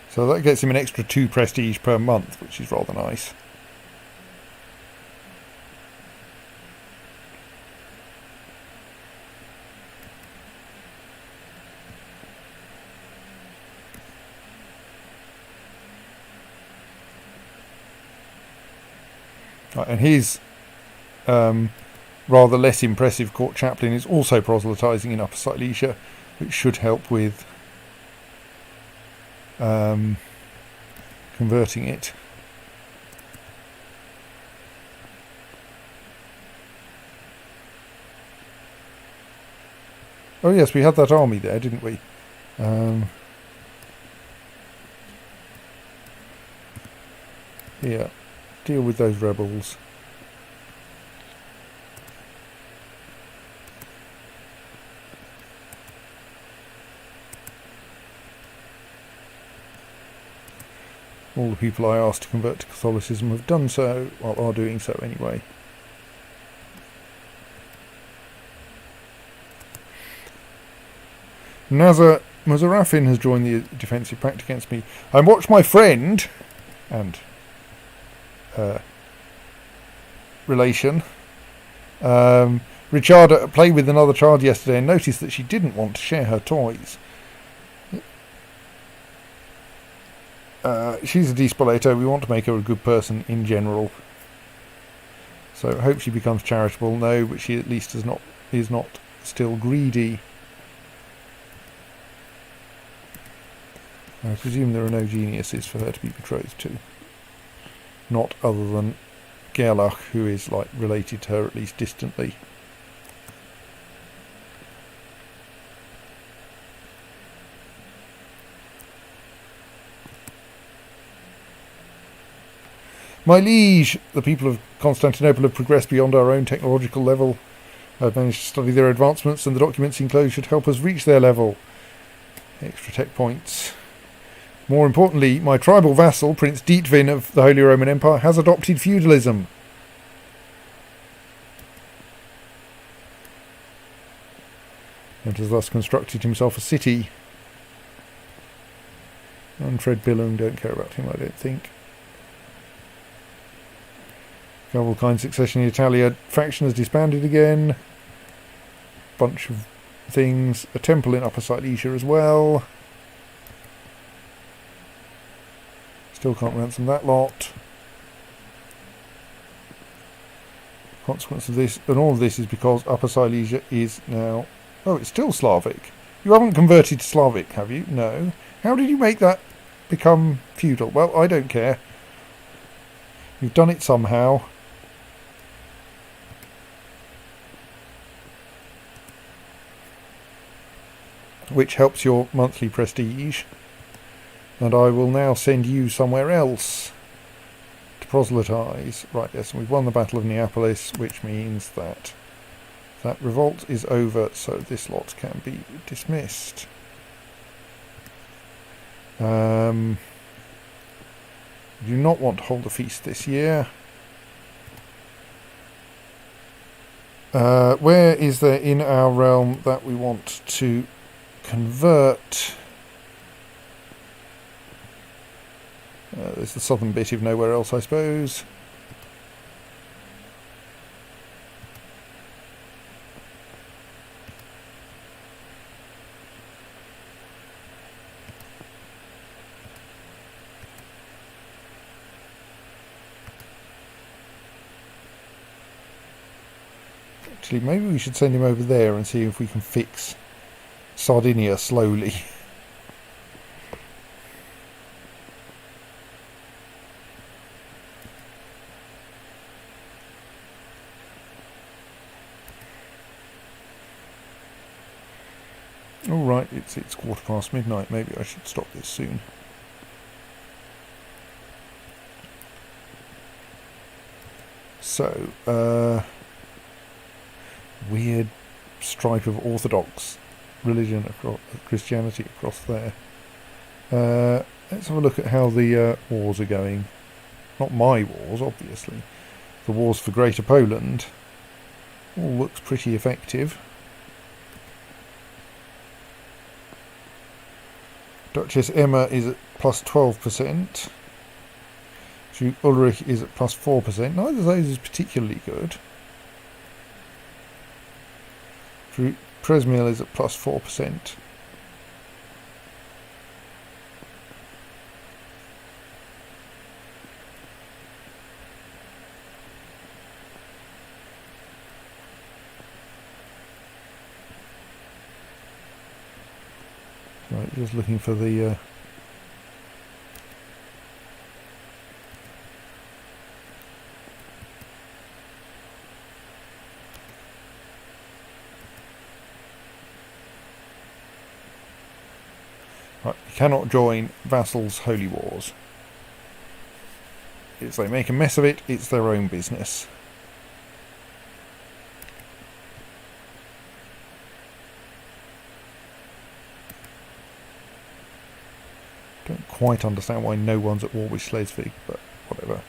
So that gets him an extra 2 prestige per month, which is rather nice. Right, and his rather less impressive court chaplain is also proselytising in Upper Silesia, which should help with converting it. Oh yes, we had that army there, didn't we? Here, deal with those rebels. All the people I asked to convert to Catholicism have done so, well, are doing so anyway. Muzarafin has joined the defensive pact against me. I watched my friend and relation Richarda play with another child yesterday and noticed that she didn't want to share her toys. She's a Di Spoleto. We want to make her a good person in general. So I hope she becomes charitable. No, but she at least is not still greedy. I presume there are no geniuses for her to be betrothed to. Not other than Gerlach, who is like related to her at least distantly. My liege, the people of Constantinople have progressed beyond our own technological level. I've managed to study their advancements, and the documents enclosed should help us reach their level. Extra tech points. More importantly, my tribal vassal, Prince Dietvin of the Holy Roman Empire, has adopted feudalism. And has thus constructed himself a city. And Fred Billung, don't care about him, I don't think. Cavalcine succession in Italia faction has disbanded again. Bunch of things. A temple in Upper Silesia as well. Still can't ransom that lot. Consequence of this, and all of this is because Upper Silesia is now... Oh, it's still Slavic. You haven't converted to Slavic, have you? No. How did you make that become feudal? Well, I don't care. You've done it somehow. Which helps your monthly prestige. And I will now send you somewhere else to proselytise. Right, yes, we've won the Battle of Neapolis, which means that that revolt is over, so this lot can be dismissed. Do not want to hold a feast this year. Where is there in our realm that we want to convert? There's the southern bit, if nowhere else, I suppose. Actually, maybe we should send him over there and see if we can fix Sardinia slowly. All right, it's midnight. Maybe I should stop this soon. So, weird stripe of Orthodox religion across Christianity across there. Let's have a look at how the wars are going. Not my wars, obviously. The wars for Greater Poland. All looks pretty effective. Duchess Emma is at plus 12%. Duke Ulrich is at plus 4%. Neither of those is particularly good. Presmiel is at plus 4%. Right, just looking for the right, you cannot join vassals' holy wars. If they make a mess of it, it's their own business. Don't quite understand why no one's at war with Schleswig, but whatever.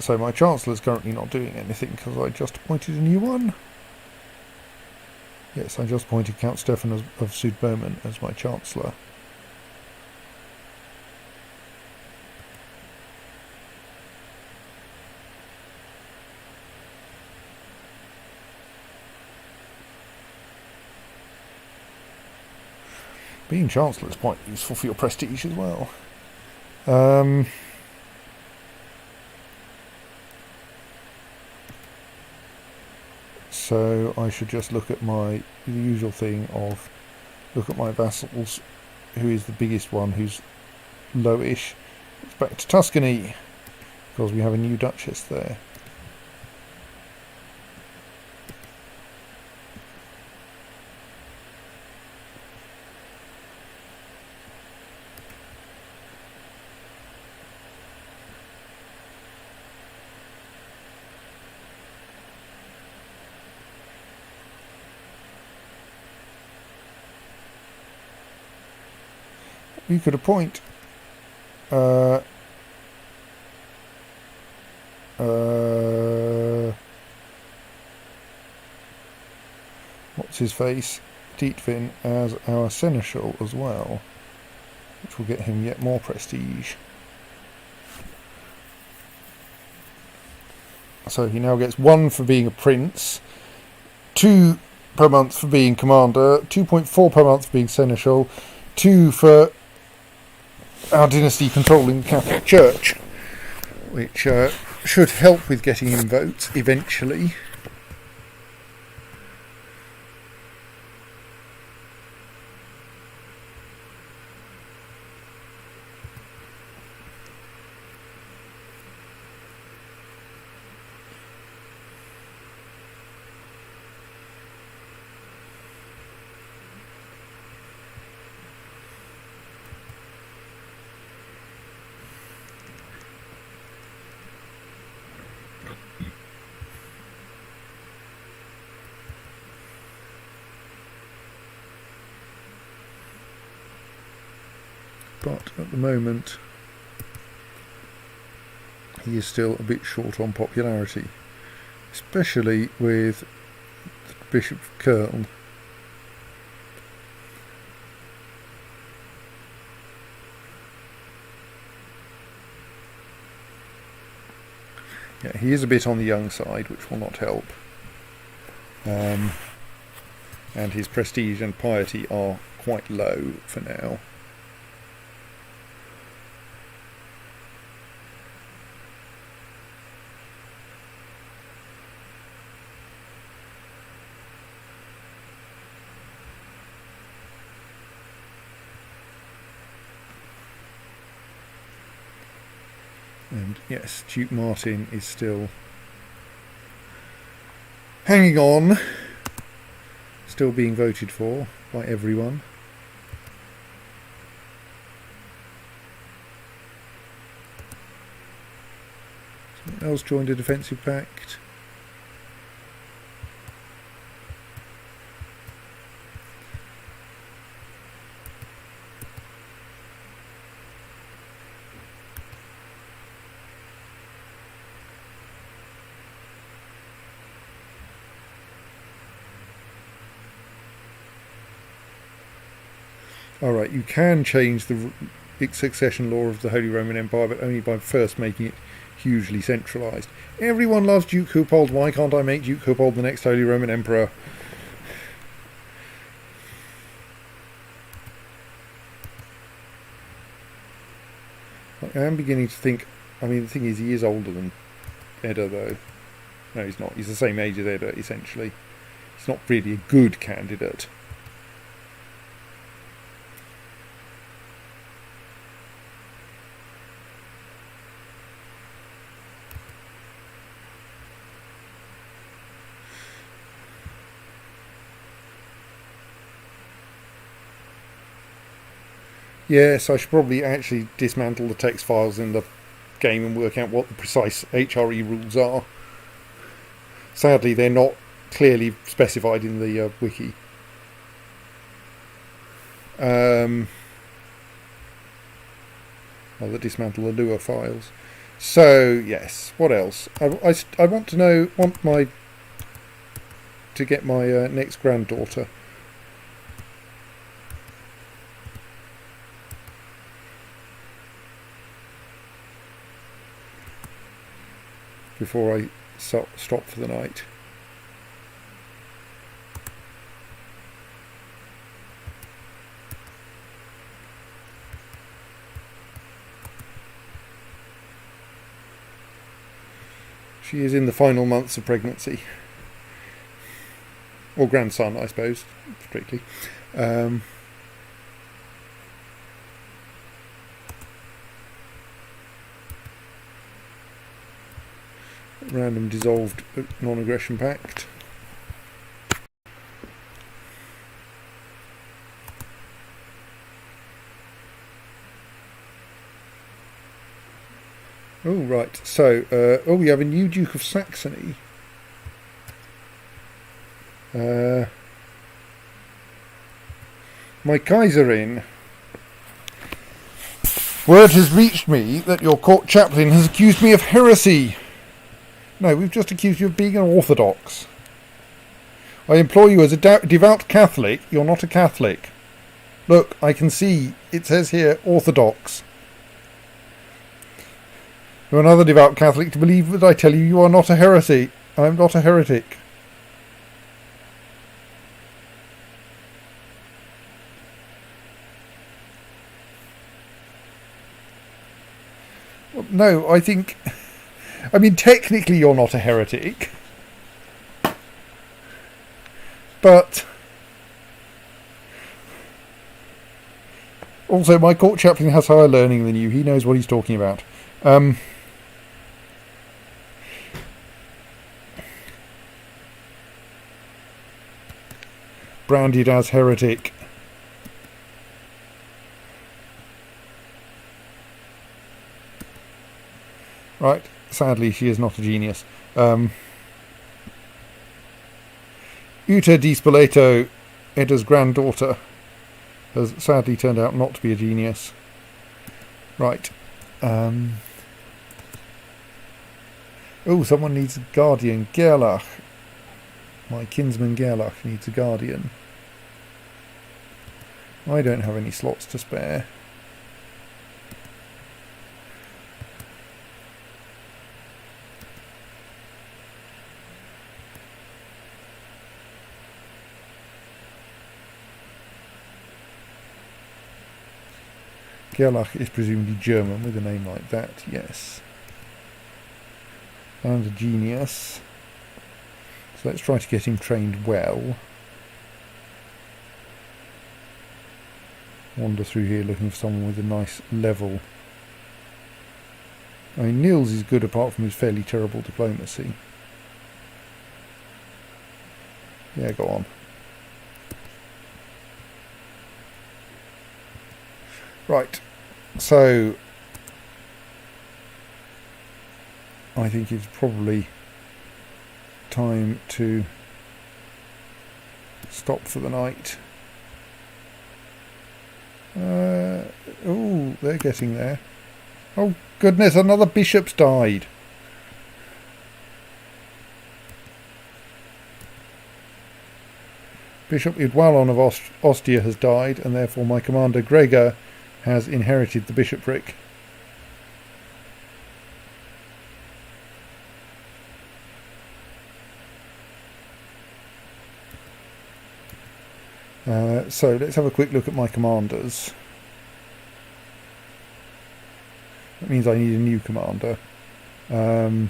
So my Chancellor's currently not doing anything because I just appointed a new one. Yes, I just appointed Count Stefan of Südböhmen as my Chancellor. Being Chancellor is quite useful for your prestige as well. So I should just look at the usual thing of look at my vassals, who is the biggest one, who's lowish. It's back to Tuscany because we have a new Duchess there. you could appoint uh, what's his face, Dietvin, as our seneschal as well, which will get him yet more prestige. So he now gets 1 for being a prince, 2 per month for being commander, 2.4 per month for being seneschal, 2 for our dynasty controlling the Catholic Church, which should help with getting him votes eventually. But at the moment he is still a bit short on popularity, especially with the Bishop of Köln. Yeah, he is a bit on the young side, which will not help. And his prestige and piety are quite low for now. And yes, Duke Martin is still hanging on, still being voted for by everyone. Someone else joined a defensive pact. Alright, you can change the succession law of the Holy Roman Empire, but only by first making it hugely centralised. Everyone loves Duke Hupold, why can't I make Duke Hupold the next Holy Roman Emperor? I am beginning to think, I mean the thing is he is older than Edda though. No, he's not, he's the same age as Edda essentially. He's not really a good candidate. Yes, I should probably actually dismantle the text files in the game and work out what the precise HRE rules are. Sadly, they're not clearly specified in the wiki. I'll dismantle the Lua files. So, yes, what else? I want to know, to get my next granddaughter. Before I stop for the night. She is in the final months of pregnancy. Or grandson, I suppose, strictly. Random dissolved non-aggression pact. Oh right, so we have a new Duke of Saxony. My Kaiserin. Word has reached me that your court chaplain has accused me of heresy. No, we've just accused you of being an orthodox. I implore you, as a devout Catholic, you're not a Catholic. Look, I can see, it says here, orthodox. You're another devout Catholic to believe that I tell you you are not a heresy. I'm not a heretic. Well, no, I think... I mean, technically you're not a heretic. But... also, my court chaplain has higher learning than you. He knows what he's talking about. Branded as heretic. Right, sadly she is not a genius. Uta Di Spoleto, Edda's granddaughter, has sadly turned out not to be a genius. Right. Oh, someone needs a guardian. Gerlach. My kinsman Gerlach needs a guardian. I don't have any slots to spare. Gerlach is presumably German with a name like that, yes. And a genius. So let's try to get him trained well. Wander through here looking for someone with a nice level. I mean, Niels is good apart from his fairly terrible diplomacy. Yeah, go on. Right, so I think it's probably time to stop for the night. Oh, they're getting there. Oh goodness, another bishop's died. Bishop Idwallon of Ostia has died, and therefore my commander Gregor has inherited the bishopric. So let's have a quick look at my commanders. That means I need a new commander. I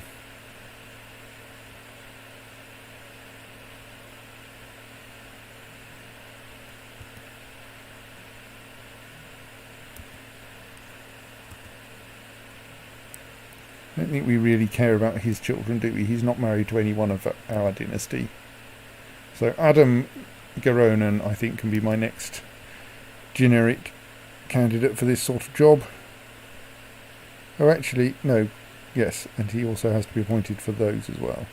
don't think we really care about his children, do we? He's not married to any one of our dynasty. So Adam Garonen, I think, can be my next generic candidate for this sort of job. Oh, actually, no. Yes, and he also has to be appointed for those as well.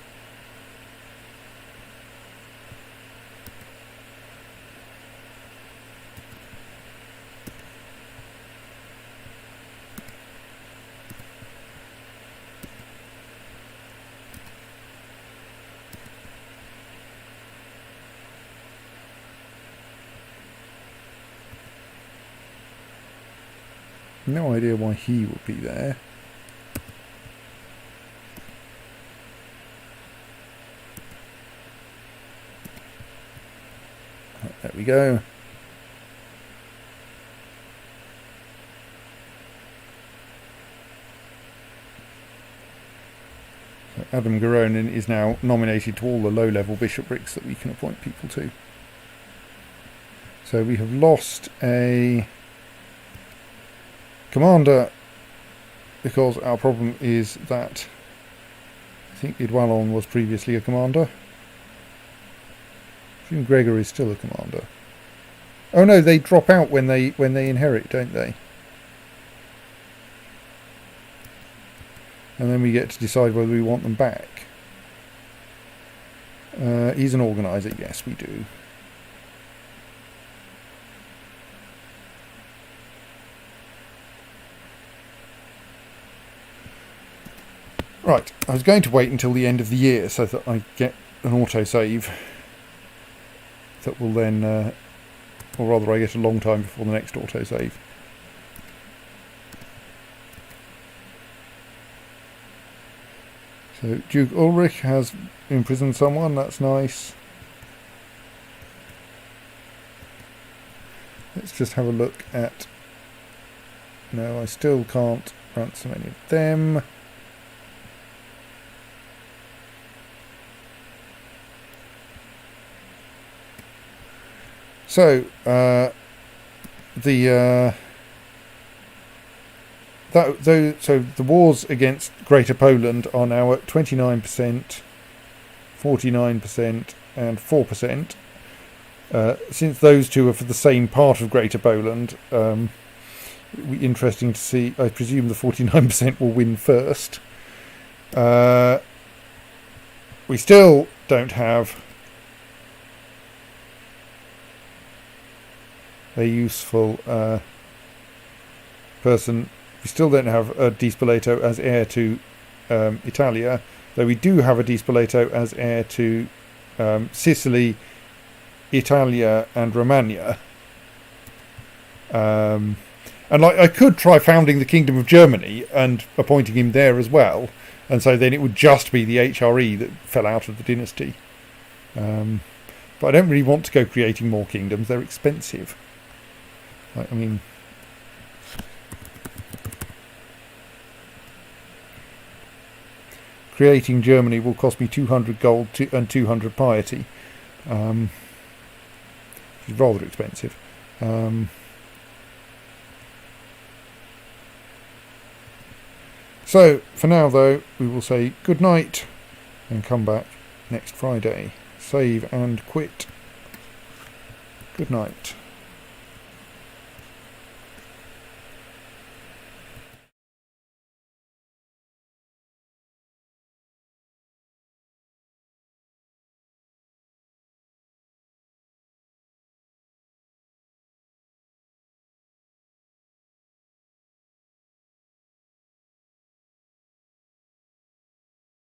No idea why he would be there. There we go. So Adam Garonen is now nominated to all the low-level bishoprics that we can appoint people to. So we have lost a commander because our problem is that I think Idwallon was previously a commander. I assume Gregor is still a commander. Oh no, they drop out when they inherit, don't they? And then we get to decide whether we want them back. He's an organiser, yes we do. Right, I was going to wait until the end of the year so that I get an autosave that will then, or rather I get a long time before the next autosave. So Duke Ulrich has imprisoned someone, that's nice. Let's just have a look at... No, I still can't ransom any of them. So, so the wars against Greater Poland are now at 29%, 49% and 4%. Since those two are for the same part of Greater Poland, it'll be interesting to see. I presume the 49% will win first. We still don't have a useful person. We still don't have a Di Spoleto as heir to Italia, though we do have a Di Spoleto as heir to Sicily, Italia and Romagna. And I could try founding the Kingdom of Germany and appointing him there as well, and so then it would just be the HRE that fell out of the dynasty. But I don't really want to go creating more kingdoms, they're expensive. I mean, creating Germany will cost me 200 gold and 200 piety, which is rather expensive. So, for now though, we will say good night and come back next Friday. Save and quit. Good night.